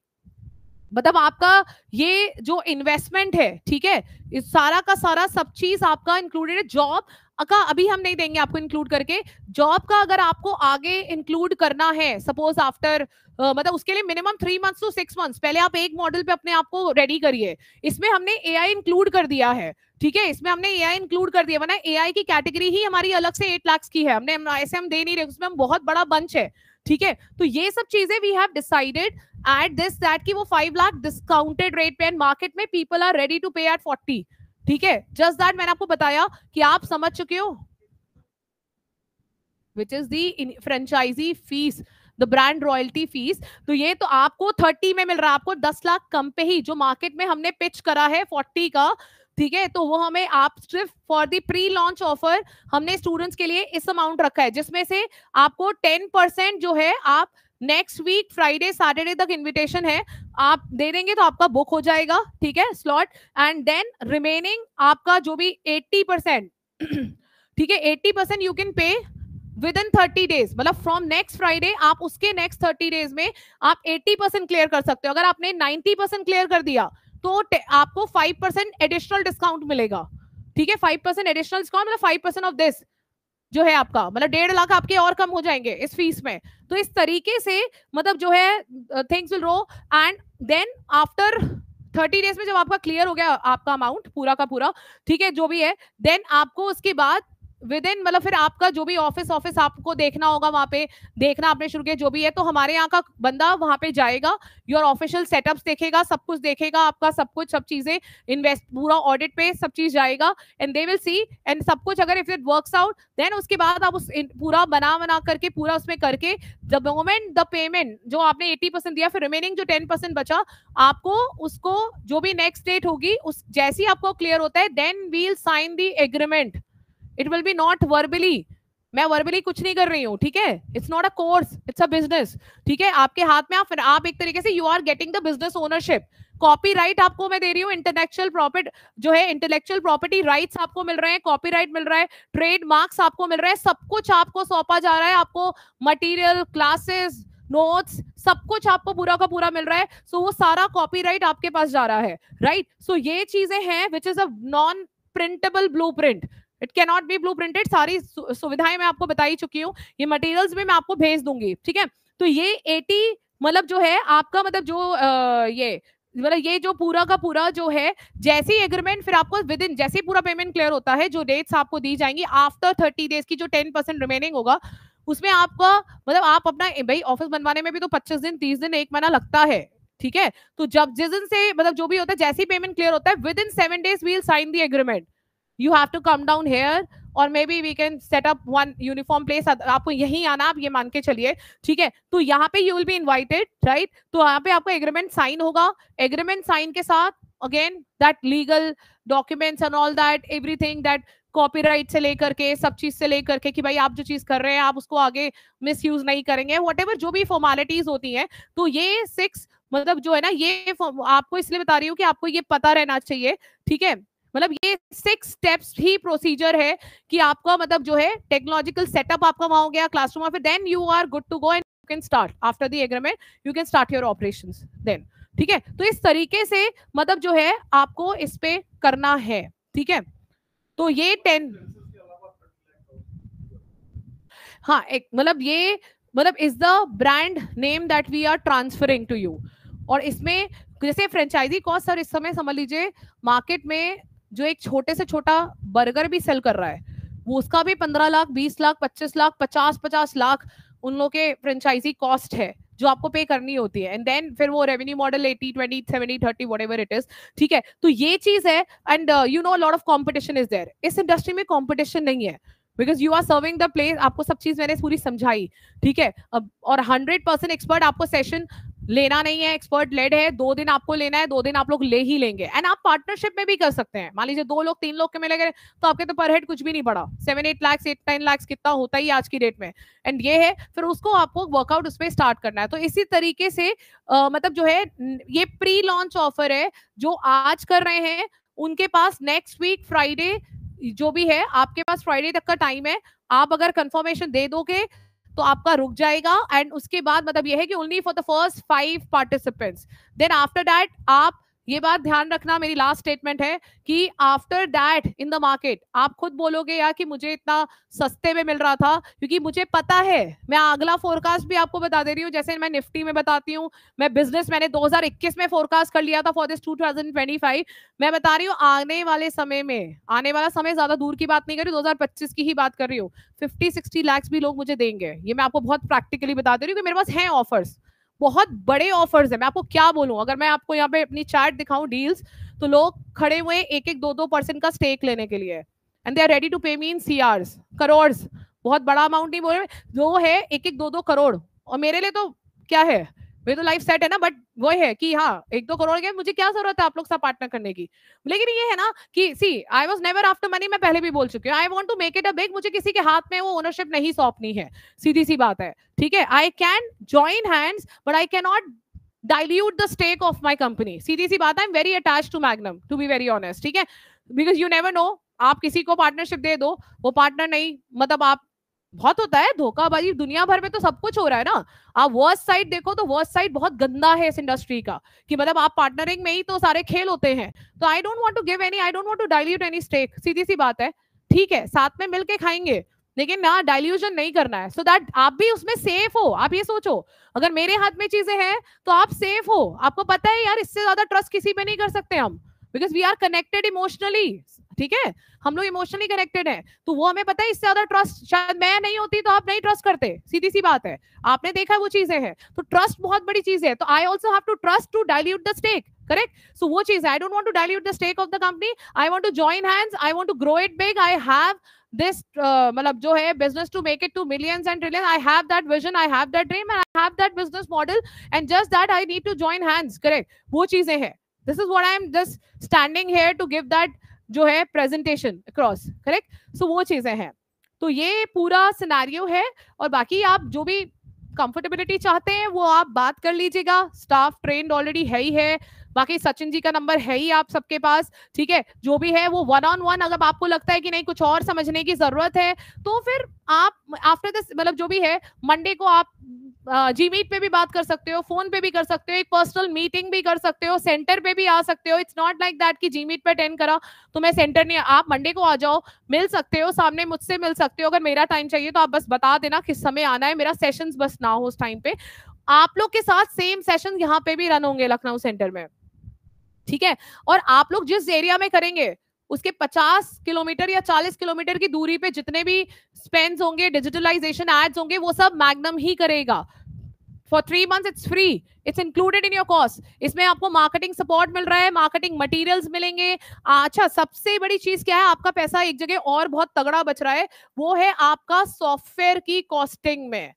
S1: मतलब आपका ये जो इन्वेस्टमेंट है, ठीक है, इस सारा का सारा सब चीज आपका इंक्लूडेड है। जॉब का अभी हम नहीं देंगे आपको इंक्लूड करके, जॉब का अगर आपको आगे इंक्लूड करना है सपोज आफ्टर मतलब उसके लिए मिनिमम 3 मंथ्स टू 6 मंथ्स पहले आप एक मॉडल पे अपने आप को रेडी करिए। इसमें हमने एआई इंक्लूड कर दिया है, ठीक है, इसमें हमने एआई इंक्लूड कर दिया, वरना एआई की कैटेगरी ही हमारी अलग से 8 लाख की है, हमने ऐसे हम दे नहीं रहे, उसमें हम बहुत बड़ा बंच है, ठीक है। तो ये सब चीजें we have decided at this that कि वो 5 लाख डिस्काउंटेड रेट पे, एंड मार्केट में people are ready to pay at 40, ठीक है। जस्ट दैट मैंने आपको बताया कि आप समझ चुके हो। Which is the franchisee fees, the brand royalty fees. तो ये तो आपको 30 में मिल रहा है, आपको 10 लाख कम पे ही, जो मार्केट में हमने पिच करा है 40 का, ठीक है, तो वो हमें आप सिर्फ for the pre launch offer हमने स्टूडेंट्स के लिए इस अमाउंट रखा है, जिसमें से आपको 10% जो है आप नेक्स्ट वीक फ्राइडे सैटरडे तक इनविटेशन है, आप दे देंगे तो आपका बुक हो जाएगा, ठीक है, स्लॉट। एंड देन रिमेनिंग आपका जो भी 80%, ठीक है, 80% you can pay with in 30 days, मतलब फ्रॉम नेक्स्ट फ्राइडे आप उसके नेक्स्ट 30 डेज में आप 80% क्लियर कर सकते हो। अगर आपने 90% क्लियर कर दिया तो आपको 5% एडिशनल डिस्काउंट मिलेगा, ठीक है, 5% एडिशनल डिस्काउंट, मतलब 5% ऑफ दिस जो है आपका, मतलब 1.5 लाख आपके और कम हो जाएंगे इस फीस में। तो इस तरीके से मतलब जो है things will row, and then after 30 days में जब आपका क्लियर हो गया आपका अमाउंट पूरा का पूरा, ठीक है, जो भी है, देन आपको उसके बाद विद इन, मतलब फिर आपका जो भी ऑफिस आपको देखना होगा, वहां पे देखना आपने शुरू किया जो भी है, तो हमारे यहाँ का बंदा वहां पे जाएगा, योर ऑफिशियल सेटअप्स देखेगा, सब कुछ देखेगा आपका, सब कुछ, सब चीजें इन्वेस्ट, पूरा ऑडिट पे सब चीज जाएगा, and they will see, and सब कुछ अगर if it works out, then उसके बाद आप उस पूरा बना करके पूरा उसमें करके द मोमेंट द पेमेंट जो आपने 80% दिया, फिर रिमेनिंग जो 10% बचा आपको, उसको जो भी नेक्स्ट डेट होगी उस जैसी आपको क्लियर होता है, then we'll sign the agreement. It will be not verbally, मैं वर्बली कुछ नहीं कर रही हूँ, ठीक है, it's not a course, it's a business, ठीक है, आपके हाथ में आप एक तरीके से you are getting the business ownership. Copyright आपको मैं दे रही हूँ, इंटेलेक्चुअल प्रॉपर्टी जो है, इंटेलेक्चुअल प्रॉपर्टी राइट्स आपको मिल रहे हैं, कॉपीराइट मिल रहा है, ट्रेड मार्क्स आपको मिल रहा है, सब कुछ आपको सौंपा जा रहा है, आपको मटेरियल, क्लासेस, नोट्स, सब कुछ आपको पूरा का पूरा मिल रहा है। सो वो सारा कॉपीराइट आपके पास जा रहा है, राइट। सो ये चीजें हैं which is a non printable blueprint, it can not be blue printed. सारी सुविधाएं मैं आपको बता ही चुकी हूँ, ये मटेरियल्स भी मैं आपको भेज दूंगी, ठीक है। तो ये 80 मतलब जो है आपका, मतलब जो ये जो पूरा का पूरा जो है, जैसे ही एग्रीमेंट, फिर आपको विद इन जैसे ही पूरा पेमेंट क्लियर होता है, जो डेट्स आपको दी जाएंगी आफ्टर 30 डेज की, जो 10% रिमेनिंग होगा उसमें आपका, मतलब आप अपना भाई ऑफिस बनवाने में भी तो 25 दिन 30 दिन 1 महीना लगता है, ठीक है। तो जब जिस दिन से मतलब जो भी होता है, जैसे ही पेमेंट क्लियर होता है, within 7 days we'll sign the agreement. You have to come down here, और maybe we can set up one uniform place, आपको यहीं आना, आप ये मान के चलिए, ठीक है। तो यहाँ पे you will be invited, right? तो यहाँ पे आपको एग्रीमेंट साइन होगा, एग्रीमेंट साइन के साथ again that legal documents and all that everything, that copyright से लेकर के सब चीज से लेकर के कि भाई आप जो चीज कर रहे हैं आप उसको आगे मिसयूज नहीं करेंगे, व्हाटएवर जो भी फॉर्मेलिटीज होती हैं। तो ये 6 मतलब जो है ना, ये आपको इसलिए बता रही हूँ कि आपको ये पता रहना चाहिए, ठीक है। मतलब ये 6 स्टेप्स ही प्रोसीजर है कि आपका मतलब जो है टेक्नोलॉजिकल सेटअप आपका वहां हो गया, क्लासरूम, फिर then you are good to go and you can start after the agreement, you can start your operations then, ठीक है। तो इस तरीके से मतलब जो है आपको इस पे करना है, ठीक है। तो ये 10 हाँ, एक मतलब ये मतलब is the brand name that we are transferring to you. और इसमें जैसे फ्रेंचाइजी कॉस्ट, सर इस समय समझ लीजिए मार्केट में जो एक छोटे से छोटा बर्गर भी सेल कर रहा है, वो उसका भी 15 लाख 20 लाख 25 लाख 50 लाख उन लोगों के फ्रेंचाइजी कॉस्ट है जो आपको पे करनी होती है। एंड देन फिर वो revenue model 80 20 70 30 whatever it is, ठीक है। तो ये चीज है, and you know lot of competition is there. इस इंडस्ट्री में कंपटीशन नहीं है, because you are serving the place. आपको सब चीज मैंने पूरी समझाई, ठीक है। अब और 100% एक्सपर्ट आपको सेशन लेना नहीं है, एक्सपर्ट लेड है, 2 दिन आपको लेना है, 2 दिन आप लोग ले ही लेंगे। एंड आप पार्टनरशिप में भी कर सकते हैं, मान लीजिए 2 लोग 3 लोग के मिले गए तो आपके तो पर हेड कुछ भी नहीं पड़ा, 7-8 लाख 8-9 लाख कितना होता ही आज की डेट में। एंड ये है फिर उसको आपको वर्कआउट उसमें स्टार्ट करना है। तो इसी तरीके से मतलब जो है ये प्री लॉन्च ऑफर है जो आज कर रहे हैं, उनके पास नेक्स्ट वीक फ्राइडे जो भी है आपके पास फ्राइडे तक का टाइम है। आप अगर कंफर्मेशन दे दोगे तो आपका रुक जाएगा। एंड उसके बाद मतलब ये है कि only for the first 5 participants, then after that आप ये बात ध्यान रखना, मेरी लास्ट स्टेटमेंट है कि after that in the market आप खुद बोलोगे यार कि मुझे इतना सस्ते में मिल रहा था, क्योंकि मुझे पता है, मैं अगला फोरकास्ट भी आपको बता दे रही हूँ, जैसे मैं निफ्टी में बताती हूँ, मैं बिजनेस मैंने 2021 में फोरकास्ट कर लिया था फॉर दिस 2025। मैं बता रही हूँ आने वाले समय में, आने वाला समय ज्यादा दूर की बात नहीं कर रही, 2025 की ही बात कर रही हूँ, 50-60 लाख भी लोग मुझे देंगे। ये मैं आपको बहुत प्रैक्टिकली बता दे रही हूँ कि मेरे पास हैं ऑफर्स, बहुत बड़े ऑफर्स है। मैं आपको क्या बोलूं, अगर मैं आपको यहाँ पे अपनी चार्ट दिखाऊं डील्स, तो लोग खड़े हुए 1-2% का स्टेक लेने के लिए, and they are ready to pay me in CRs, crore, बहुत बड़ा अमाउंट नहीं बोल रहे, जो है 1-2 करोड़, और मेरे लिए तो क्या है, मेरी तो लाइफ सेट है ना, बट वो है कि हाँ 1-2 करोड़ के मुझे क्या जरूरत है आप लोग साथ पार्टनर करने की। लेकिन ये है ना कि see I was never after money, मैं पहले भी बोल चुकी हूँ, I want to make it a big, मुझे किसी के हाथ में वो ओनरशिप नहीं सौंपनी है, सीधी सी बात है, ठीक है। I can join hands but I can not dilute the stake of my company, सीधी सी बात है, I'm very attached to Magnum to be very honest, ठीक है, because you never know, आप किसी को पार्टनरशिप दे दो, वो पार्टनर नहीं, मतलब आप, बहुत होता है धोखाबाजी दुनिया भर में, तो सब कुछ हो रहा है ना। आप वर्स्ट साइड देखो तो वर्स्ट साइड बहुत गंदा है इस इंडस्ट्री का, कि मतलब आप पार्टनरिंग में ही तो सारे खेल होते हैं। तो I don't want to give any, I don't want to dilute any stake, सीधी सी बात है, ठीक है, साथ में मिलके खाएंगे, लेकिन ना डाइल्यूजन नहीं करना है, सो दैट आप भी उसमें सेफ हो। आप ये सोचो, अगर मेरे हाथ में चीजें हैं तो आप सेफ हो, आपको पता है यार इससे ज्यादा ट्रस्ट किसी पे नहीं कर सकते हम, because we are connected emotionally, ठीक है, हम लोग इमोशनली कनेक्टेड है, तो वो हमें पता है इससे ज्यादा ट्रस्ट शायद मैं नहीं होती तो आप नहीं ट्रस्ट करते, सीधी सी बात है, आपने देखा वो चीजें हैं, तो ट्रस्ट बहुत बड़ी चीज है। तो I also have to trust to dilute the stake, correct, so वो चीज है, I don't want to dilute the stake of the company, I want to join hands, I want to grow it big, I have this मतलब जो है business to make it to millions and trillions, I have that vision, I have that dream, and I have that business model, and just that I need to join hands, correct, वो चीजें हैं, this is what I am just standing here to give that जो है presentation across, correct, so वो चीजें हैं। तो ये पूरा सिनेरियो है, और बाकी आप जो भी कंफर्टेबिलिटी चाहते हैं वो आप बात कर लीजिएगा, स्टाफ ट्रेंड ऑलरेडी है ही है, बाकी सचिन जी का नंबर है ही आप सबके पास, ठीक है, जो भी है वो 1-on-1, अगर आपको लगता है कि नहीं कुछ और समझने की जरूरत है तो फिर आप आफ्टर दिस मतलब जो भी है मंडे को आप जी मीट पे भी बात कर सकते हो, फोन पे भी कर सकते हो, एक पर्सनल मीटिंग भी कर सकते हो, सेंटर पे भी आ सकते हो, इट्स नॉट लाइक दैट कि जी मीट पे अटेंड करा तो मैं सेंटर नहीं, आप मंडे को आ जाओ, मिल सकते हो, सामने मुझसे मिल सकते हो, अगर मेरा टाइम चाहिए तो आप बस बता देना किस समय आना है, मेरा सेशंस बस ना हो उस टाइम पे, आप लोग के साथ सेम सेशन यहाँ पे भी रन होंगे लखनऊ सेंटर में, ठीक है, और आप लोग जिस एरिया में करेंगे उसके 50 किलोमीटर या 40 किलोमीटर की दूरी पे जितने भी स्पेंड्स होंगे, डिजिटलाइजेशन एड्स होंगे, वो सब मैग्नम ही करेगा। For 3 months it's free, it's included in your cost, इसमें आपको मार्केटिंग सपोर्ट मिल रहा है, मार्केटिंग मटेरियल्स मिलेंगे। अच्छा, सबसे बड़ी चीज क्या है, आपका पैसा एक जगह और बहुत तगड़ा बच रहा है, वो है आपका सॉफ्टवेयर की कॉस्टिंग में,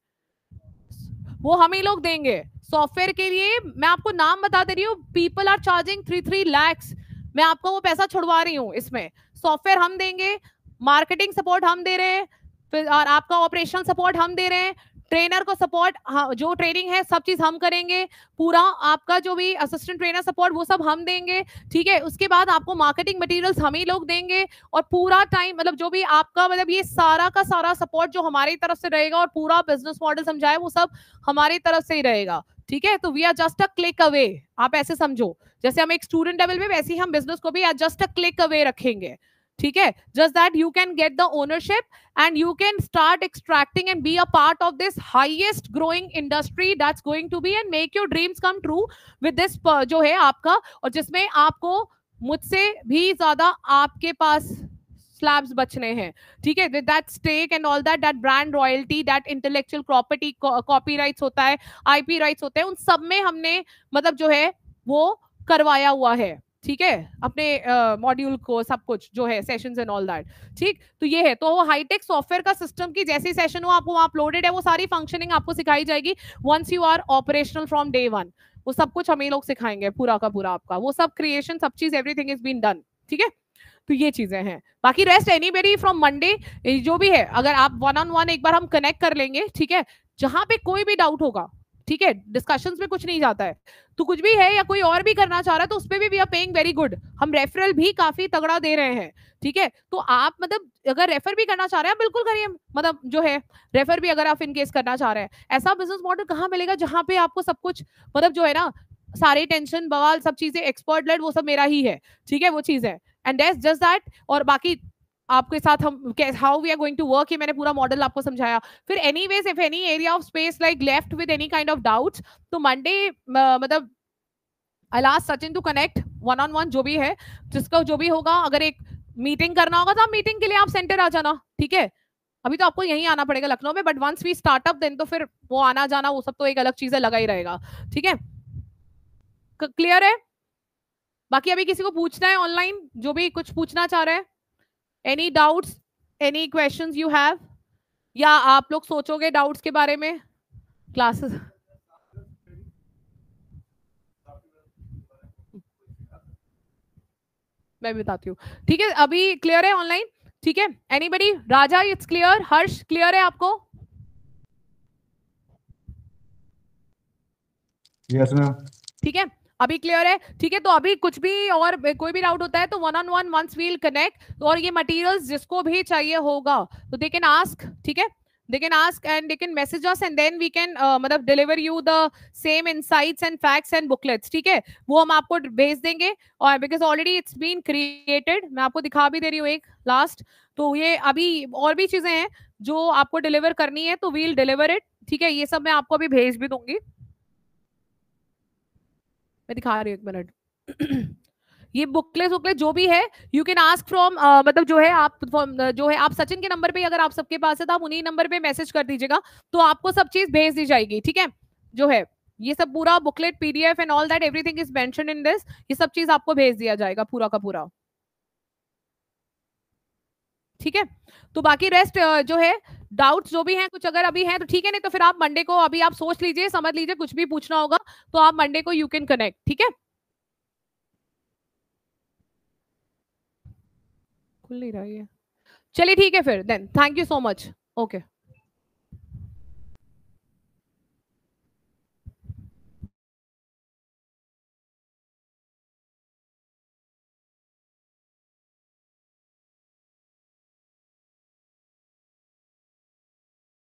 S1: वो हम ही लोग देंगे। सॉफ्टवेयर के लिए मैं आपको नाम बता दे रही हूँ, पीपल आर चार्जिंग 3 lakhs, मैं आपको वो पैसा छुड़वा रही हूँ, इसमें सॉफ्टवेयर हम देंगे, मार्केटिंग सपोर्ट हम दे रहे हैं, फिर और आपका ऑपरेशनल सपोर्ट हम दे रहे हैं, ट्रेनर को सपोर्ट, जो ट्रेनिंग है सब चीज हम करेंगे, पूरा आपका जो भी असिस्टेंट ट्रेनर सपोर्ट वो सब हम देंगे, ठीक है, उसके बाद आपको मार्केटिंग मटेरियल्स हम ही लोग देंगे, और पूरा टाइम मतलब जो भी आपका मतलब ये सारा का सारा सपोर्ट जो हमारी तरफ से रहेगा, और पूरा बिजनेस मॉडल समझाए वो सब हमारी तरफ से ही रहेगा, ठीक है। तो we are just a click away, आप ऐसे समझो जैसे हम एक स्टूडेंट लेवल पे, वैसे ही हम बिजनेस को भी जस्ट अ क्लिक अवे रखेंगे, ठीक है, just that you can get the ownership and you can start extracting and be a part of this highest growing industry that's going to be, and make your dreams come true with this जो है आपका, और जिसमें आपको मुझसे भी ज्यादा आपके पास स्लैब्स बचने हैं, ठीक है, with that stake and all that, that brand royalty, that intellectual property, copyrights होता है, आईपी राइट्स होते हैं, उन सब में हमने मतलब जो है वो करवाया हुआ है, ठीक है, अपने मॉड्यूल को सब कुछ जो है सेशंस एंड ऑल दैट, ठीक। तो ये है, तो वो हाईटेक सॉफ्टवेयर का सिस्टम की जैसी सेशन हो आपको वहाँ अपलोडेड है, वो सारी फंक्शनिंग आपको सिखाई जाएगी once you are operational from day 1, वो सब कुछ हम ही लोग सिखाएंगे पूरा का पूरा, आपका वो सब क्रिएशन सब चीज एवरीथिंग इज बीन डन, ठीक है। तो ये चीजें हैं, बाकी रेस्ट एनीबडी फ्रॉम मंडे जो भी है, अगर आप 1-on-1 एक बार हम कनेक्ट कर लेंगे, ठीक है, जहां पे कोई भी डाउट होगा, ठीक है, डिस्कशंस में कुछ नहीं जाता है, तो कुछ भी है या कोई और भी करना चाह रहा है तो उसपे भी we are paying very good, हम रेफरल भी काफी तगड़ा दे रहे हैं, ठीक है। तो आप मतलब अगर रेफर भी करना चाह रहे हैं बिल्कुल करिए, मतलब जो है रेफर भी अगर आप इनकेस करना चाह रहे हैं, ऐसा बिजनेस मॉडल कहाँ मिलेगा जहां पे आपको सब कुछ मतलब जो है ना सारी टेंशन बवाल सब चीजें एक्सपर्ट लेड वो सब मेरा ही है, ठीक है, वो चीज है, एंड दैट्स जस्ट दैट। और बाकी आपके साथ हम how we are going to work, ये मैंने पूरा मॉडल आपको समझाया। फिर anyways if any area of space like left with any kind of doubts, तो मंडे मतलब I last Sachin to connect 1-on-1 जो भी है, जिसका जो भी होगा, अगर एक मीटिंग करना होगा तो आप मीटिंग के लिए आप सेंटर आ जाना, ठीक है, अभी तो आपको यहीं आना पड़ेगा लखनऊ में, but once we start up then तो फिर वो आना जाना वो सब तो एक अलग चीज है, लगा ही रहेगा, ठीक है, क्लियर है। बाकी अभी किसी को पूछना है ऑनलाइन, जो भी कुछ पूछना चाह रहे हैं, any doubts, any questions you have, या आप लोग सोचोगे डाउट्स के बारे में क्लासेस? मैं भी बताती हूँ, ठीक है। अभी क्लियर है ऑनलाइन? ठीक है, anybody? Raja it's clear, Harsh clear है आपको?
S5: Yes ma'am.
S1: ठीक है, अभी क्लियर है, ठीक है। तो अभी कुछ भी और कोई भी डाउट होता है तो 1-on-1 वंस वील कनेक्ट, और ये मटेरियल्स जिसको भी चाहिए होगा तो दे कैन आस्क, ठीक है, they can ask and they can message us and then we can मतलब deliver you the same insights and facts and booklets, ठीक है, वो हम आपको भेज देंगे। और because already it's been created, मैं आपको दिखा भी दे रही हूँ एक लास्ट। तो ये अभी और भी चीजें हैं जो आपको डिलीवर करनी है तो we'll deliver it, ठीक है। ये सब मैं आपको अभी भेज भी दूंगी, मैं दिखा रही हूँ, एक मिनट। ये बुकलेट वुकलेट जो भी है यू कैन आस्क फ्रॉम, मतलब जो है आप जो है आप सचिन के नंबर पे, अगर आप सबके पास है तो आप उन्हीं नंबर पे मैसेज कर दीजिएगा, तो आपको सब चीज भेज दी जाएगी, ठीक है। जो है ये सब पूरा booklet, PDF and all that everything is mentioned in this, ये सब चीज आपको भेज दिया जाएगा पूरा का पूरा, ठीक है। तो बाकी रेस्ट जो है डाउट्स जो भी हैं कुछ अगर अभी हैं तो ठीक है, नहीं तो फिर आप मंडे को, अभी आप सोच लीजिए, समझ लीजिए, कुछ भी पूछना होगा तो आप मंडे को यू कैन कनेक्ट, ठीक है। खुल नहीं रहा है, चलिए ठीक है फिर then, thank you so much, okay.